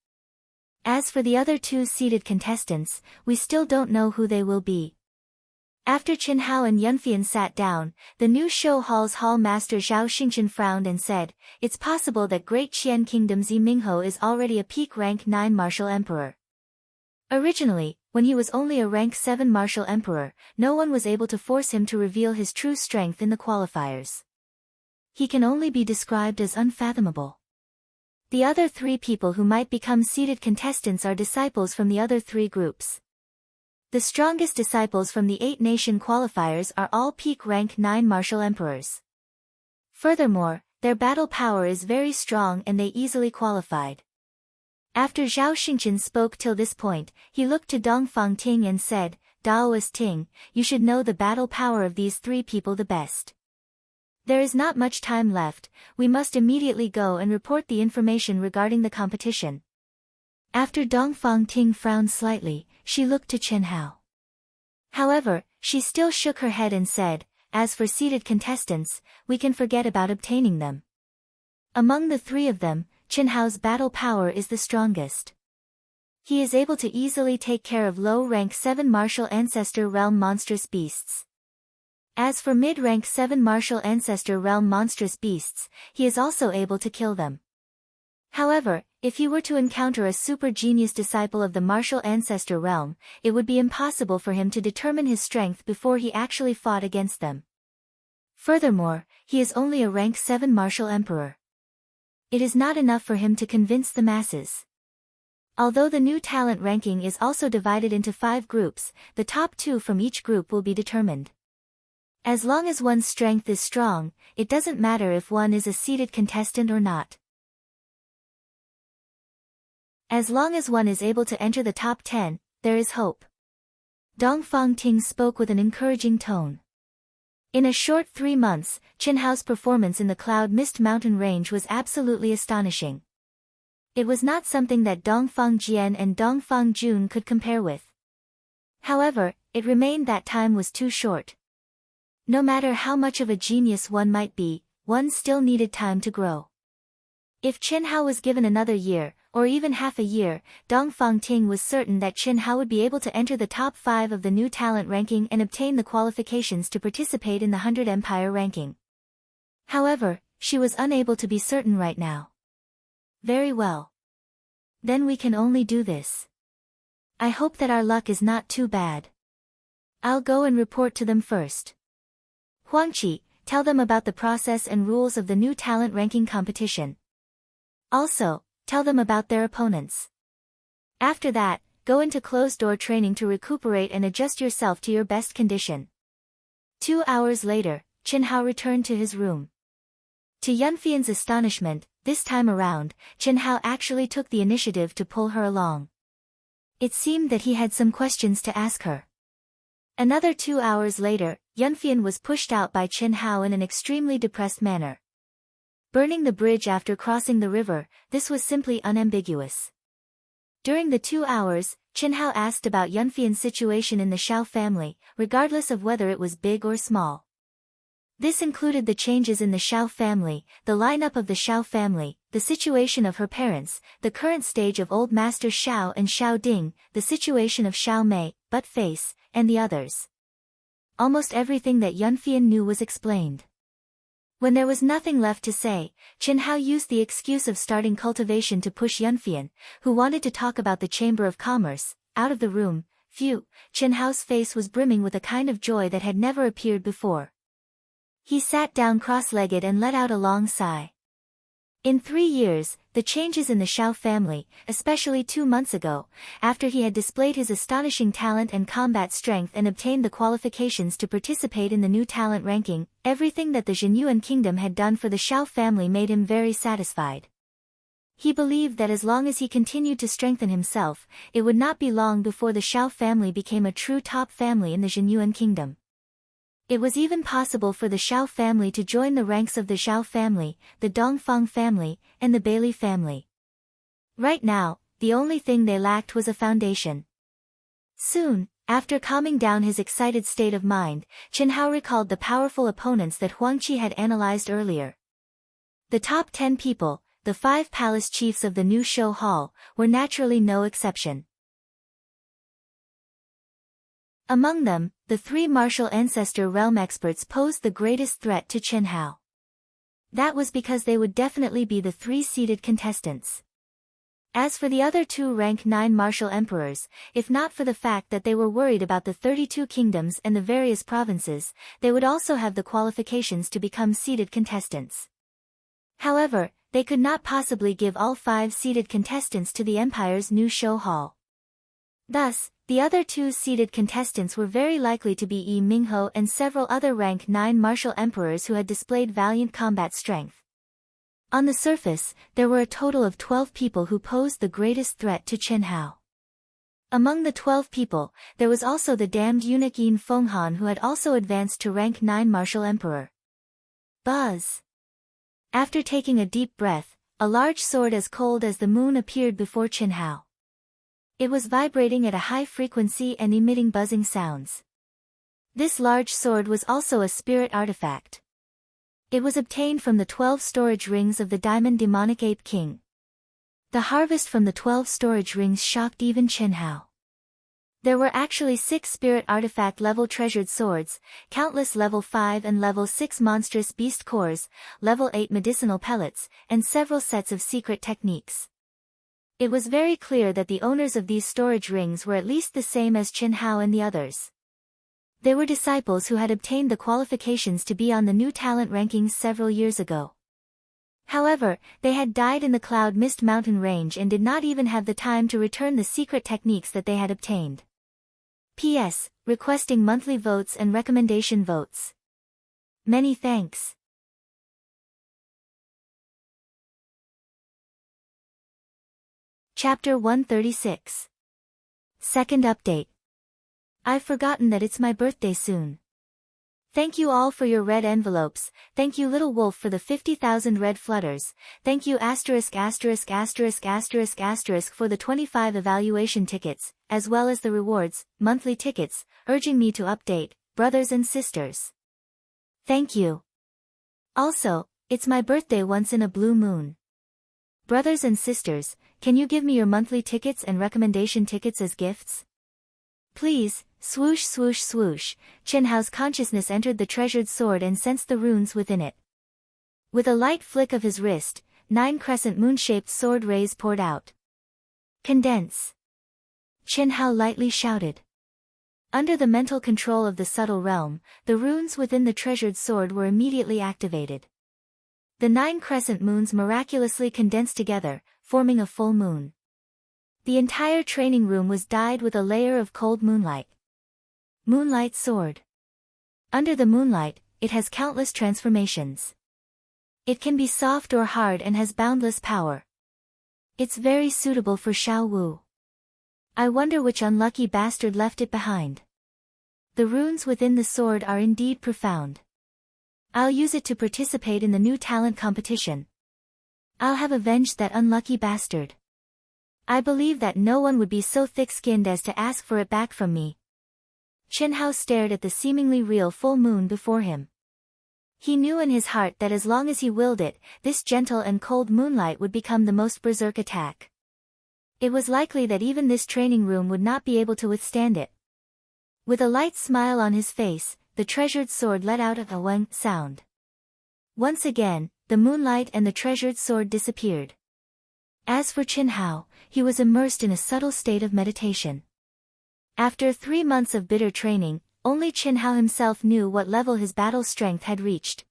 As for the other 2 seeded contestants, we still don't know who they will be. After Chen Hao and Yunfian sat down, the new show hall's hall master Zhao Xingchen frowned and said, "It's possible that Great Qian Kingdom's Yi Mingho is already a peak rank 9 martial emperor. Originally, when he was only a rank 7 martial emperor, no one was able to force him to reveal his true strength in the qualifiers. He can only be described as unfathomable." The other 3 people who might become seeded contestants are disciples from the other 3 groups. The strongest disciples from the 8-nation qualifiers are all peak rank 9 martial emperors. Furthermore, their battle power is very strong and they easily qualified. After Zhao Xingqian spoke till this point, he looked to Dongfang Ting and said, Daoist Ting, you should know the battle power of these 3 people the best. There is not much time left, we must immediately go and report the information regarding the competition. After Dongfang Ting frowned slightly, she looked to Chen Hao. However, she still shook her head and said, as for seeded contestants, we can forget about obtaining them. Among the 3 of them, Chen Hao's battle power is the strongest. He is able to easily take care of low-rank 7 martial ancestor realm monstrous beasts. As for mid-rank 7 martial ancestor realm monstrous beasts, he is also able to kill them. However, if he were to encounter a super genius disciple of the martial ancestor realm, it would be impossible for him to determine his strength before he actually fought against them. Furthermore, he is only a rank 7 martial emperor. It is not enough for him to convince the masses. Although the new talent ranking is also divided into 5 groups, the top 2 from each group will be determined. As long as one's strength is strong, it doesn't matter if one is a seeded contestant or not. As long as one is able to enter the top 10, there is hope. Dongfang Ting spoke with an encouraging tone. In a short 3 months, Chen Hao's performance in the Cloud Mist Mountain Range was absolutely astonishing. It was not something that Dongfang Jian and Dongfang Jun could compare with. However, it remained that time was too short. No matter how much of a genius one might be, one still needed time to grow. If Chen Hao was given another year, or even half a year, Dongfang Ting was certain that Chen Hao would be able to enter the top 5 of the new talent ranking and obtain the qualifications to participate in the 100 Empire ranking. However, she was unable to be certain right now. Very well. Then we can only do this. I hope that our luck is not too bad. I'll go and report to them first. Huangqi, tell them about the process and rules of the new talent ranking competition. Also, tell them about their opponents. After that, go into closed-door training to recuperate and adjust yourself to your best condition. 2 hours later, Chen Hao returned to his room. To Yunfian's astonishment, this time around, Chen Hao actually took the initiative to pull her along. It seemed that he had some questions to ask her. Another 2 hours later, Yunfian was pushed out by Chen Hao in an extremely depressed manner. Burning the bridge after crossing the river, this was simply unambiguous. During the 2 hours, Chen Hao asked about Yunfian's situation in the Shao family, regardless of whether it was big or small. This included the changes in the Shao family, the lineup of the Shao family, the situation of her parents, the current stage of Old Master Shao and Shao Ding, the situation of Shao Mei, Butt Face, and the others. Almost everything that Yunfian knew was explained. When there was nothing left to say, Chen Hao used the excuse of starting cultivation to push Yunfian, who wanted to talk about the Chamber of Commerce, out of the room. Phew, Chen Hao's face was brimming with a kind of joy that had never appeared before. He sat down cross-legged and let out a long sigh. In 3 years, the changes in the Shao family, especially 2 months ago, after he had displayed his astonishing talent and combat strength and obtained the qualifications to participate in the new talent ranking, everything that the Zhenyuan kingdom had done for the Shao family made him very satisfied. He believed that as long as he continued to strengthen himself, it would not be long before the Shao family became a true top family in the Zhenyuan kingdom. It was even possible for the Shao family to join the ranks of the Zhao family, the Dongfang family, and the Bailey family. Right now, the only thing they lacked was a foundation. Soon, after calming down his excited state of mind, Chen Hao recalled the powerful opponents that Huangqi had analyzed earlier. The top 10 people, the 5 palace chiefs of the new show hall, were naturally no exception. Among them, the 3 martial ancestor realm experts posed the greatest threat to Chen Hao. That was because they would definitely be the 3 seeded contestants. As for the other 2 rank 9 martial emperors, if not for the fact that they were worried about the 32 kingdoms and the various provinces, they would also have the qualifications to become seeded contestants. However, they could not possibly give all 5 seeded contestants to the Empire's new show hall. Thus, the other two seeded contestants were very likely to be Yi Mingho and several other rank 9 martial emperors who had displayed valiant combat strength. On the surface, there were a total of 12 people who posed the greatest threat to Chen Hao. Among the 12 people, there was also the damned eunuch Yin Fenghan who had also advanced to rank 9 martial emperor. Buzz! After taking a deep breath, a large sword as cold as the moon appeared before Chen Hao. It was vibrating at a high frequency and emitting buzzing sounds. This large sword was also a spirit artifact. It was obtained from the 12 storage rings of the Diamond Demonic Ape King. The harvest from the 12 storage rings shocked even Chen Hao. There were actually 6 spirit artifact level treasured swords, countless level 5 and level 6 monstrous beast cores, level 8 medicinal pellets, and several sets of secret techniques. It was very clear that the owners of these storage rings were at least the same as Chen Hao and the others. They were disciples who had obtained the qualifications to be on the new talent rankings several years ago. However, they had died in the Cloud Mist mountain range and did not even have the time to return the secret techniques that they had obtained. P.S. Requesting monthly votes and recommendation votes. Many thanks. Chapter 136. Second update. I've forgotten that it's my birthday soon. Thank you all for your red envelopes, thank you Little Wolf for the 50,000 red flutters, thank you ******** for the 25 evaluation tickets, as well as the rewards, monthly tickets, urging me to update, brothers and sisters. Thank you. Also, it's my birthday once in a blue moon. Brothers and sisters, can you give me your monthly tickets and recommendation tickets as gifts? Please. Swoosh swoosh swoosh, Chen Hao's consciousness entered the treasured sword and sensed the runes within it. With a light flick of his wrist, 9 crescent moon-shaped sword rays poured out. Condense! Chen Hao lightly shouted. Under the mental control of the subtle realm, the runes within the treasured sword were immediately activated. The 9 crescent moons miraculously condensed together, forming a full moon. The entire training room was dyed with a layer of cold moonlight. Moonlight Sword. Under the moonlight, it has countless transformations. It can be soft or hard and has boundless power. It's very suitable for Xiao Wu. I wonder which unlucky bastard left it behind. The runes within the sword are indeed profound. I'll use it to participate in the new talent competition. I'll have avenged that unlucky bastard. I believe that no one would be so thick-skinned as to ask for it back from me. Chen Hao stared at the seemingly real full moon before him. He knew in his heart that as long as he willed it, this gentle and cold moonlight would become the most berserk attack. It was likely that even this training room would not be able to withstand it. With a light smile on his face, the treasured sword let out a wang sound. Once again, the moonlight and the treasured sword disappeared. As for Chen Hao, he was immersed in a subtle state of meditation. After 3 months of bitter training, only Chen Hao himself knew what level his battle strength had reached.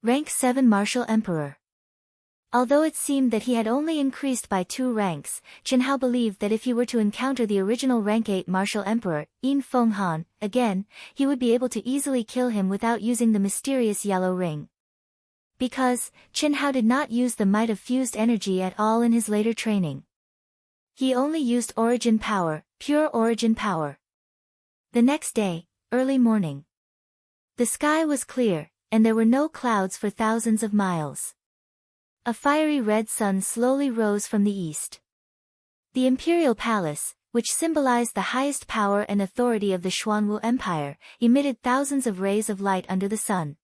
Rank 7 Martial Emperor. Although it seemed that he had only increased by 2 ranks, Chen Hao believed that if he were to encounter the original rank 8 Martial Emperor, Yin Fenghan, again, he would be able to easily kill him without using the mysterious yellow ring. Because, Chen Hao did not use the might of fused energy at all in his later training. He only used origin power, pure origin power. The next day, early morning. The sky was clear, and there were no clouds for thousands of miles. A fiery red sun slowly rose from the east. The imperial palace, which symbolized the highest power and authority of the Xuanwu Empire, emitted thousands of rays of light under the sun.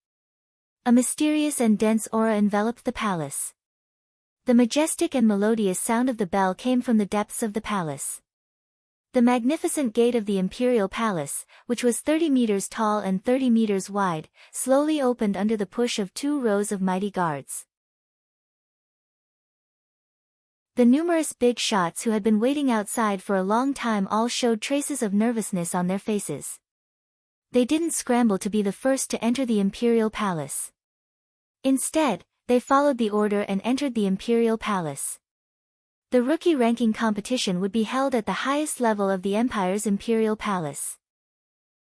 A mysterious and dense aura enveloped the palace. The majestic and melodious sound of the bell came from the depths of the palace. The magnificent gate of the imperial palace, which was 30 meters tall and 30 meters wide, slowly opened under the push of 2 rows of mighty guards. The numerous big shots who had been waiting outside for a long time all showed traces of nervousness on their faces. They didn't scramble to be the first to enter the imperial palace. Instead, they followed the order and entered the imperial palace. The rookie ranking competition would be held at the highest level of the empire's imperial palace.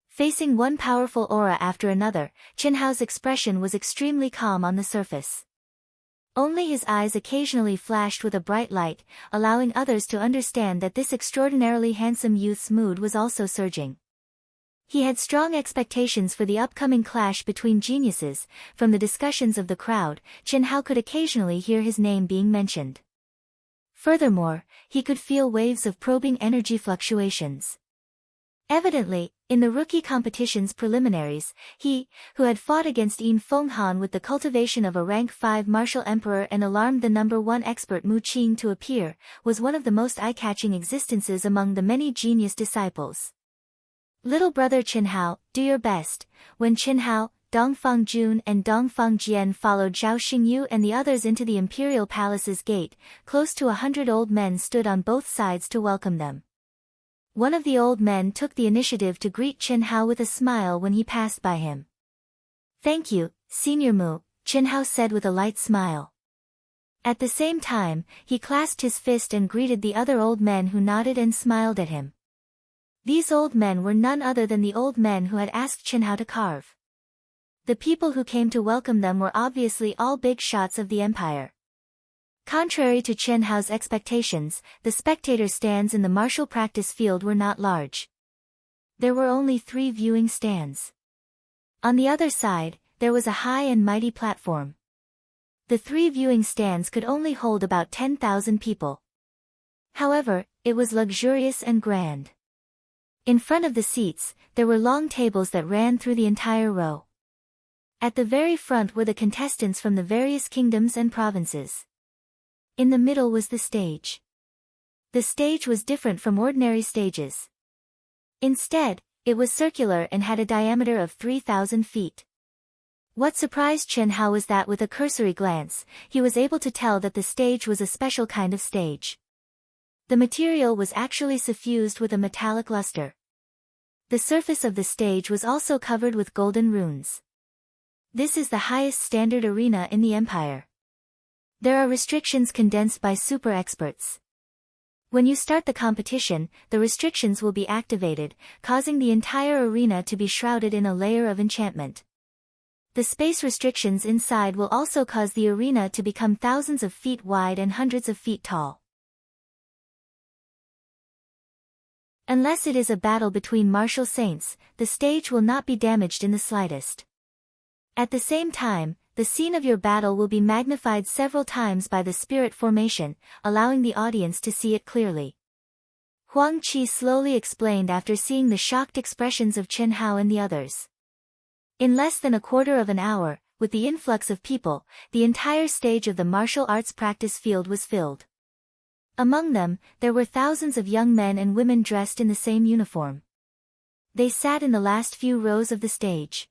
Facing one powerful aura after another, Qinhao's expression was extremely calm on the surface. Only his eyes occasionally flashed with a bright light, allowing others to understand that this extraordinarily handsome youth's mood was also surging. He had strong expectations for the upcoming clash between geniuses. From the discussions of the crowd, Qinhao could occasionally hear his name being mentioned. Furthermore, he could feel waves of probing energy fluctuations. Evidently, in the rookie competition's preliminaries, he, who had fought against Yin Fenghan with the cultivation of a rank 5 martial emperor and alarmed the number 1 expert Mu Qing to appear, was one of the most eye-catching existences among the many genius disciples. Little brother Qinhao, do your best. When Qinhao, Dongfang Jun and Dongfang Jian followed Zhao Xingyu and the others into the imperial palace's gate, close to 100 old men stood on both sides to welcome them. One of the old men took the initiative to greet Qinhao with a smile when he passed by him. "Thank you, Senior Mu," Qinhao said with a light smile. At the same time, he clasped his fist and greeted the other old men who nodded and smiled at him. These old men were none other than the old men who had asked Qinhao to carve. The people who came to welcome them were obviously all big shots of the empire. Contrary to Qinhao's expectations, the spectator stands in the martial practice field were not large. There were only 3 viewing stands. On the other side, there was a high and mighty platform. The 3 viewing stands could only hold about 10,000 people. However, it was luxurious and grand. In front of the seats, there were long tables that ran through the entire row. At the very front were the contestants from the various kingdoms and provinces. In the middle was the stage. The stage was different from ordinary stages. Instead, it was circular and had a diameter of 3,000 feet. What surprised Qinhao was that with a cursory glance, he was able to tell that the stage was a special kind of stage. The material was actually suffused with a metallic luster. The surface of the stage was also covered with golden runes. This is the highest standard arena in the empire. There are restrictions condensed by super experts. When you start the competition, the restrictions will be activated, causing the entire arena to be shrouded in a layer of enchantment. The space restrictions inside will also cause the arena to become thousands of feet wide and hundreds of feet tall. Unless it is a battle between martial saints, the stage will not be damaged in the slightest. At the same time, the scene of your battle will be magnified several times by the spirit formation, allowing the audience to see it clearly. Huang Qi slowly explained after seeing the shocked expressions of Qinhao and the others. In less than a quarter of an hour, with the influx of people, the entire stage of the martial arts practice field was filled. Among them, there were thousands of young men and women dressed in the same uniform. They sat in the last few rows of the stage.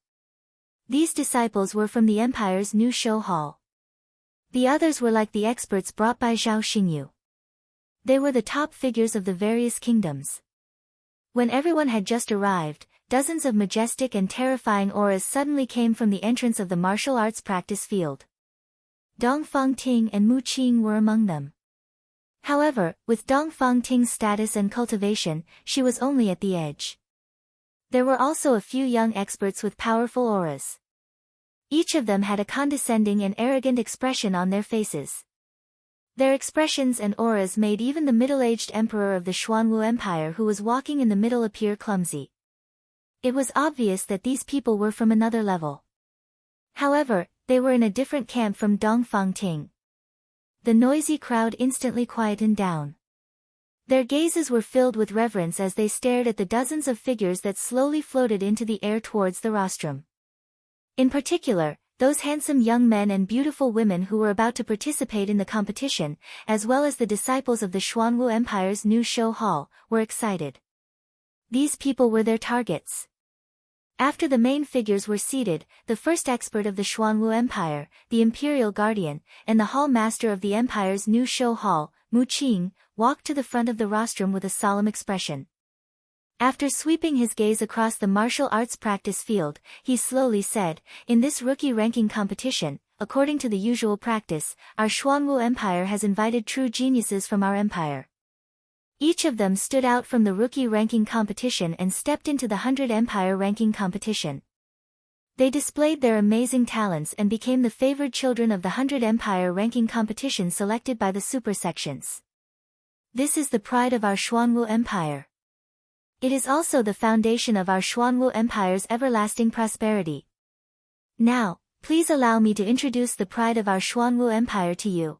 These disciples were from the empire's new show hall. The others were like the experts brought by Zhao Xingyu. They were the top figures of the various kingdoms. When everyone had just arrived, dozens of majestic and terrifying auras suddenly came from the entrance of the martial arts practice field. Dongfang Ting and Mu Qing were among them. However, with Dongfang Ting's status and cultivation, she was only at the edge. There were also a few young experts with powerful auras. Each of them had a condescending and arrogant expression on their faces. Their expressions and auras made even the middle-aged emperor of the Xuanwu Empire who was walking in the middle appear clumsy. It was obvious that these people were from another level. However, they were in a different camp from Dongfang Ting. The noisy crowd instantly quietened down. Their gazes were filled with reverence as they stared at the dozens of figures that slowly floated into the air towards the rostrum. In particular, those handsome young men and beautiful women who were about to participate in the competition, as well as the disciples of the Xuanwu Empire's new show hall, were excited. These people were their targets. After the main figures were seated, the first expert of the Xuanwu Empire, the Imperial Guardian, and the hall master of the Empire's new show hall, Mu Qing, walked to the front of the rostrum with a solemn expression. After sweeping his gaze across the martial arts practice field, he slowly said, "In this rookie ranking competition, according to the usual practice, our Xuanwu Empire has invited true geniuses from our empire. Each of them stood out from the rookie ranking competition and stepped into the 100 Empire ranking competition. They displayed their amazing talents and became the favored children of the 100 Empire ranking competition selected by the super sections. This is the pride of our Xuanwu Empire. It is also the foundation of our Xuanwu Empire's everlasting prosperity. Now, please allow me to introduce the pride of our Xuanwu Empire to you.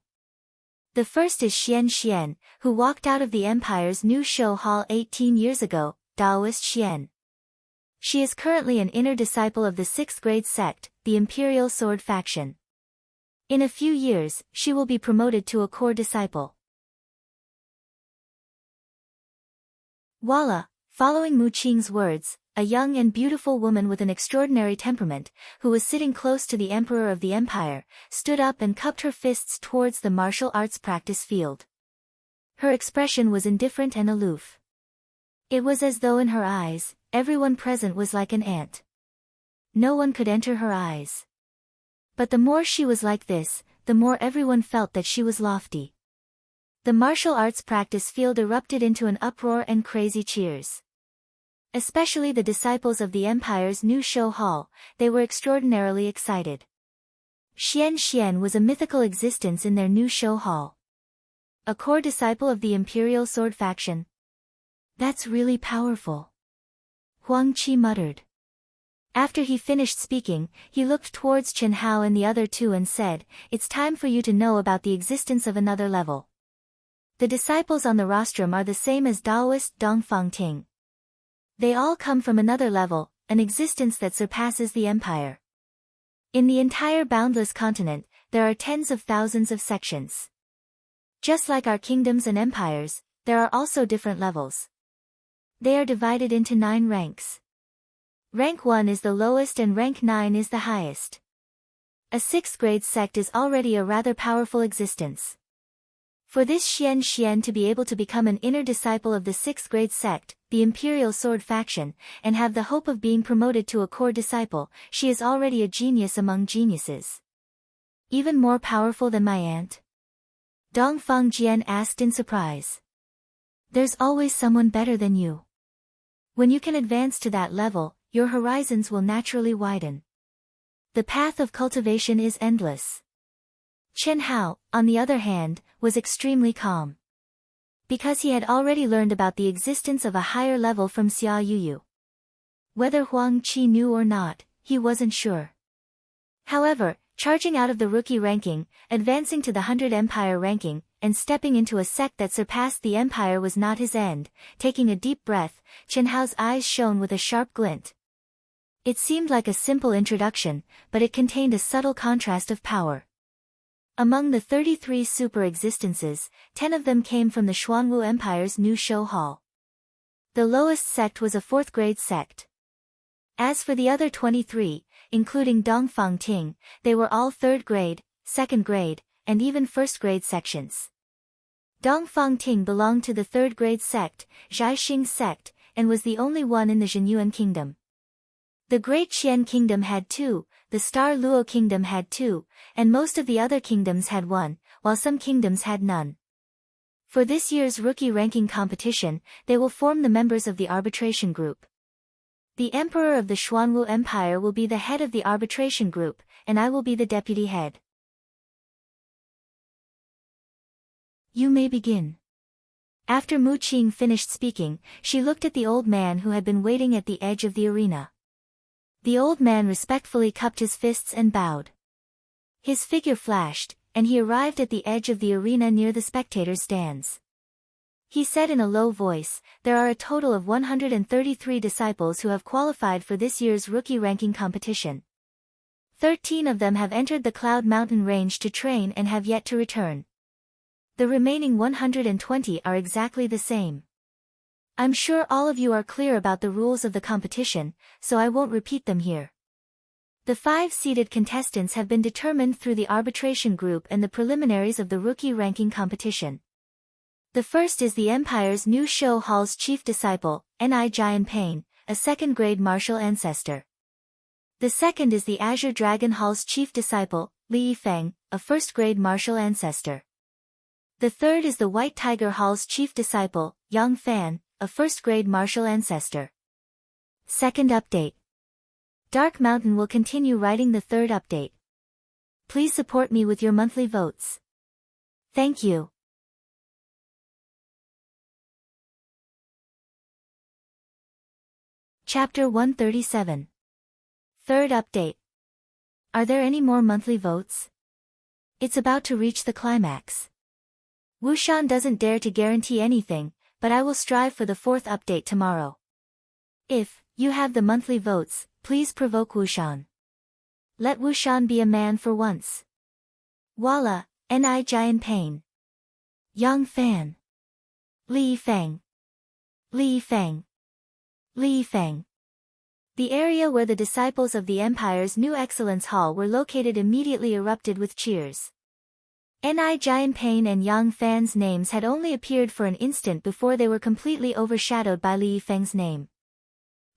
The first is Xian, who walked out of the empire's new show hall 18 years ago, Taoist Xian. She is currently an inner disciple of the 6th grade sect, the Imperial Sword faction. In a few years, she will be promoted to a core disciple. Voila! Following Mu Qing's words, a young and beautiful woman with an extraordinary temperament, who was sitting close to the emperor of the empire, stood up and cupped her fists towards the martial arts practice field. Her expression was indifferent and aloof. It was as though in her eyes, everyone present was like an ant. No one could enter her eyes. But the more she was like this, the more everyone felt that she was lofty. The martial arts practice field erupted into an uproar and crazy cheers. Especially the disciples of the empire's new show hall, they were extraordinarily excited. Xian was a mythical existence in their new show hall. A core disciple of the Imperial Sword faction. That's really powerful. Huang Qi muttered. After he finished speaking, he looked towards Chen Hao and the other two and said, "It's time for you to know about the existence of another level. The disciples on the rostrum are the same as Taoist Dongfang Ting. They all come from another level, an existence that surpasses the empire. In the entire boundless continent, there are tens of thousands of sections. Just like our kingdoms and empires, there are also different levels. They are divided into 9 ranks. Rank 1 is the lowest and rank 9 is the highest. A 6th grade sect is already a rather powerful existence. For this Xian to be able to become an inner disciple of the 6th grade sect, the Imperial Sword faction, and have the hope of being promoted to a core disciple, she is already a genius among geniuses. Even more powerful than my aunt? Dongfang Jian asked in surprise. There's always someone better than you. When you can advance to that level, your horizons will naturally widen. The path of cultivation is endless. Chen Hao, on the other hand, was extremely calm. Because he had already learned about the existence of a higher level from Xia Yuyu. Whether Huang Qi knew or not, he wasn't sure. However, charging out of the rookie ranking, advancing to the 100 Empire ranking, and stepping into a sect that surpassed the empire was not his end. Taking a deep breath, Chen Hao's eyes shone with a sharp glint. It seemed like a simple introduction, but it contained a subtle contrast of power. Among the 33 super existences, 10 of them came from the Xuanwu Empire's new show hall. The lowest sect was a 4th grade sect. As for the other 23, including Dongfang Ting, they were all 3rd grade, 2nd grade, and even 1st grade sections. Dongfang Ting belonged to the 3rd grade sect, Zhaixing sect, and was the only one in the Zhenyuan kingdom. The Great Qian Kingdom had 2, the Star Luo Kingdom had 2, and most of the other kingdoms had 1, while some kingdoms had none. For this year's rookie ranking competition, they will form the members of the arbitration group. The Emperor of the Xuanwu Empire will be the head of the arbitration group, and I will be the deputy head. You may begin. After Mu Qing finished speaking, she looked at the old man who had been waiting at the edge of the arena. The old man respectfully cupped his fists and bowed. His figure flashed, and he arrived at the edge of the arena near the spectators' stands. He said in a low voice, "There are a total of 133 disciples who have qualified for this year's rookie ranking competition. 13 of them have entered the Cloud Mountain range to train and have yet to return. The remaining 120 are exactly the same. I'm sure all of you are clear about the rules of the competition, so I won't repeat them here. The 5 seeded contestants have been determined through the arbitration group and the preliminaries of the rookie ranking competition. The first is the Empire's new show hall's chief disciple, Ni Jianping, a 2nd grade martial ancestor. The second is the Azure Dragon Hall's chief disciple, Li Yifeng, a first-grade martial ancestor. The third is the White Tiger Hall's chief disciple, Yang Fan, a first-grade martial ancestor. Second update. Dark Mountain will continue writing the third update. Please support me with your monthly votes. Thank you. Chapter 137. Third update. Are there any more monthly votes? It's about to reach the climax. Wushan doesn't dare to guarantee anything, but I will strive for the fourth update tomorrow. If you have the monthly votes, please provoke Wushan. Let Wushan be a man for once. Walla, Ni Jian Pain. Yang Fan. Li Yifeng. Li Yifeng. Li Yifeng. The area where the disciples of the Empire's new Excellence Hall were located immediately erupted with cheers. Ni Jian Pain and Yang Fan's names had only appeared for an instant before they were completely overshadowed by Li Yifeng's name.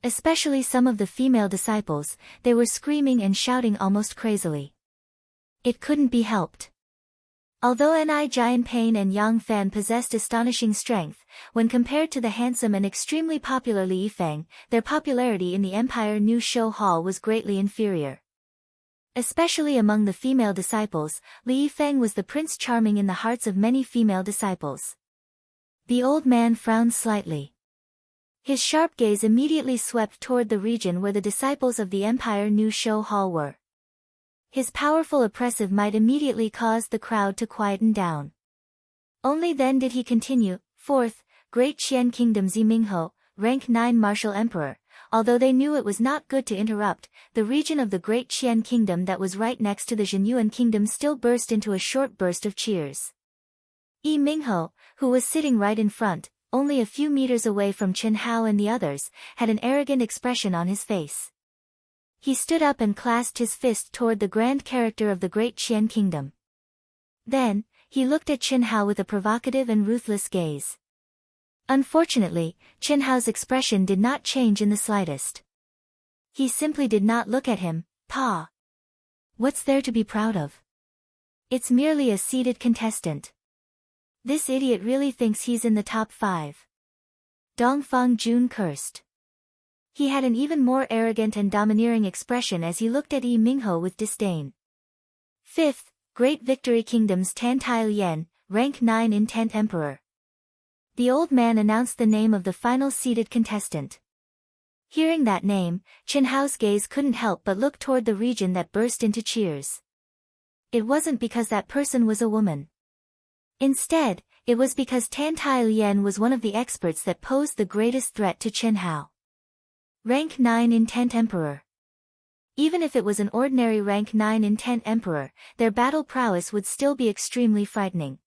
Especially some of the female disciples, they were screaming and shouting almost crazily. It couldn't be helped. Although Ni Jian Pain and Yang Fan possessed astonishing strength, when compared to the handsome and extremely popular Li Yifeng, their popularity in the Empire New Show Hall was greatly inferior. Especially among the female disciples, Li Yifeng was the Prince Charming in the hearts of many female disciples. The old man frowned slightly. His sharp gaze immediately swept toward the region where the disciples of the Empire New Show Hall were. His powerful oppressive might immediately caused the crowd to quieten down. Only then did he continue, Fourth, Great Qian Kingdom Zimingho, rank 9 Martial Emperor. Although they knew it was not good to interrupt, the region of the Great Qian Kingdom that was right next to the Zhenyuan Kingdom still burst into a short burst of cheers. Yi Mingho, who was sitting right in front, only a few meters away from Chen Hao and the others, had an arrogant expression on his face. He stood up and clasped his fist toward the grand character of the Great Qian Kingdom. Then, he looked at Chen Hao with a provocative and ruthless gaze. Unfortunately, Chen Hao's expression did not change in the slightest. He simply did not look at him. Pa. What's there to be proud of? It's merely a seated contestant. This idiot really thinks he's in the top 5. Dongfang Jun cursed. He had an even more arrogant and domineering expression as he looked at Yi Mingho with disdain. Fifth, Great Victory Kingdom's Tan Tai Lian, rank 9 in 10th Emperor. The old man announced the name of the final seated contestant. Hearing that name, Chen Hao's gaze couldn't help but look toward the region that burst into cheers. It wasn't because that person was a woman. Instead, it was because Tan Tai Lian was one of the experts that posed the greatest threat to Chen Hao. Rank 9 in 10th Emperor. Even if it was an ordinary rank 9 in 10th Emperor, their battle prowess would still be extremely frightening.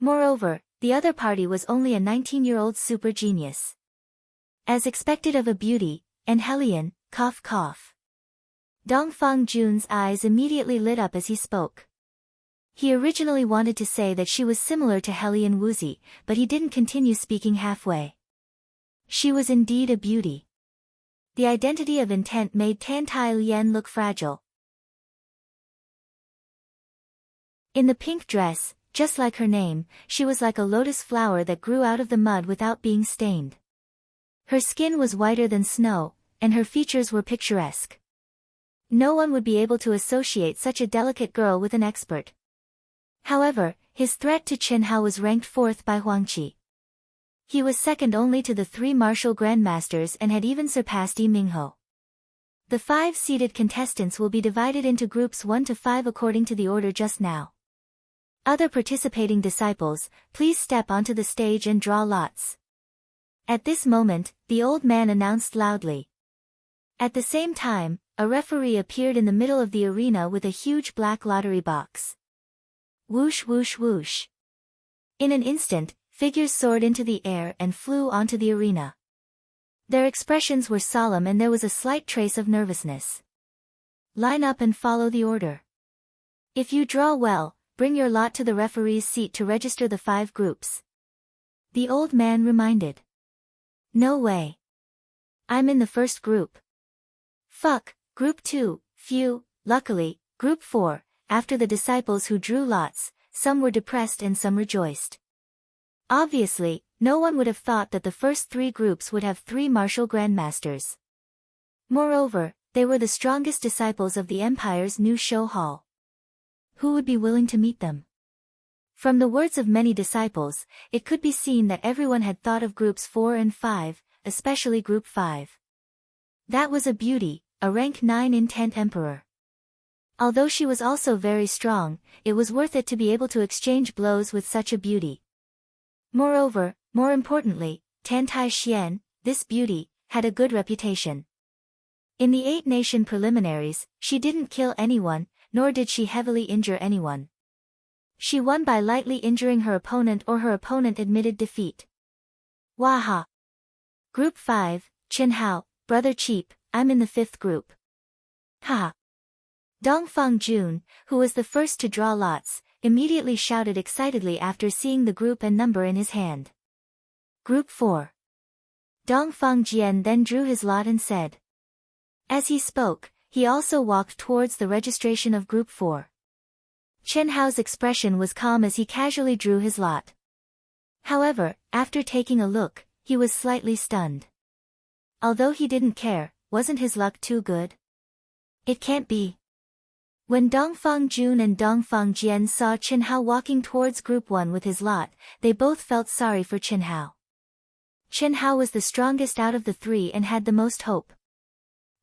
Moreover, the other party was only a 19-year-old super genius. As expected of a beauty, and Helian, cough cough. Dongfang Jun's eyes immediately lit up as he spoke. He originally wanted to say that she was similar to Helian Wuzi, but he didn't continue speaking halfway. She was indeed a beauty. The identity of intent made Tan Tai Lian look fragile. In the pink dress, just like her name, she was like a lotus flower that grew out of the mud without being stained. Her skin was whiter than snow, and her features were picturesque. No one would be able to associate such a delicate girl with an expert. However, his threat to Chen Hao was ranked 4th by Huang Qi. He was second only to the 3 martial grandmasters and had even surpassed Yi Mingho. The 5 seated contestants will be divided into groups 1 to 5 according to the order just now. Other participating disciples, please step onto the stage and draw lots. At this moment, the old man announced loudly. At the same time, a referee appeared in the middle of the arena with a huge black lottery box. Whoosh whoosh whoosh. In an instant, figures soared into the air and flew onto the arena. Their expressions were solemn and there was a slight trace of nervousness. Line up and follow the order. If you draw well, bring your lot to the referee's seat to register the 5 groups. The old man reminded. No way. I'm in the first group. Fuck, group 2, phew, luckily, group 4, after the disciples who drew lots, some were depressed and some rejoiced. Obviously, no one would have thought that the first three groups would have three martial grandmasters. Moreover, they were the strongest disciples of the empire's new show hall. Who would be willing to meet them? From the words of many disciples, it could be seen that everyone had thought of groups 4 and 5, especially group 5. That was a beauty, a rank 9 in 10th emperor. Although she was also very strong, it was worth it to be able to exchange blows with such a beauty. Moreover, more importantly, Tan Tai Xian, this beauty, had a good reputation. In the 8-nation preliminaries, she didn't kill anyone, nor did she heavily injure anyone. She won by lightly injuring her opponent or her opponent admitted defeat. Waha! Group 5, Chen Hao, Brother Cheap, I'm in the 5th group. Ha! Dongfang Jun, who was the first to draw lots, immediately shouted excitedly after seeing the group and number in his hand. Group 4. Dongfang Jian then drew his lot and said. As he spoke, he also walked towards the registration of Group 4. Chen Hao's expression was calm as he casually drew his lot. However, after taking a look, he was slightly stunned. Although he didn't care, wasn't his luck too good? It can't be. When Dongfang Jun and Dongfang Jian saw Chen Hao walking towards Group 1 with his lot, they both felt sorry for Chen Hao. Chen Hao was the strongest out of the three and had the most hope.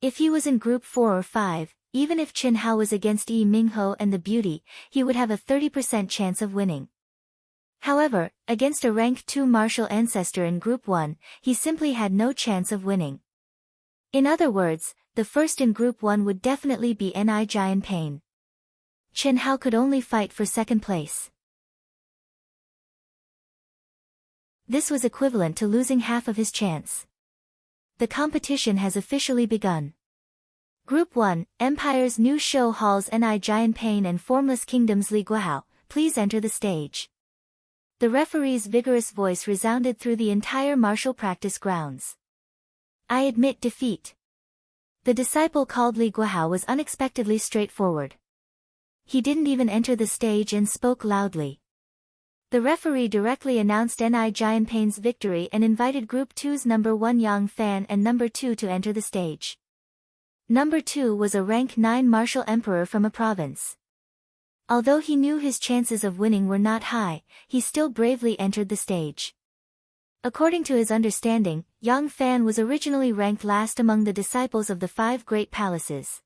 If he was in Group 4 or 5, even if Chen Hao was against Yi Mingho and the beauty, he would have a 30% chance of winning. However, against a rank 2 martial ancestor in Group 1, he simply had no chance of winning. In other words, the first in Group 1 would definitely be Ni Jian Pain. Chen Hao could only fight for second place. This was equivalent to losing half of his chance. The competition has officially begun. Group 1, Empire's new show halls Ni Jian Pain and Formless Kingdoms Li Guihao, please enter the stage. The referee's vigorous voice resounded through the entire martial practice grounds. I admit defeat. The disciple called Li Guihao was unexpectedly straightforward. He didn't even enter the stage and spoke loudly. The referee directly announced Ni Jian Pain's victory and invited Group 2's number 1 Yang Fan and number 2 to enter the stage. Number 2 was a rank 9 martial emperor from a province. Although he knew his chances of winning were not high, he still bravely entered the stage. According to his understanding, Yang Fan was originally ranked last among the disciples of the 5 great palaces.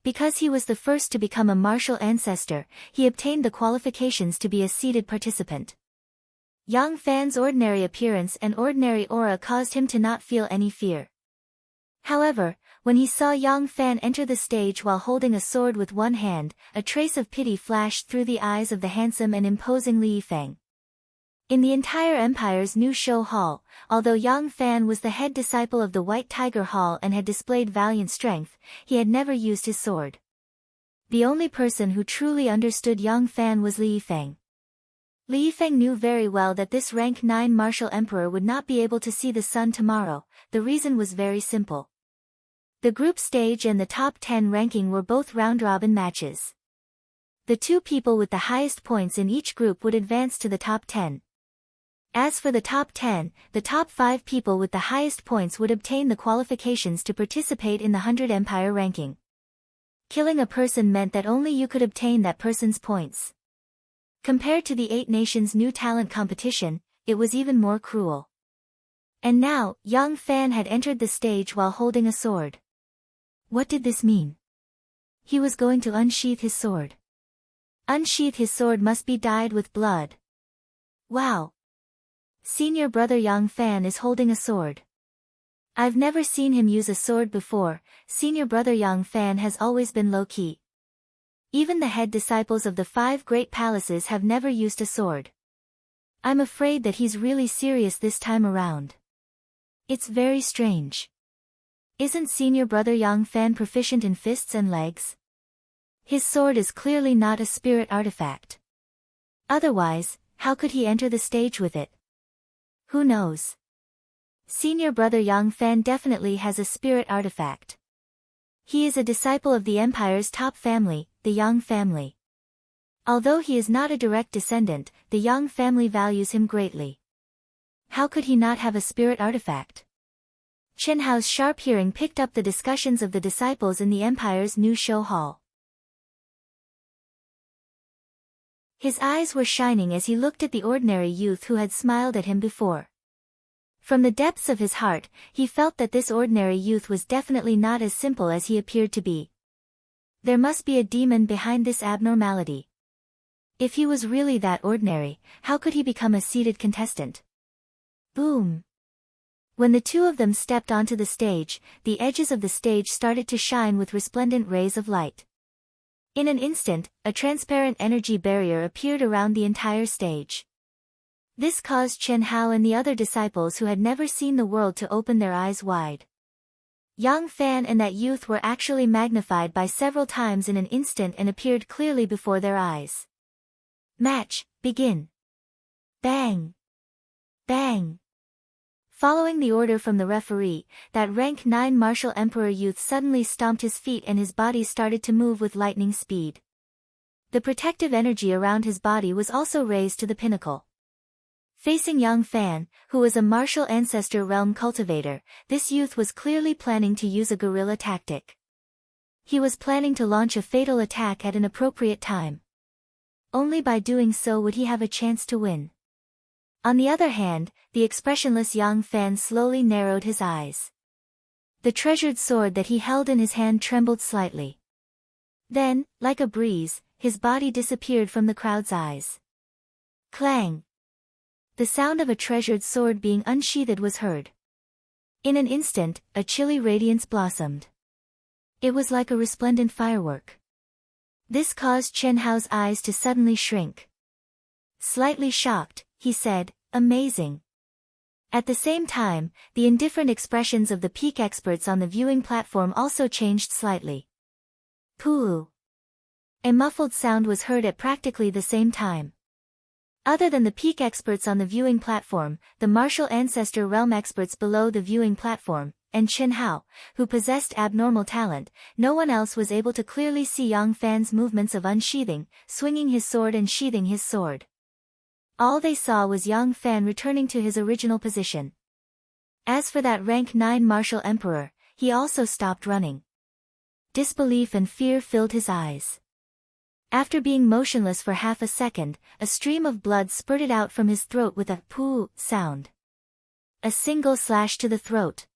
Because he was the first to become a martial ancestor, he obtained the qualifications to be a seated participant. Yang Fan's ordinary appearance and ordinary aura caused him to not feel any fear. However, when he saw Yang Fan enter the stage while holding a sword with one hand, a trace of pity flashed through the eyes of the handsome and imposing Li Yifeng. In the entire empire's new show hall, although Yang Fan was the head disciple of the White Tiger Hall and had displayed valiant strength, he had never used his sword. The only person who truly understood Yang Fan was Li Yifeng. Li Yifeng knew very well that this rank 9 martial emperor would not be able to see the sun tomorrow. The reason was very simple. The group stage and the top 10 ranking were both round-robin matches. The 2 people with the highest points in each group would advance to the top 10. As for the top 10, the top 5 people with the highest points would obtain the qualifications to participate in the 100 Empire ranking. Killing a person meant that only you could obtain that person's points. Compared to the 8 nations' new talent competition, it was even more cruel. And now, Yang Fan had entered the stage while holding a sword. What did this mean? He was going to unsheath his sword. Unsheath his sword must be dyed with blood. Wow! Senior brother Yang Fan is holding a sword. I've never seen him use a sword before. Senior brother Yang Fan has always been low-key. Even the head disciples of the 5 great palaces have never used a sword. I'm afraid that he's really serious this time around. It's very strange. Isn't senior brother Yang Fan proficient in fists and legs? His sword is clearly not a spirit artifact. Otherwise, how could he enter the stage with it? Who knows? Senior brother Yang Fan definitely has a spirit artifact. He is a disciple of the Empire's top family, the Yang family. Although he is not a direct descendant, the Yang family values him greatly. How could he not have a spirit artifact? Chen Hao's sharp hearing picked up the discussions of the disciples in the empire's new show hall. His eyes were shining as he looked at the ordinary youth who had smiled at him before. From the depths of his heart, he felt that this ordinary youth was definitely not as simple as he appeared to be. There must be a demon behind this abnormality. If he was really that ordinary, how could he become a seated contestant? Boom! When the two of them stepped onto the stage, the edges of the stage started to shine with resplendent rays of light. In an instant, a transparent energy barrier appeared around the entire stage. This caused Chen Hao and the other disciples who had never seen the world to open their eyes wide. Yang Fan and that youth were actually magnified by several times in an instant and appeared clearly before their eyes. Match, begin. Bang! Bang! Following the order from the referee, that rank 9 martial emperor youth suddenly stomped his feet and his body started to move with lightning speed. The protective energy around his body was also raised to the pinnacle. Facing Yang Fan, who was a martial ancestor realm cultivator, this youth was clearly planning to use a guerrilla tactic. He was planning to launch a fatal attack at an appropriate time. Only by doing so would he have a chance to win. On the other hand, the expressionless Yang Fan slowly narrowed his eyes. The treasured sword that he held in his hand trembled slightly. Then, like a breeze, his body disappeared from the crowd's eyes. Clang! The sound of a treasured sword being unsheathed was heard. In an instant, a chilly radiance blossomed. It was like a resplendent firework. This caused Chen Hao's eyes to suddenly shrink. Slightly shocked, he said, "Amazing." At the same time, the indifferent expressions of the peak experts on the viewing platform also changed slightly. Poo! A muffled sound was heard at practically the same time. Other than the peak experts on the viewing platform, the martial ancestor realm experts below the viewing platform, and Chen Hao, who possessed abnormal talent, no one else was able to clearly see Yang Fan's movements of unsheathing, swinging his sword and sheathing his sword. All they saw was Yang Fan returning to his original position. As for that rank 9 martial emperor, he also stopped running. Disbelief and fear filled his eyes. After being motionless for half a second, a stream of blood spurted out from his throat with a poo sound. A single slash to the throat.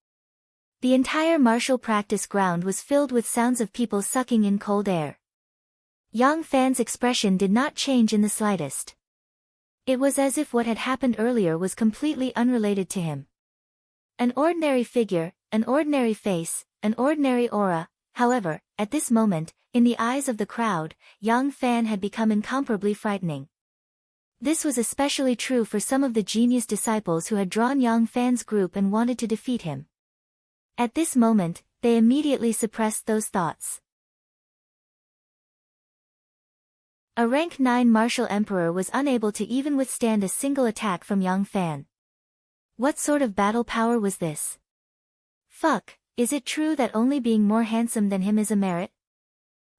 The entire martial practice ground was filled with sounds of people sucking in cold air. Yang Fan's expression did not change in the slightest. It was as if what had happened earlier was completely unrelated to him. An ordinary figure, an ordinary face, an ordinary aura. However, at this moment, in the eyes of the crowd, Yang Fan had become incomparably frightening. This was especially true for some of the genius disciples who had drawn Yang Fan's group and wanted to defeat him. At this moment, they immediately suppressed those thoughts. A rank 9 martial emperor was unable to even withstand a single attack from Yang Fan. What sort of battle power was this? Fuck, is it true that only being more handsome than him is a merit?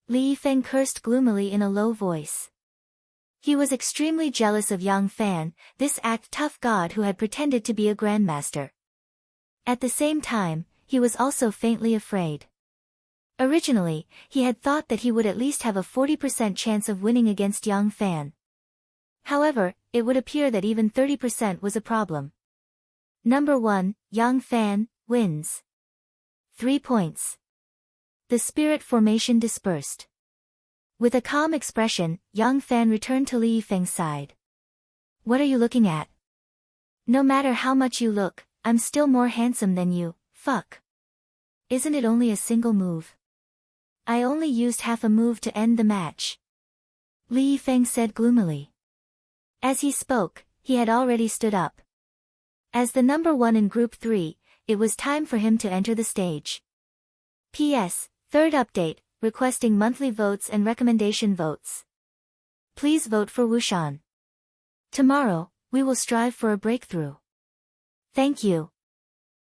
Li Feng cursed gloomily in a low voice. He was extremely jealous of Yang Fan, this act-tough god who had pretended to be a grandmaster. At the same time, he was also faintly afraid. Originally, he had thought that he would at least have a 40% chance of winning against Yang Fan. However, it would appear that even 30% was a problem. Number 1, Yang Fan, wins. 3 points. The spirit formation dispersed. With a calm expression, Yang Fan returned to Li Feng's side. What are you looking at? No matter how much you look, I'm still more handsome than you, fuck. Isn't it only a single move? I only used half a move to end the match. Li Feng said gloomily. As he spoke, he had already stood up. As the number 1 in Group 3, it was time for him to enter the stage. P.S. Third update, requesting monthly votes and recommendation votes. Please vote for Wushan. Tomorrow, we will strive for a breakthrough. Thank you.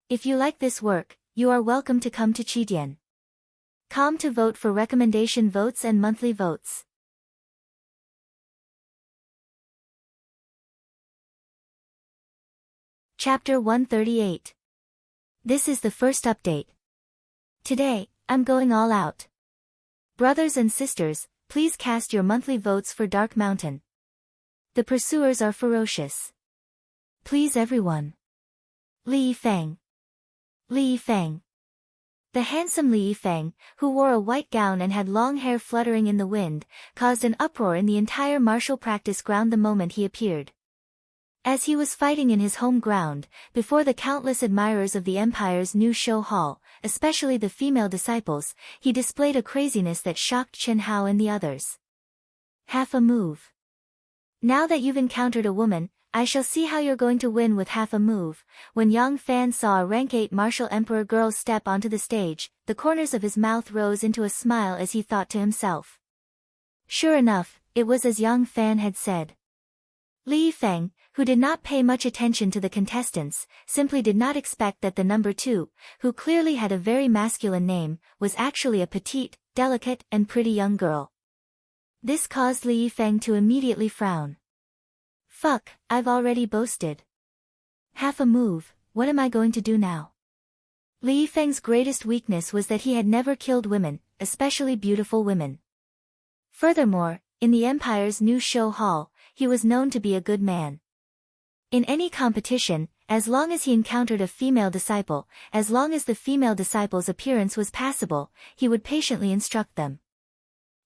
If you like this work, you are welcome to come to Chidian. to vote for recommendation votes and monthly votes. Chapter 138. This is the first update. Today, I'm going all out. Brothers and sisters, please cast your monthly votes for Dark Mountain. The pursuers are ferocious. Please everyone. Li Yifeng. Li Yifeng. The handsome Li Yifeng, who wore a white gown and had long hair fluttering in the wind, caused an uproar in the entire martial practice ground the moment he appeared. As he was fighting in his home ground, before the countless admirers of the Empire's new show hall, especially the female disciples, he displayed a craziness that shocked Chen Hao and the others. Half a move. Now that you've encountered a woman, I shall see how you're going to win with half a move. When Yang Fan saw a rank 8 martial emperor girl step onto the stage, the corners of his mouth rose into a smile as he thought to himself. Sure enough, it was as Yang Fan had said. Li Yifeng, who did not pay much attention to the contestants, simply did not expect that the number 2, who clearly had a very masculine name, was actually a petite, delicate, and pretty young girl. This caused Li Yifeng to immediately frown. Fuck, I've already boasted. Half a move, what am I going to do now? Li Yifeng's greatest weakness was that he had never killed women, especially beautiful women. Furthermore, in the Empire's new show hall, he was known to be a good man. In any competition, as long as he encountered a female disciple, as long as the female disciple's appearance was passable, he would patiently instruct them.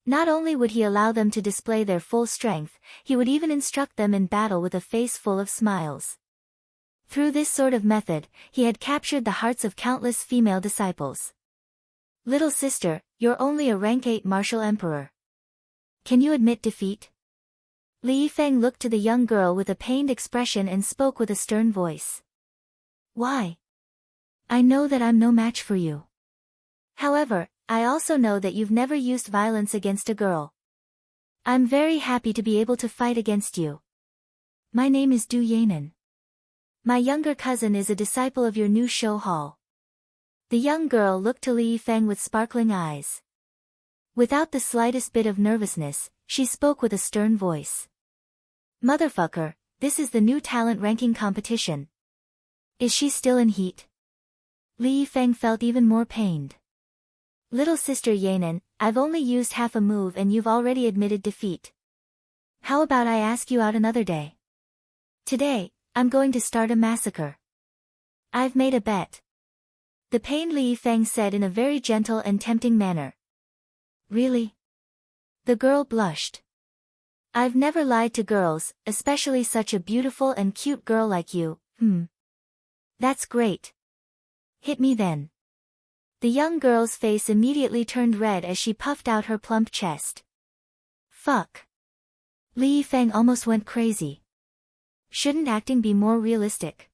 Not only would he allow them to display their full strength, he would even instruct them in battle with a face full of smiles. Through this sort of method, he had captured the hearts of countless female disciples. Little sister, you're only a rank 8 martial emperor. Can you admit defeat? Li Yifeng looked to the young girl with a pained expression and spoke with a stern voice. Why? I know that I'm no match for you. However, I also know that you've never used violence against a girl. I'm very happy to be able to fight against you. My name is Du Yanan. My younger cousin is a disciple of your new show hall. The young girl looked to Li Yifeng with sparkling eyes. Without the slightest bit of nervousness, she spoke with a stern voice. Motherfucker, this is the new talent ranking competition. Is she still in heat? Li Yifeng felt even more pained. Little sister Yanan, I've only used half a move and you've already admitted defeat. How about I ask you out another day? Today, I'm going to start a massacre. I've made a bet. The pained Li Yifeng said in a very gentle and tempting manner. Really? The girl blushed. I've never lied to girls, especially such a beautiful and cute girl like you. That's great. Hit me then. The young girl's face immediately turned red as she puffed out her plump chest. Fuck. Li Yifeng almost went crazy. Shouldn't acting be more realistic?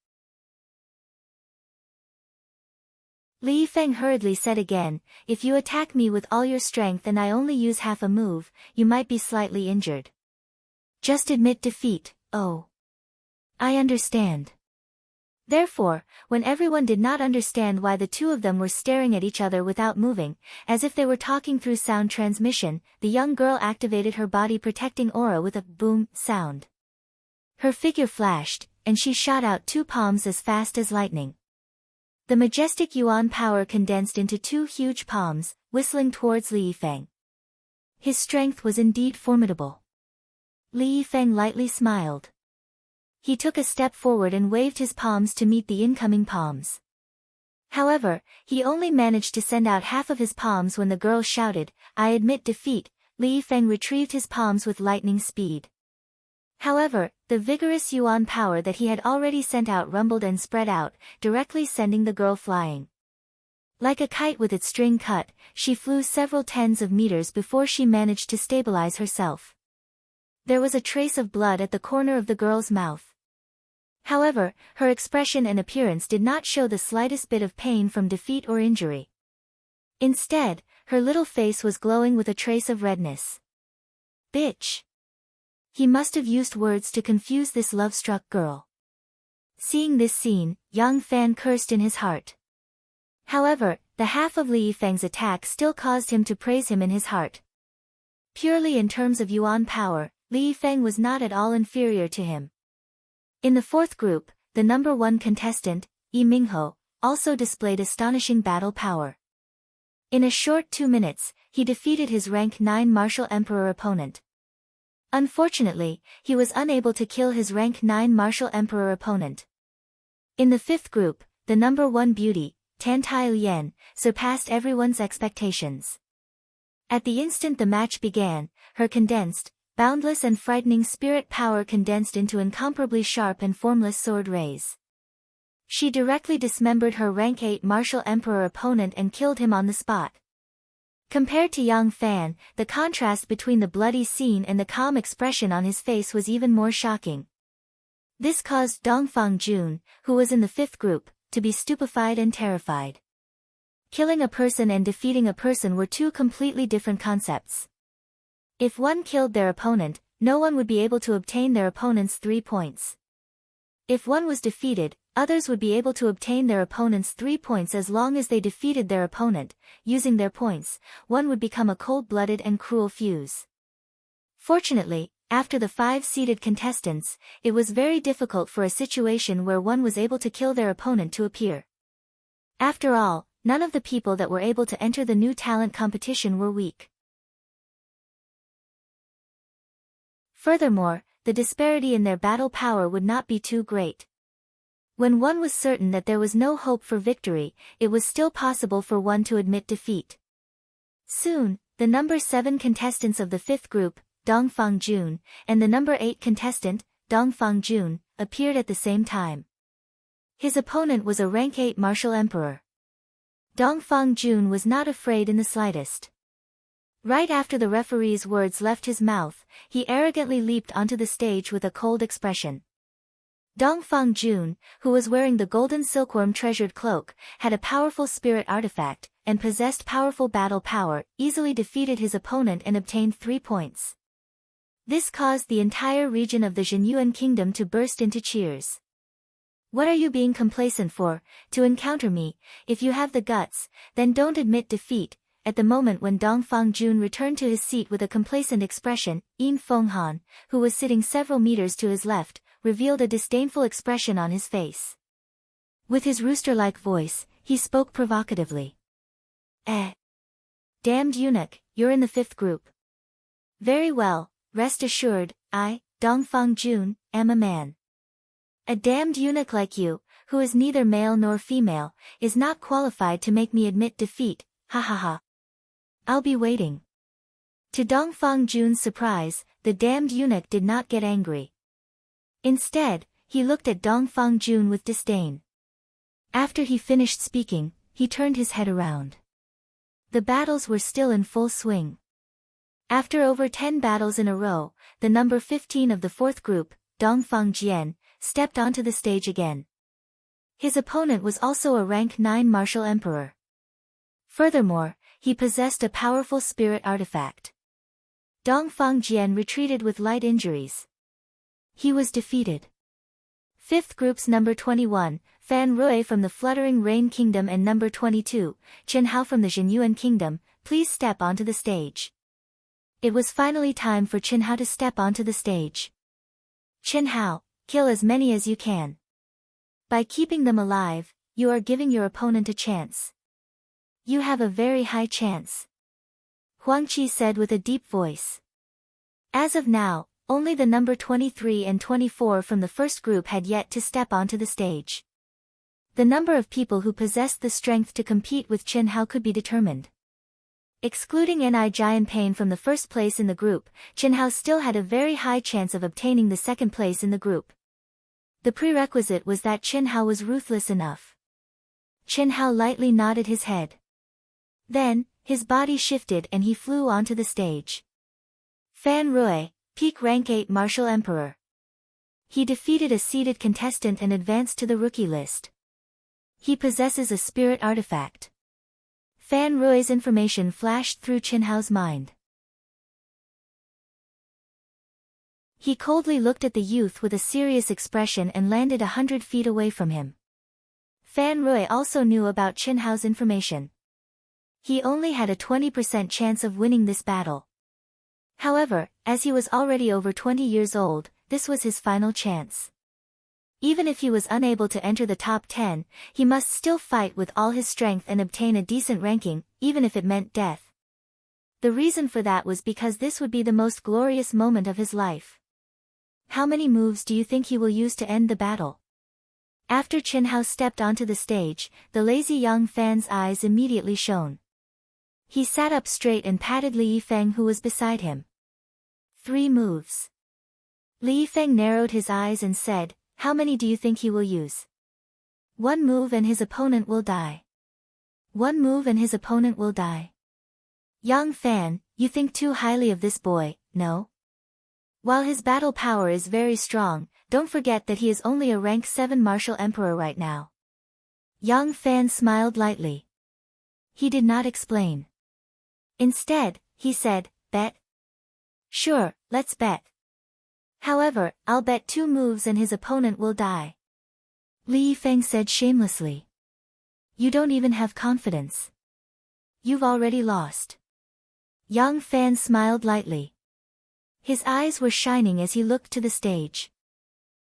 Li Yifeng hurriedly said again, if you attack me with all your strength and I only use half a move, you might be slightly injured. Just admit defeat, oh. I understand. Therefore, when everyone did not understand why the two of them were staring at each other without moving, as if they were talking through sound transmission, the young girl activated her body protecting aura with a boom sound. Her figure flashed, and she shot out 2 palms as fast as lightning. The majestic yuan power condensed into 2 huge palms, whistling towards Li Yifeng. His strength was indeed formidable. Li Yifeng lightly smiled. He took a step forward and waved his palms to meet the incoming palms. However, he only managed to send out half of his palms when the girl shouted, I admit defeat. Li Yifeng retrieved his palms with lightning speed. However, the vigorous yuan power that he had already sent out rumbled and spread out, directly sending the girl flying. Like a kite with its string cut, she flew several tens of meters before she managed to stabilize herself. There was a trace of blood at the corner of the girl's mouth. However, her expression and appearance did not show the slightest bit of pain from defeat or injury. Instead, her little face was glowing with a trace of redness. Bitch! He must have used words to confuse this love-struck girl. Seeing this scene, Yang Fan cursed in his heart. However, the half of Li Yifeng's attack still caused him to praise him in his heart. Purely in terms of yuan power, Li Yifeng was not at all inferior to him. In the fourth group, the number 1 contestant, Yi Mingho, also displayed astonishing battle power. In a short 2 minutes, he defeated his rank 9 martial emperor opponent. Unfortunately, he was unable to kill his rank 9 martial emperor opponent. In the fifth group, the number 1 beauty, Tan Tai Lian, surpassed everyone's expectations. At the instant the match began, her condensed, boundless and frightening spirit power condensed into incomparably sharp and formless sword rays. She directly dismembered her rank 8 martial emperor opponent and killed him on the spot. Compared to Yang Fan, the contrast between the bloody scene and the calm expression on his face was even more shocking. This caused Dongfang Jun, who was in the fifth group, to be stupefied and terrified. Killing a person and defeating a person were two completely different concepts. If one killed their opponent, no one would be able to obtain their opponent's 3 points. If one was defeated, others would be able to obtain their opponent's 3 points as long as they defeated their opponent. Using their points, one would become a cold-blooded and cruel fuse. Fortunately, after the 5 seeded contestants, it was very difficult for a situation where one was able to kill their opponent to appear. After all, none of the people that were able to enter the new talent competition were weak. Furthermore, the disparity in their battle power would not be too great. When one was certain that there was no hope for victory, it was still possible for one to admit defeat. Soon, the number 7 contestants of the fifth group, Dongfang Jun, and the number 8 contestant, Dongfang Jun, appeared at the same time. His opponent was a rank 8 martial emperor. Dongfang Jun was not afraid in the slightest. Right after the referee's words left his mouth, he arrogantly leaped onto the stage with a cold expression. Dongfang Jun, who was wearing the golden silkworm treasured cloak, had a powerful spirit artifact, and possessed powerful battle power, easily defeated his opponent and obtained 3 points. This caused the entire region of the Zhenyuan kingdom to burst into cheers. What are you being complacent for, to encounter me? If you have the guts, then don't admit defeat. At the moment when Dongfang Jun returned to his seat with a complacent expression, Yin Fenghan, who was sitting several meters to his left, revealed a disdainful expression on his face. With his rooster-like voice, he spoke provocatively. Damned eunuch, you're in the fifth group. Very well, rest assured, I, Dongfang Jun, am a man. A damned eunuch like you, who is neither male nor female, is not qualified to make me admit defeat, ha ha ha. I'll be waiting. To Dongfang Jun's surprise, the damned eunuch did not get angry. Instead, he looked at Dongfang Jun with disdain. After he finished speaking, he turned his head around. The battles were still in full swing. After over 10 battles in a row, the number 15 of the fourth group, Dongfang Jian, stepped onto the stage again. His opponent was also a rank 9 martial emperor. Furthermore, he possessed a powerful spirit artifact. Dongfang Jian retreated with light injuries. He was defeated. Fifth group's number 21, Fan Rui from the Fluttering Rain Kingdom and number 22, Chen Hao from the Zhenyuan Kingdom, please step onto the stage. It was finally time for Chen Hao to step onto the stage. Chen Hao, kill as many as you can. By keeping them alive, you are giving your opponent a chance. You have a very high chance. Huang Qi said with a deep voice. As of now, only the number 23 and 24 from the first group had yet to step onto the stage. The number of people who possessed the strength to compete with Chen Hao could be determined. Excluding Ni Jianpain from the first place in the group, Chen Hao still had a very high chance of obtaining the second place in the group. The prerequisite was that Chen Hao was ruthless enough. Chen Hao lightly nodded his head. Then, his body shifted and he flew onto the stage. Fan Rui, peak rank 8 martial emperor. He defeated a seeded contestant and advanced to the rookie list. He possesses a spirit artifact. Fan Rui's information flashed through Chen Hao's mind. He coldly looked at the youth with a serious expression and landed 100 feet away from him. Fan Rui also knew about Chen Hao's information. He only had a 20% chance of winning this battle. However, as he was already over 20 years old, this was his final chance. Even if he was unable to enter the top 10, he must still fight with all his strength and obtain a decent ranking, even if it meant death. The reason for that was because this would be the most glorious moment of his life. How many moves do you think he will use to end the battle? After Qin Hao stepped onto the stage, the lazy young fan's eyes immediately shone. He sat up straight and patted Li Yifeng, who was beside him. 3 moves. Li Yifeng narrowed his eyes and said, "How many do you think he will use?" 1 move and his opponent will die. 1 move and his opponent will die. Young fan, you think too highly of this boy, no? While his battle power is very strong, don't forget that he is only a rank 7 martial emperor right now. Young fan smiled lightly. He did not explain. Instead, he said, "Bet?" "Sure, let's bet. However, I'll bet 2 moves and his opponent will die." Li Yifeng said shamelessly. "You don't even have confidence. You've already lost." Young fan smiled lightly. His eyes were shining as he looked to the stage.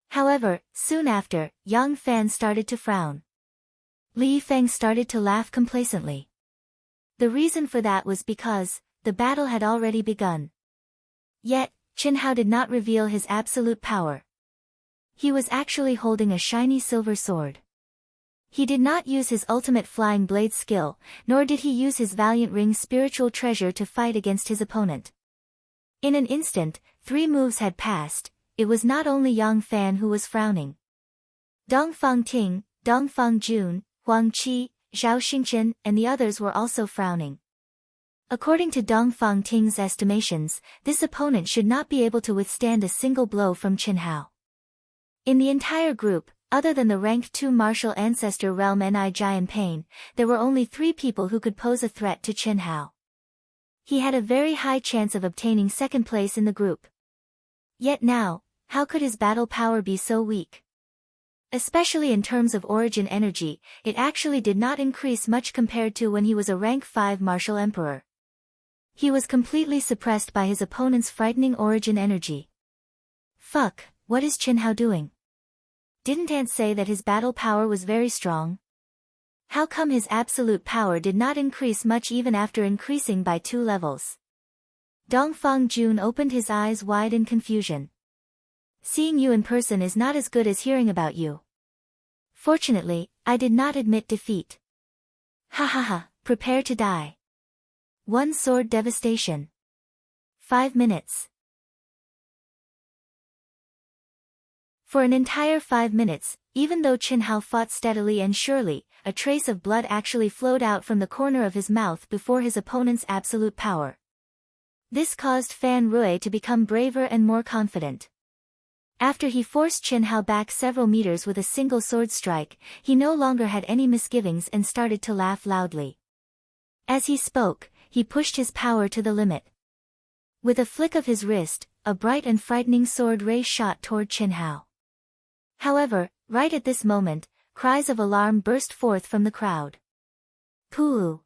However, soon after, Young fan started to frown. Li Yifeng started to laugh complacently. The reason for that was because the battle had already begun. Yet, Qin Hao did not reveal his absolute power. He was actually holding a shiny silver sword. He did not use his ultimate flying blade skill, nor did he use his valiant ring's spiritual treasure to fight against his opponent. In an instant, 3 moves had passed. It was not only Yang Fan who was frowning. Dongfang Ting, Dongfang Jun, Huang Qi, Zhao Xingchen, and the others were also frowning. According to Dongfang Ting's estimations, this opponent should not be able to withstand a single blow from Qin Hao. In the entire group, other than the rank 2 martial ancestor realm Ni Jian Pain, there were only 3 people who could pose a threat to Qin Hao. He had a very high chance of obtaining second place in the group. Yet now, how could his battle power be so weak? Especially in terms of origin energy, it actually did not increase much compared to when he was a rank 5 martial emperor. He was completely suppressed by his opponent's frightening origin energy. Fuck, what is Qin Hao doing? Didn't Ant say that his battle power was very strong? How come his absolute power did not increase much even after increasing by 2 levels? Dongfang Jun opened his eyes wide in confusion. Seeing you in person is not as good as hearing about you. Fortunately, I did not admit defeat. Ha ha ha, prepare to die. 1 sword devastation. 5 minutes. For an entire 5 minutes, even though Qin Hao fought steadily and surely, a trace of blood actually flowed out from the corner of his mouth before his opponent's absolute power. This caused Fan Rui to become braver and more confident. After he forced Qin Hao back several meters with a single sword strike, he no longer had any misgivings and started to laugh loudly. As he spoke, he pushed his power to the limit. With a flick of his wrist, a bright and frightening sword ray shot toward Qin Hao. However, right at this moment, cries of alarm burst forth from the crowd. Pooh!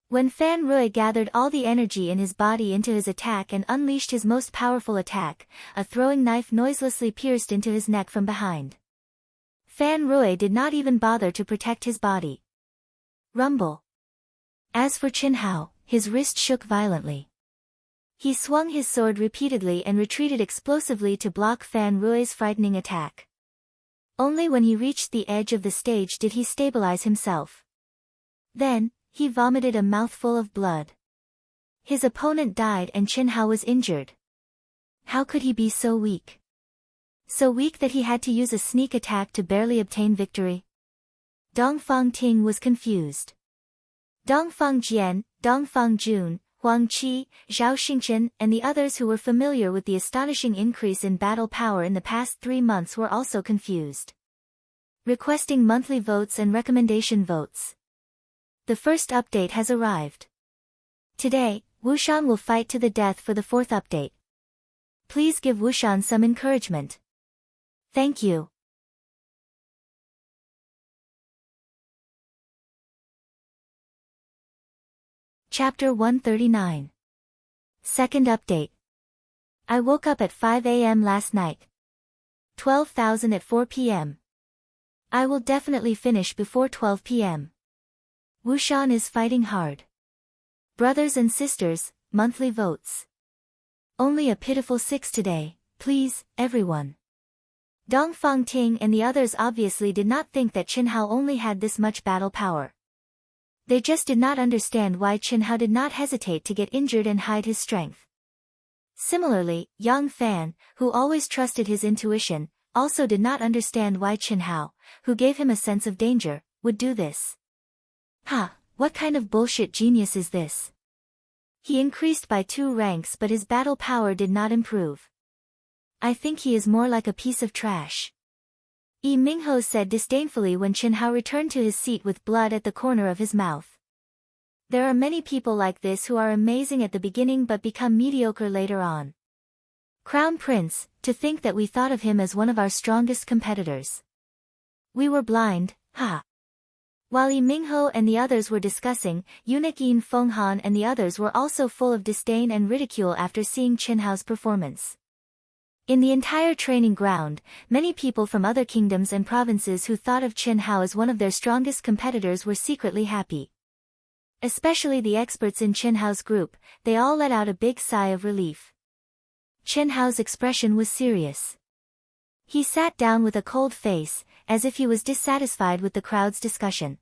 When Fan Rui gathered all the energy in his body into his attack and unleashed his most powerful attack, a throwing knife noiselessly pierced into his neck from behind. Fan Rui did not even bother to protect his body. Rumble. As for Qin Hao, his wrist shook violently. He swung his sword repeatedly and retreated explosively to block Fan Rui's frightening attack. Only when he reached the edge of the stage did he stabilize himself. Then, he vomited a mouthful of blood. His opponent died and Qin Hao was injured. How could he be so weak? So weak that he had to use a sneak attack to barely obtain victory? Dongfang Ting was confused. Dongfang Jian, Dongfang Jun, Huang Qi, Zhao Xingchen, and the others who were familiar with the astonishing increase in battle power in the past 3 months were also confused. Requesting monthly votes and recommendation votes. The first update has arrived. Today, Wushan will fight to the death for the 4th update. Please give Wushan some encouragement. Thank you. Chapter 139. Second update. I woke up at 5 a.m. last night. 12,000 at 4 p.m. I will definitely finish before 12 p.m. Wushan is fighting hard. Brothers and sisters, monthly votes. Only a pitiful 6 today, please, everyone. Dongfang Ting and the others obviously did not think that Qin Hao only had this much battle power. They just did not understand why Qin Hao did not hesitate to get injured and hide his strength. Similarly, Yang Fan, who always trusted his intuition, also did not understand why Qin Hao, who gave him a sense of danger, would do this. What kind of bullshit genius is this? He increased by 2 ranks but his battle power did not improve. I think he is more like a piece of trash. Yi Mingho said disdainfully when Qin Hao returned to his seat with blood at the corner of his mouth. There are many people like this who are amazing at the beginning but become mediocre later on. Crown Prince, to think that we thought of him as one of our strongest competitors. We were blind, While Yi Mingho and the others were discussing, eunuch Yin Fenghan and the others were also full of disdain and ridicule after seeing Qin Hao's performance. In the entire training ground, many people from other kingdoms and provinces who thought of Qin Hao as one of their strongest competitors were secretly happy. Especially the experts in Qin Hao's group, they all let out a big sigh of relief. Qin Hao's expression was serious. He sat down with a cold face, as if he was dissatisfied with the crowd's discussion.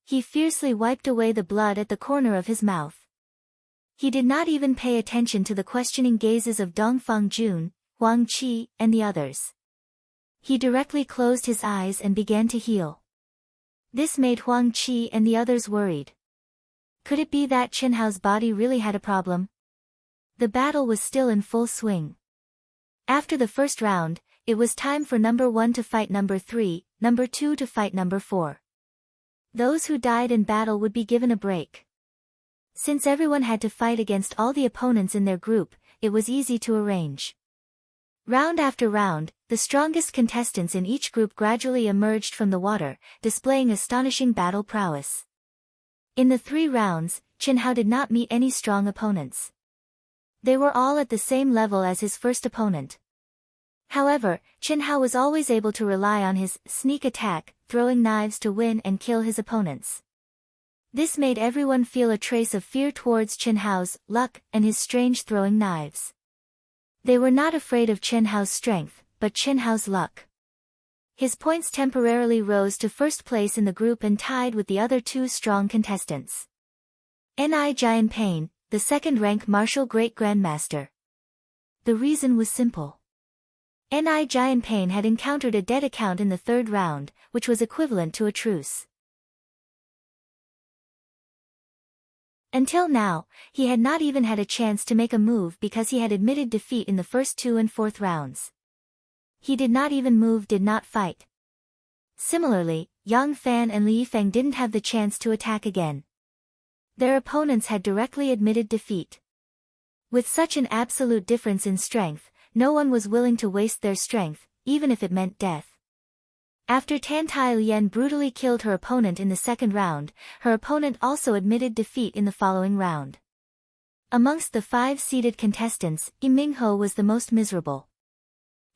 He fiercely wiped away the blood at the corner of his mouth. He did not even pay attention to the questioning gazes of Dongfang Jun, Huang Qi, and the others. He directly closed his eyes and began to heal. This made Huang Qi and the others worried. Could it be that Qin Hao's body really had a problem? The battle was still in full swing. After the first round, it was time for number 1 to fight number 3, number 2 to fight number 4. Those who died in battle would be given a break. Since everyone had to fight against all the opponents in their group, it was easy to arrange. Round after round, the strongest contestants in each group gradually emerged from the water, displaying astonishing battle prowess. In the 3 rounds, Qin Hao did not meet any strong opponents. They were all at the same level as his first opponent. However, Qin Hao was always able to rely on his sneak attack, throwing knives to win and kill his opponents. This made everyone feel a trace of fear towards Qin Hao's luck and his strange throwing knives. They were not afraid of Qin Hao's strength, but Qin Hao's luck. His points temporarily rose to first place in the group and tied with the other 2 strong contestants. Ni Jianping, the second-rank martial great-grandmaster. The reason was simple. Ni Jianping had encountered a dead account in the 3rd round, which was equivalent to a truce. Until now, he had not even had a chance to make a move because he had admitted defeat in the first 2 and 4th rounds. He did not even move, did not fight. Similarly, Yang Fan and Li Yifeng didn't have the chance to attack again. Their opponents had directly admitted defeat. With such an absolute difference in strength, no one was willing to waste their strength, even if it meant death. After Tan Tai-Lien brutally killed her opponent in the 2nd round, her opponent also admitted defeat in the following round. Amongst the 5 seeded contestants, Yi Mingho was the most miserable.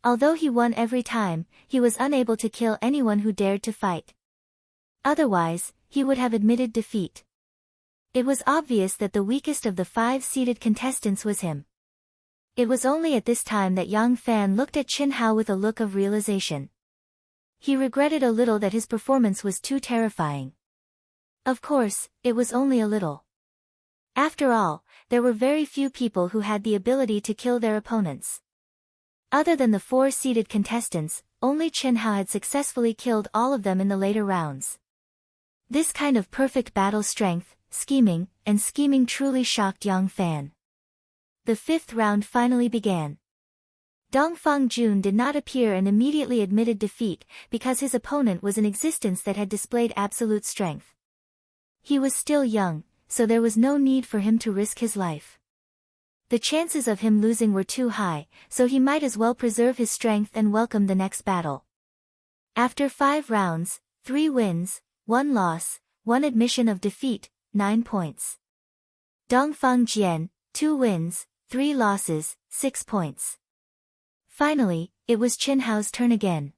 Although he won every time, he was unable to kill anyone who dared to fight. Otherwise, he would have admitted defeat. It was obvious that the weakest of the 5 seeded contestants was him. It was only at this time that Yang Fan looked at Qin Hao with a look of realization. He regretted a little that his performance was too terrifying. Of course, it was only a little. After all, there were very few people who had the ability to kill their opponents. Other than the 4 seeded contestants, only Qin Hao had successfully killed all of them in the later rounds. This kind of perfect battle strength, scheming truly shocked Yang Fan. The 5th round finally began. Dongfang Jun did not appear and immediately admitted defeat, because his opponent was an existence that had displayed absolute strength. He was still young, so there was no need for him to risk his life. The chances of him losing were too high, so he might as well preserve his strength and welcome the next battle. After 5 rounds, 3 wins, 1 loss, 1 admission of defeat, 9 points. Dongfang Jian, 2 wins, 3 losses, 6 points. Finally, it was Qin Hao's turn again.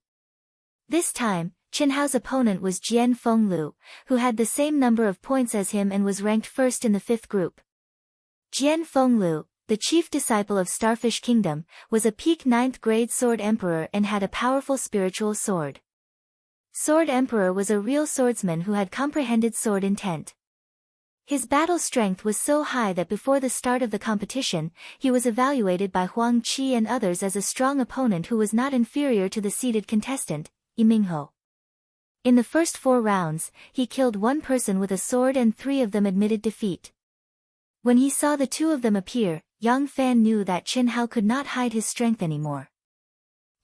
This time, Qin Hao's opponent was Jian Fenglu, who had the same number of points as him and was ranked first in the 5th group. Jian Fenglu, the chief disciple of Starfish Kingdom, was a peak 9th grade Sword Emperor and had a powerful spiritual sword. Sword Emperor was a real swordsman who had comprehended sword intent. His battle strength was so high that before the start of the competition, he was evaluated by Huang Qi and others as a strong opponent who was not inferior to the seeded contestant, Yi Mingho. In the first 4 rounds, he killed 1 person with a sword and 3 of them admitted defeat. When he saw the 2 of them appear, Yang Fan knew that Qin Hao could not hide his strength anymore.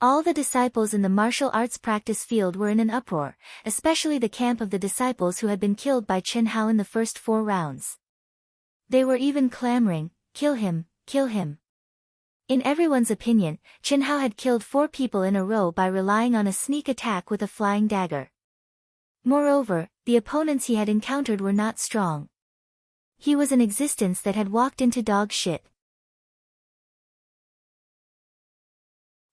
All the disciples in the martial arts practice field were in an uproar, especially the camp of the disciples who had been killed by Qin Hao in the first 4 rounds. They were even clamoring, "Kill him, kill him." In everyone's opinion, Qin Hao had killed 4 people in a row by relying on a sneak attack with a flying dagger. Moreover, the opponents he had encountered were not strong. He was an existence that had walked into dog shit.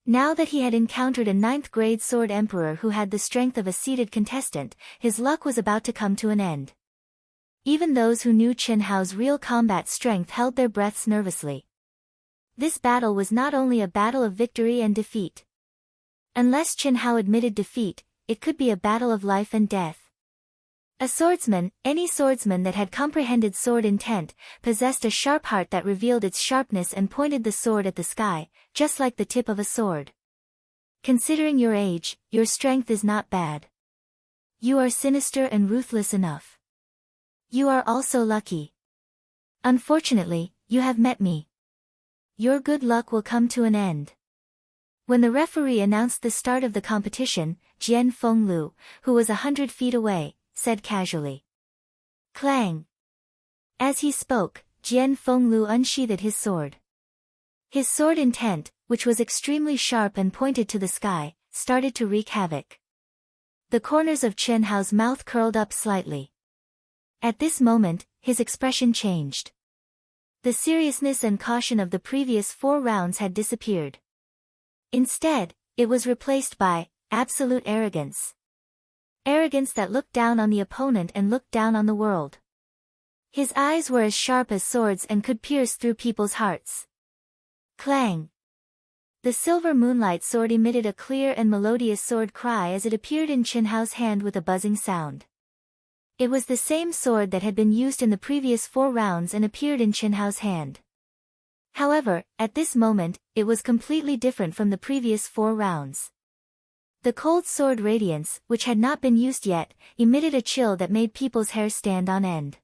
Now that he had encountered a 9th grade Sword Emperor who had the strength of a seeded contestant, his luck was about to come to an end. Even those who knew Qin Hao's real combat strength held their breaths nervously. This battle was not only a battle of victory and defeat. Unless Qin Hao admitted defeat, it could be a battle of life and death. A swordsman, any swordsman that had comprehended sword intent, possessed a sharp heart that revealed its sharpness and pointed the sword at the sky, just like the tip of a sword. Considering your age, your strength is not bad. You are sinister and ruthless enough. You are also lucky. Unfortunately, you have met me. Your good luck will come to an end. When the referee announced the start of the competition, Jian Fenglu, who was 100 feet away, said casually, "Clang." As he spoke, Jian Fenglu unsheathed his sword. His sword intent, which was extremely sharp and pointed to the sky, started to wreak havoc. The corners of Qin Hao's mouth curled up slightly. At this moment, his expression changed. The seriousness and caution of the previous 4 rounds had disappeared. Instead, it was replaced by absolute arrogance. Arrogance that looked down on the opponent and looked down on the world. His eyes were as sharp as swords and could pierce through people's hearts. Clang! The silver moonlight sword emitted a clear and melodious sword cry as it appeared in Qin Hao's hand with a buzzing sound. It was the same sword that had been used in the previous 4 rounds and appeared in Qin Hao's hand. However, at this moment, it was completely different from the previous 4 rounds. The cold sword radiance, which had not been used yet, emitted a chill that made people's hair stand on end.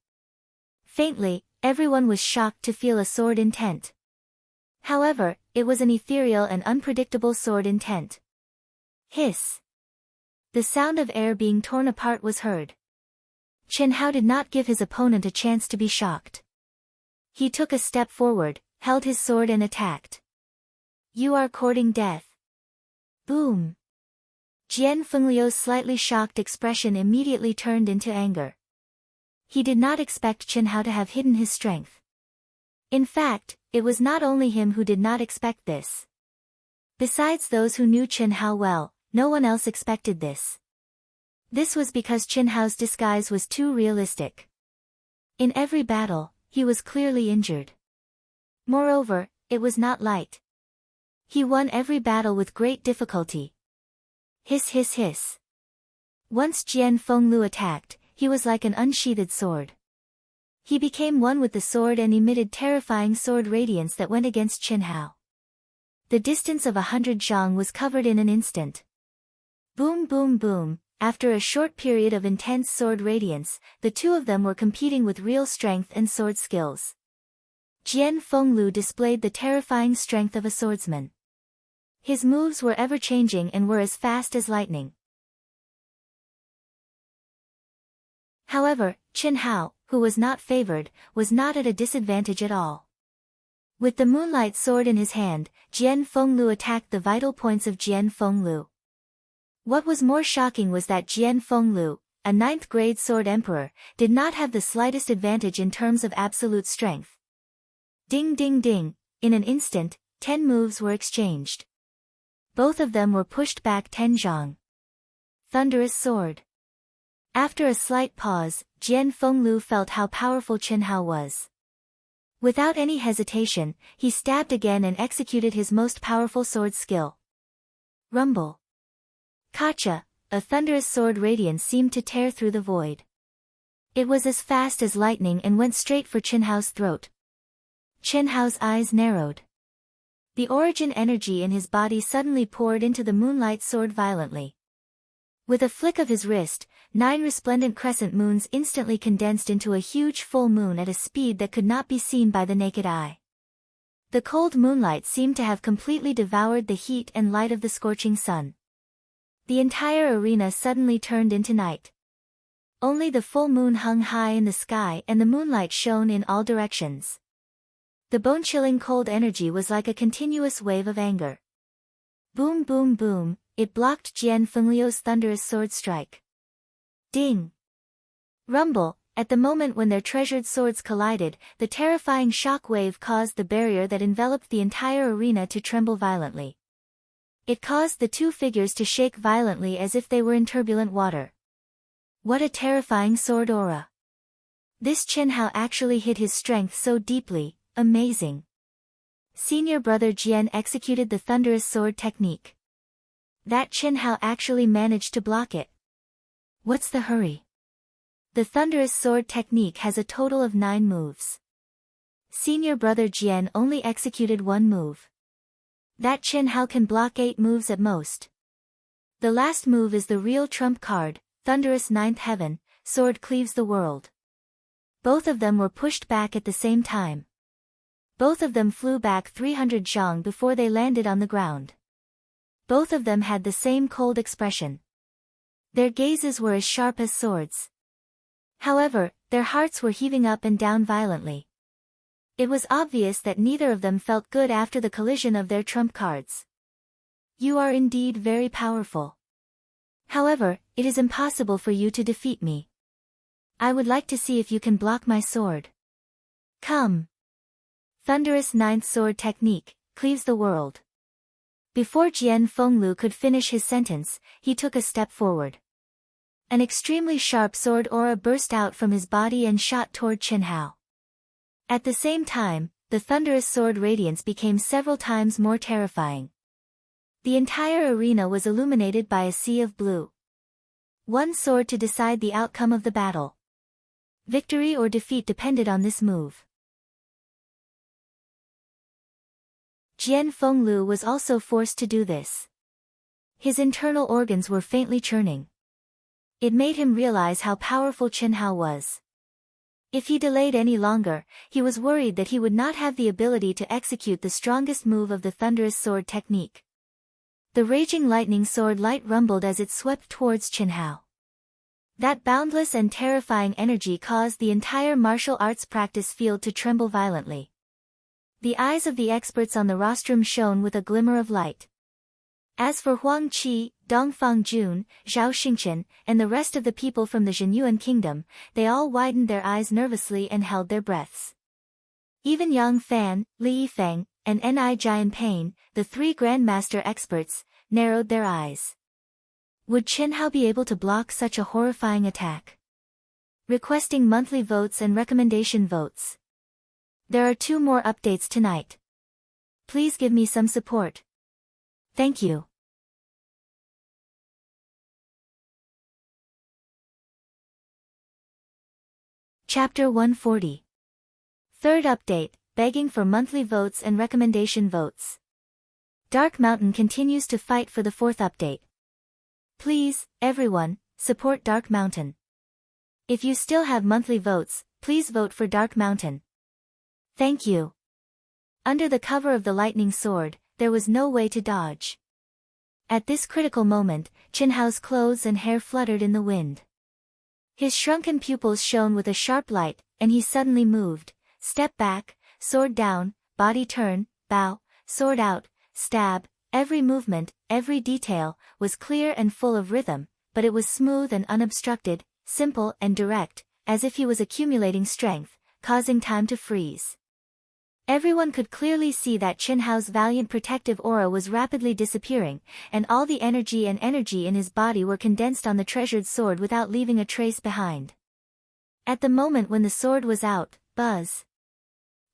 Faintly, everyone was shocked to feel a sword intent. However, it was an ethereal and unpredictable sword intent. Hiss! The sound of air being torn apart was heard. Qin Hao did not give his opponent a chance to be shocked. He took a step forward, held his sword and attacked. "You are courting death." Boom! Jian Fengliu's slightly shocked expression immediately turned into anger. He did not expect Qin Hao to have hidden his strength. In fact, it was not only him who did not expect this. Besides those who knew Qin Hao well, no one else expected this. This was because Qin Hao's disguise was too realistic. In every battle, he was clearly injured. Moreover, it was not light. He won every battle with great difficulty. Hiss hiss hiss. Once Jian Fenglu attacked, he was like an unsheathed sword. He became one with the sword and emitted terrifying sword radiance that went against Qin Hao. The distance of 100 zhang was covered in an instant. Boom boom boom, after a short period of intense sword radiance, the 2 of them were competing with real strength and sword skills. Jian Fenglu displayed the terrifying strength of a swordsman. His moves were ever-changing and were as fast as lightning. However, Qin Hao, who was not favored, was not at a disadvantage at all. With the moonlight sword in his hand, Jian Fenglu attacked the vital points of Jian Fenglu. What was more shocking was that Jian Fenglu, a ninth-grade sword emperor, did not have the slightest advantage in terms of absolute strength. Ding ding ding, in an instant, 10 moves were exchanged. Both of them were pushed back 10 zhang. Thunderous sword. After a slight pause, Jian Fenglu felt how powerful Qin Hao was. Without any hesitation, he stabbed again and executed his most powerful sword skill. Rumble. Kacha, a thunderous sword radiance seemed to tear through the void. It was as fast as lightning and went straight for Qin Hao's throat. Qin Hao's eyes narrowed. The origin energy in his body suddenly poured into the moonlight sword violently. With a flick of his wrist, 9 resplendent crescent moons instantly condensed into a huge full moon at a speed that could not be seen by the naked eye. The cold moonlight seemed to have completely devoured the heat and light of the scorching sun. The entire arena suddenly turned into night. Only the full moon hung high in the sky and the moonlight shone in all directions. The bone-chilling cold energy was like a continuous wave of anger. Boom boom boom, it blocked Jian Fenglu's thunderous sword strike. Ding! Rumble, at the moment when their treasured swords collided, the terrifying shock wave caused the barrier that enveloped the entire arena to tremble violently. It caused the two figures to shake violently as if they were in turbulent water. What a terrifying sword aura! This Qin Hao actually hid his strength so deeply, amazing. Senior brother Jian executed the thunderous sword technique. That Qin Hao actually managed to block it. What's the hurry? The thunderous sword technique has a total of 9 moves. Senior brother Jian only executed 1 move. That Qin Hao can block 8 moves at most. The last move is the real trump card, Thunderous Ninth Heaven, sword cleaves the world. Both of them were pushed back at the same time. Both of them flew back 300 zhang before they landed on the ground. Both of them had the same cold expression. Their gazes were as sharp as swords. However, their hearts were heaving up and down violently. It was obvious that neither of them felt good after the collision of their trump cards. You are indeed very powerful. However, it is impossible for you to defeat me. I would like to see if you can block my sword. Come. Thunderous Ninth Sword Technique, cleaves the world. Before Jian Fenglu could finish his sentence, he took a step forward. An extremely sharp sword aura burst out from his body and shot toward Qin Hao. At the same time, the thunderous sword radiance became several times more terrifying. The entire arena was illuminated by a sea of blue. One sword to decide the outcome of the battle. Victory or defeat depended on this move. Jian Fenglu was also forced to do this. His internal organs were faintly churning. It made him realize how powerful Qin Hao was. If he delayed any longer, he was worried that he would not have the ability to execute the strongest move of the thunderous sword technique. The raging lightning sword light rumbled as it swept towards Qin Hao. That boundless and terrifying energy caused the entire martial arts practice field to tremble violently. The eyes of the experts on the rostrum shone with a glimmer of light. As for Huang Qi, Dongfang Jun, Zhao Xingchen, and the rest of the people from the Zhenyuan kingdom, they all widened their eyes nervously and held their breaths. Even Yang Fan, Li Yifeng, and Ni Jianpain, the 3 grandmaster experts, narrowed their eyes. Would Qin Hao be able to block such a horrifying attack? Requesting monthly votes and recommendation votes. There are 2 more updates tonight. Please give me some support. Thank you. Chapter 140. Third update, begging for monthly votes and recommendation votes. Dark Mountain continues to fight for the 4th update. Please, everyone, support Dark Mountain. If you still have monthly votes, please vote for Dark Mountain. Thank you. Under the cover of the lightning sword, there was no way to dodge. At this critical moment, Qin Hao's clothes and hair fluttered in the wind. His shrunken pupils shone with a sharp light, and he suddenly moved. Step back, sword down, body turn, bow, sword out, stab. Every movement, every detail, was clear and full of rhythm, but it was smooth and unobstructed, simple and direct, as if he was accumulating strength, causing time to freeze. Everyone could clearly see that Chen Hao's valiant protective aura was rapidly disappearing, and all the energy in his body were condensed on the treasured sword without leaving a trace behind. At the moment when the sword was out, buzz!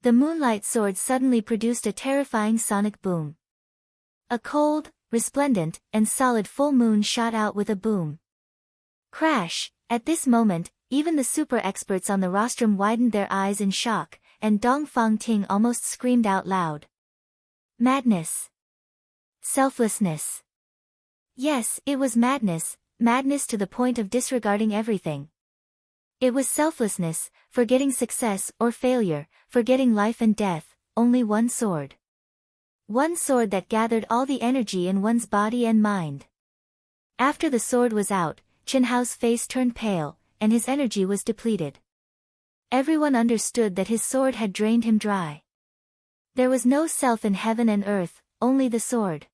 The moonlight sword suddenly produced a terrifying sonic boom. A cold, resplendent, and solid full moon shot out with a boom. Crash! At this moment, even the super experts on the rostrum widened their eyes in shock, and Dongfang Ting almost screamed out loud. Madness! Selflessness! Yes, it was madness, madness to the point of disregarding everything. It was selflessness, forgetting success or failure, forgetting life and death, only one sword. One sword that gathered all the energy in one's body and mind. After the sword was out, Chen Hao's face turned pale, and his energy was depleted. Everyone understood that his sword had drained him dry. There was no self in heaven and earth, only the sword.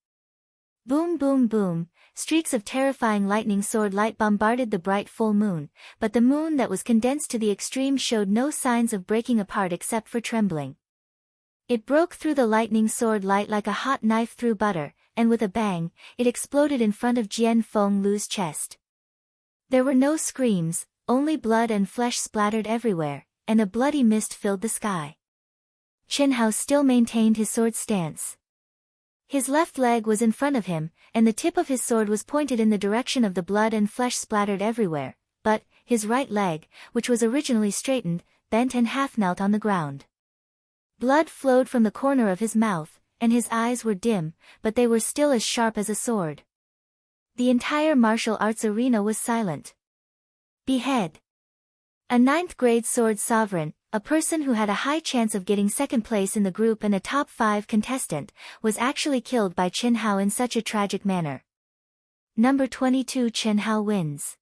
Boom boom boom, streaks of terrifying lightning sword light bombarded the bright full moon, but the moon that was condensed to the extreme showed no signs of breaking apart except for trembling. It broke through the lightning sword light like a hot knife through butter, and with a bang, it exploded in front of Jian Fenglu's chest. There were no screams, only blood and flesh splattered everywhere, and a bloody mist filled the sky. Chen Hao still maintained his sword stance. His left leg was in front of him, and the tip of his sword was pointed in the direction of the blood and flesh splattered everywhere, but his right leg, which was originally straightened, bent and half-knelt on the ground. Blood flowed from the corner of his mouth, and his eyes were dim, but they were still as sharp as a sword. The entire martial arts arena was silent. Behead. A 9th-grade sword sovereign, a person who had a high chance of getting second place in the group and a top 5 contestant, was actually killed by Chen Hao in such a tragic manner. Number 22 Chen Hao wins.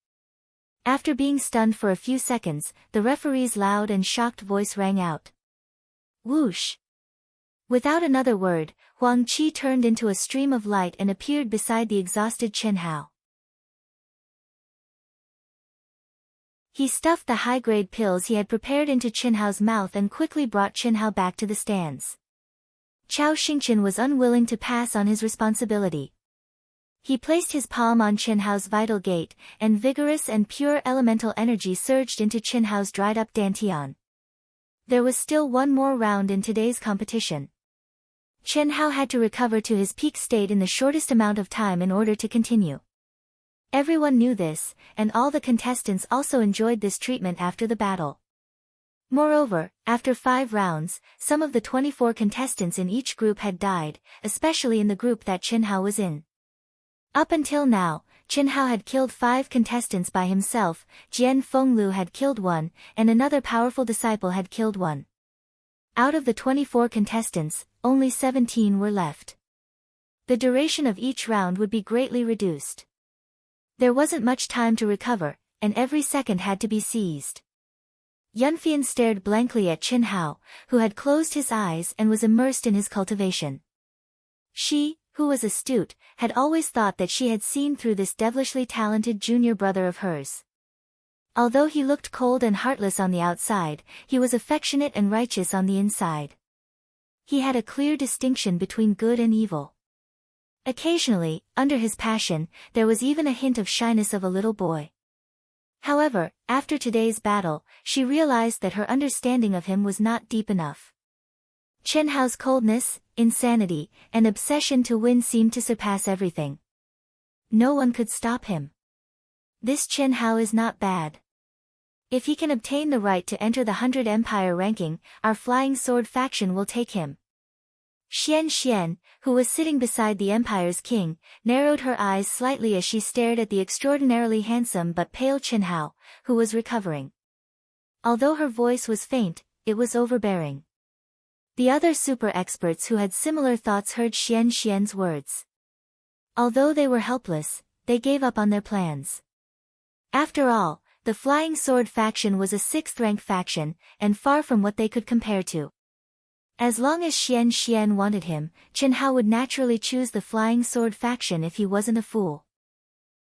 After being stunned for a few seconds, the referee's loud and shocked voice rang out. Whoosh! Without another word, Huang Qi turned into a stream of light and appeared beside the exhausted Chen Hao. He stuffed the high-grade pills he had prepared into Chen Hao's mouth and quickly brought Chen Hao back to the stands. Chao Xingqian was unwilling to pass on his responsibility. He placed his palm on Chen Hao's vital gate, and vigorous and pure elemental energy surged into Chen Hao's dried-up dantian. There was still one more round in today's competition. Chen Hao had to recover to his peak state in the shortest amount of time in order to continue. Everyone knew this, and all the contestants also enjoyed this treatment after the battle. Moreover, after 5 rounds, some of the 24 contestants in each group had died, especially in the group that Chen Hao was in. Up until now, Chen Hao had killed 5 contestants by himself, Jian Fenglu had killed 1, and another powerful disciple had killed 1. Out of the 24 contestants, only 17 were left. The duration of each round would be greatly reduced. There wasn't much time to recover, and every second had to be seized. Yunfian stared blankly at Chen Hao, who had closed his eyes and was immersed in his cultivation. She, who was astute, had always thought that she had seen through this devilishly talented junior brother of hers. Although he looked cold and heartless on the outside, he was affectionate and righteous on the inside. He had a clear distinction between good and evil. Occasionally, under his passion, there was even a hint of shyness of a little boy. However, after today's battle, she realized that her understanding of him was not deep enough. Chen Hao's coldness, insanity, and obsession to win seemed to surpass everything. No one could stop him. This Chen Hao is not bad. If he can obtain the right to enter the 100 Empire ranking, our Flying Sword faction will take him. Xian, who was sitting beside the Empire's king, narrowed her eyes slightly as she stared at the extraordinarily handsome but pale Chen Hao, who was recovering. Although her voice was faint, it was overbearing. The other super experts who had similar thoughts heard Xian's words. Although they were helpless, they gave up on their plans. After all, the Flying Sword faction was a 6th-rank faction, and far from what they could compare to. As long as Xian wanted him, Chen Hao would naturally choose the Flying Sword faction if he wasn't a fool.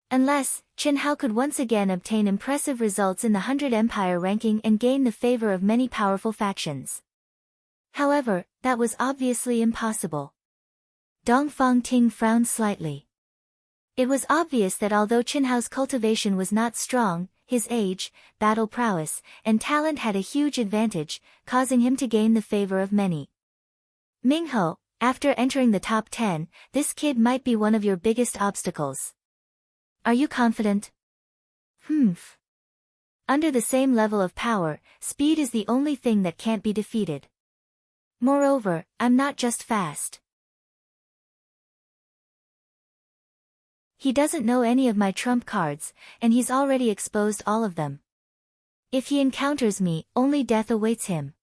Unless, Chen Hao could once again obtain impressive results in the 100 Empire ranking and gain the favor of many powerful factions. However, that was obviously impossible. Dong Fangting frowned slightly. It was obvious that although Chen Hao's cultivation was not strong, his age, battle prowess, and talent had a huge advantage, causing him to gain the favor of many. Mingho, after entering the top 10, this kid might be one of your biggest obstacles. Are you confident? Under the same level of power, speed is the only thing that can't be defeated. Moreover, I'm not just fast. He doesn't know any of my trump cards, and he's already exposed all of them. If he encounters me, only death awaits him.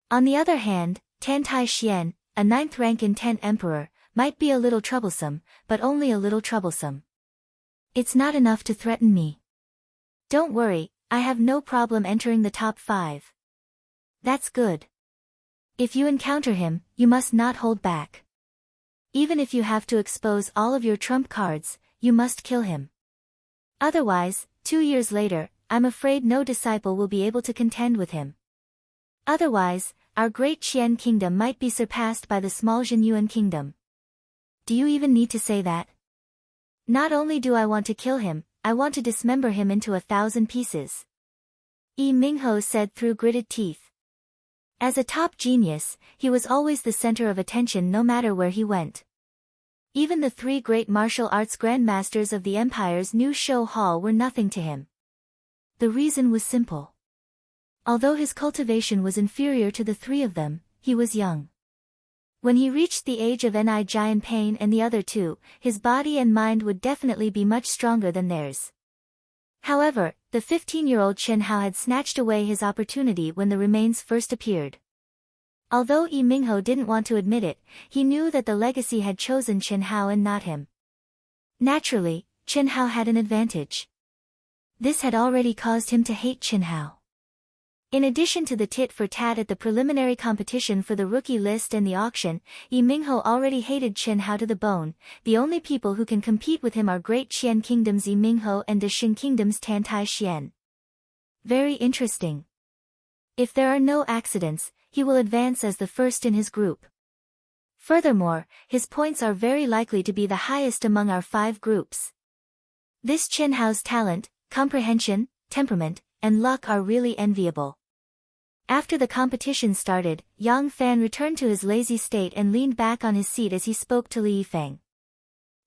On the other hand, Tan Tai Xian, a 9th rank in 10 Emperor, might be a little troublesome, but only a little troublesome. It's not enough to threaten me. Don't worry, I have no problem entering the top 5. That's good. If you encounter him, you must not hold back. Even if you have to expose all of your trump cards, you must kill him. Otherwise, 2 years later, I'm afraid no disciple will be able to contend with him. Otherwise, our great Qian kingdom might be surpassed by the small Zhenyuan kingdom. Do you even need to say that? Not only do I want to kill him, I want to dismember him into 1,000 pieces. Yi Mingho said through gritted teeth. As a top genius, he was always the center of attention no matter where he went. Even the 3 great martial arts grandmasters of the empire's new show hall were nothing to him. The reason was simple. Although his cultivation was inferior to the 3 of them, he was young. When he reached the age of Ni Jian Pain and the other 2, his body and mind would definitely be much stronger than theirs. However, the 15-year-old Chen Hao had snatched away his opportunity when the remains first appeared. Although Yi Mingho didn't want to admit it, he knew that the legacy had chosen Chen Hao and not him. Naturally, Chen Hao had an advantage. This had already caused him to hate Chen Hao. In addition to the tit-for-tat at the preliminary competition for the rookie list and the auction, Yi Mingho already hated Chen Hao to the bone. The only people who can compete with him are Great Qian Kingdom's Yi Mingho and Dexing Kingdom's Tan Tai Xian. Very interesting. If there are no accidents, he will advance as the first in his group. Furthermore, his points are very likely to be the highest among our 5 groups. This Chen Hao's talent, comprehension, temperament, and luck are really enviable. After the competition started, Yang Fan returned to his lazy state and leaned back on his seat as he spoke to Li Yifeng.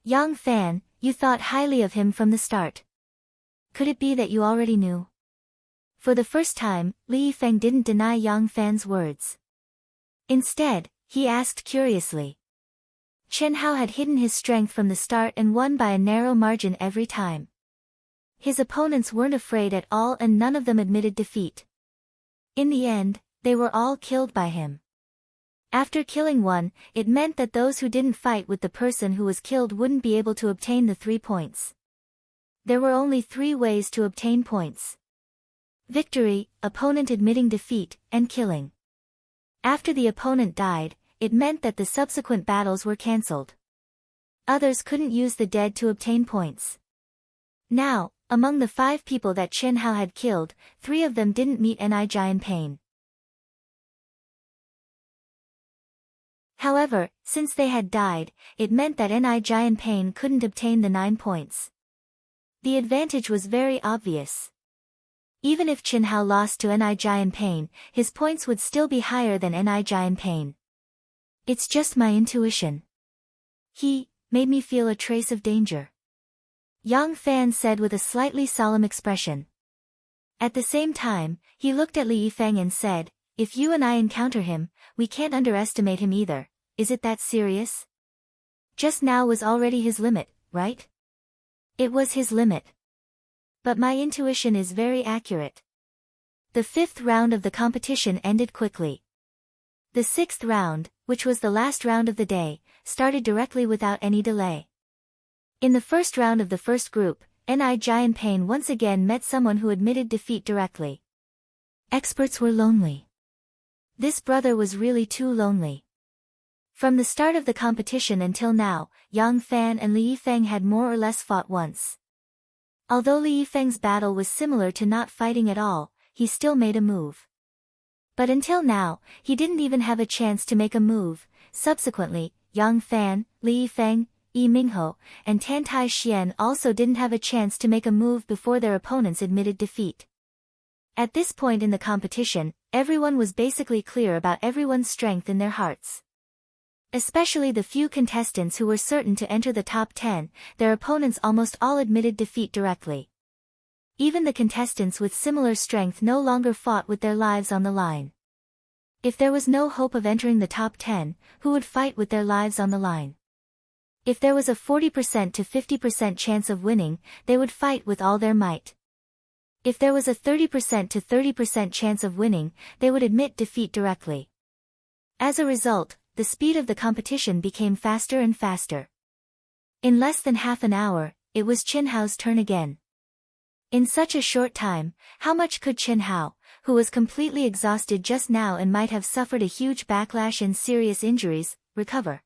Yang Fan, you thought highly of him from the start. Could it be that you already knew? For the first time, Li Yifeng didn't deny Yang Fan's words. Instead, he asked curiously. Chen Hao had hidden his strength from the start and won by a narrow margin every time. His opponents weren't afraid at all and none of them admitted defeat. In the end, they were all killed by him. After killing one, it meant that those who didn't fight with the person who was killed wouldn't be able to obtain the 3 points. There were only 3 ways to obtain points: victory, opponent admitting defeat, and killing. After the opponent died, it meant that the subsequent battles were cancelled. Others couldn't use the dead to obtain points. Now, among the 5 people that Chen Hao had killed, 3 of them didn't meet Ni Jian Pain. However, since they had died, it meant that Ni Jian Pain couldn't obtain the 9 points. The advantage was very obvious. Even if Chen Hao lost to Ni Jian Pain, his points would still be higher than Ni Jian Pain. It's just my intuition. He made me feel a trace of danger. Yang Fan said with a slightly solemn expression. At the same time, he looked at Li Yifeng and said, if you and I encounter him, we can't underestimate him either. Is it that serious? Just now was already his limit, right? It was his limit. But my intuition is very accurate. The 5th round of the competition ended quickly. The 6th round, which was the last round of the day, started directly without any delay. In the first round of the first group, Ni Jian Pain once again met someone who admitted defeat directly. Experts were lonely. This brother was really too lonely. From the start of the competition until now, Yang Fan and Li Yifeng had more or less fought once. Although Li Yifeng's battle was similar to not fighting at all, he still made a move. But until now, he didn't even have a chance to make a move. Subsequently, Yang Fan, Li Yifeng, Yi Mingho, and Tan Tai Xian also didn't have a chance to make a move before their opponents admitted defeat. At this point in the competition, everyone was basically clear about everyone's strength in their hearts. Especially the few contestants who were certain to enter the top 10, their opponents almost all admitted defeat directly. Even the contestants with similar strength no longer fought with their lives on the line. If there was no hope of entering the top 10, who would fight with their lives on the line? If there was a 40% to 50% chance of winning, they would fight with all their might. If there was a 30% to 30% chance of winning, they would admit defeat directly. As a result, the speed of the competition became faster and faster. In less than half an hour, it was Qin Hao's turn again. In such a short time, how much could Qin Hao, who was completely exhausted just now and might have suffered a huge backlash and serious injuries, recover?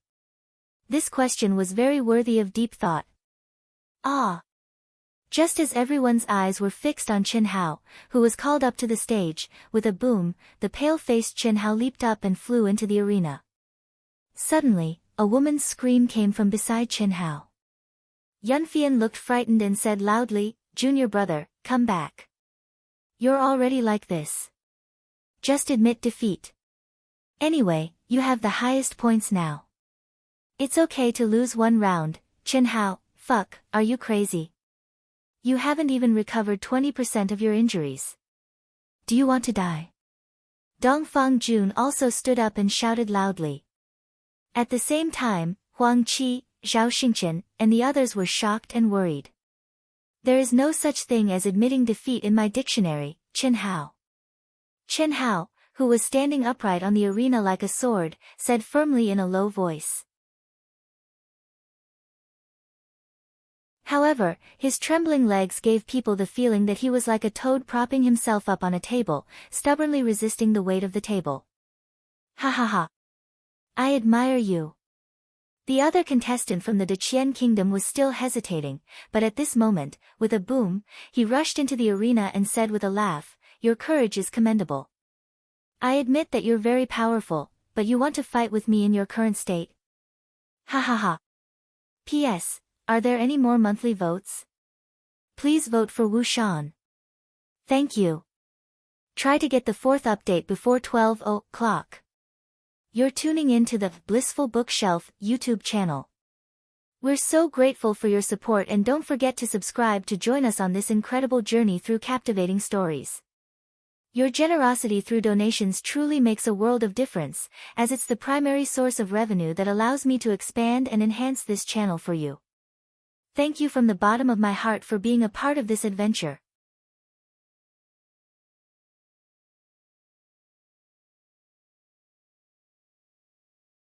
This question was very worthy of deep thought. Just as everyone's eyes were fixed on Qin Hao, who was called up to the stage, with a boom, the pale-faced Qin Hao leaped up and flew into the arena. Suddenly, a woman's scream came from beside Qin Hao. Yunfian looked frightened and said loudly, "Junior brother, come back. You're already like this. Just admit defeat. Anyway, you have the highest points now. It's okay to lose one round." Qin Hao, fuck, are you crazy? You haven't even recovered 20% of your injuries. Do you want to die? Dongfang Jun also stood up and shouted loudly. At the same time, Huang Qi, Zhao Xingchen, and the others were shocked and worried. There is no such thing as admitting defeat in my dictionary, Qin Hao. Qin Hao, who was standing upright on the arena like a sword, said firmly in a low voice. However, his trembling legs gave people the feeling that he was like a toad propping himself up on a table, stubbornly resisting the weight of the table. Ha ha ha. I admire you. The other contestant from the Deqian kingdom was still hesitating, but at this moment, with a boom, he rushed into the arena and said with a laugh, "Your courage is commendable. I admit that you're very powerful, but you want to fight with me in your current state? Ha ha ha. P.S. Are there any more monthly votes? Please vote for Wu Shan. Thank you. Try to get the 4th update before 12 o'clock. You're tuning in to the Blissful Bookshelf YouTube channel. We're so grateful for your support, and don't forget to subscribe to join us on this incredible journey through captivating stories. Your generosity through donations truly makes a world of difference, as it's the primary source of revenue that allows me to expand and enhance this channel for you. Thank you from the bottom of my heart for being a part of this adventure.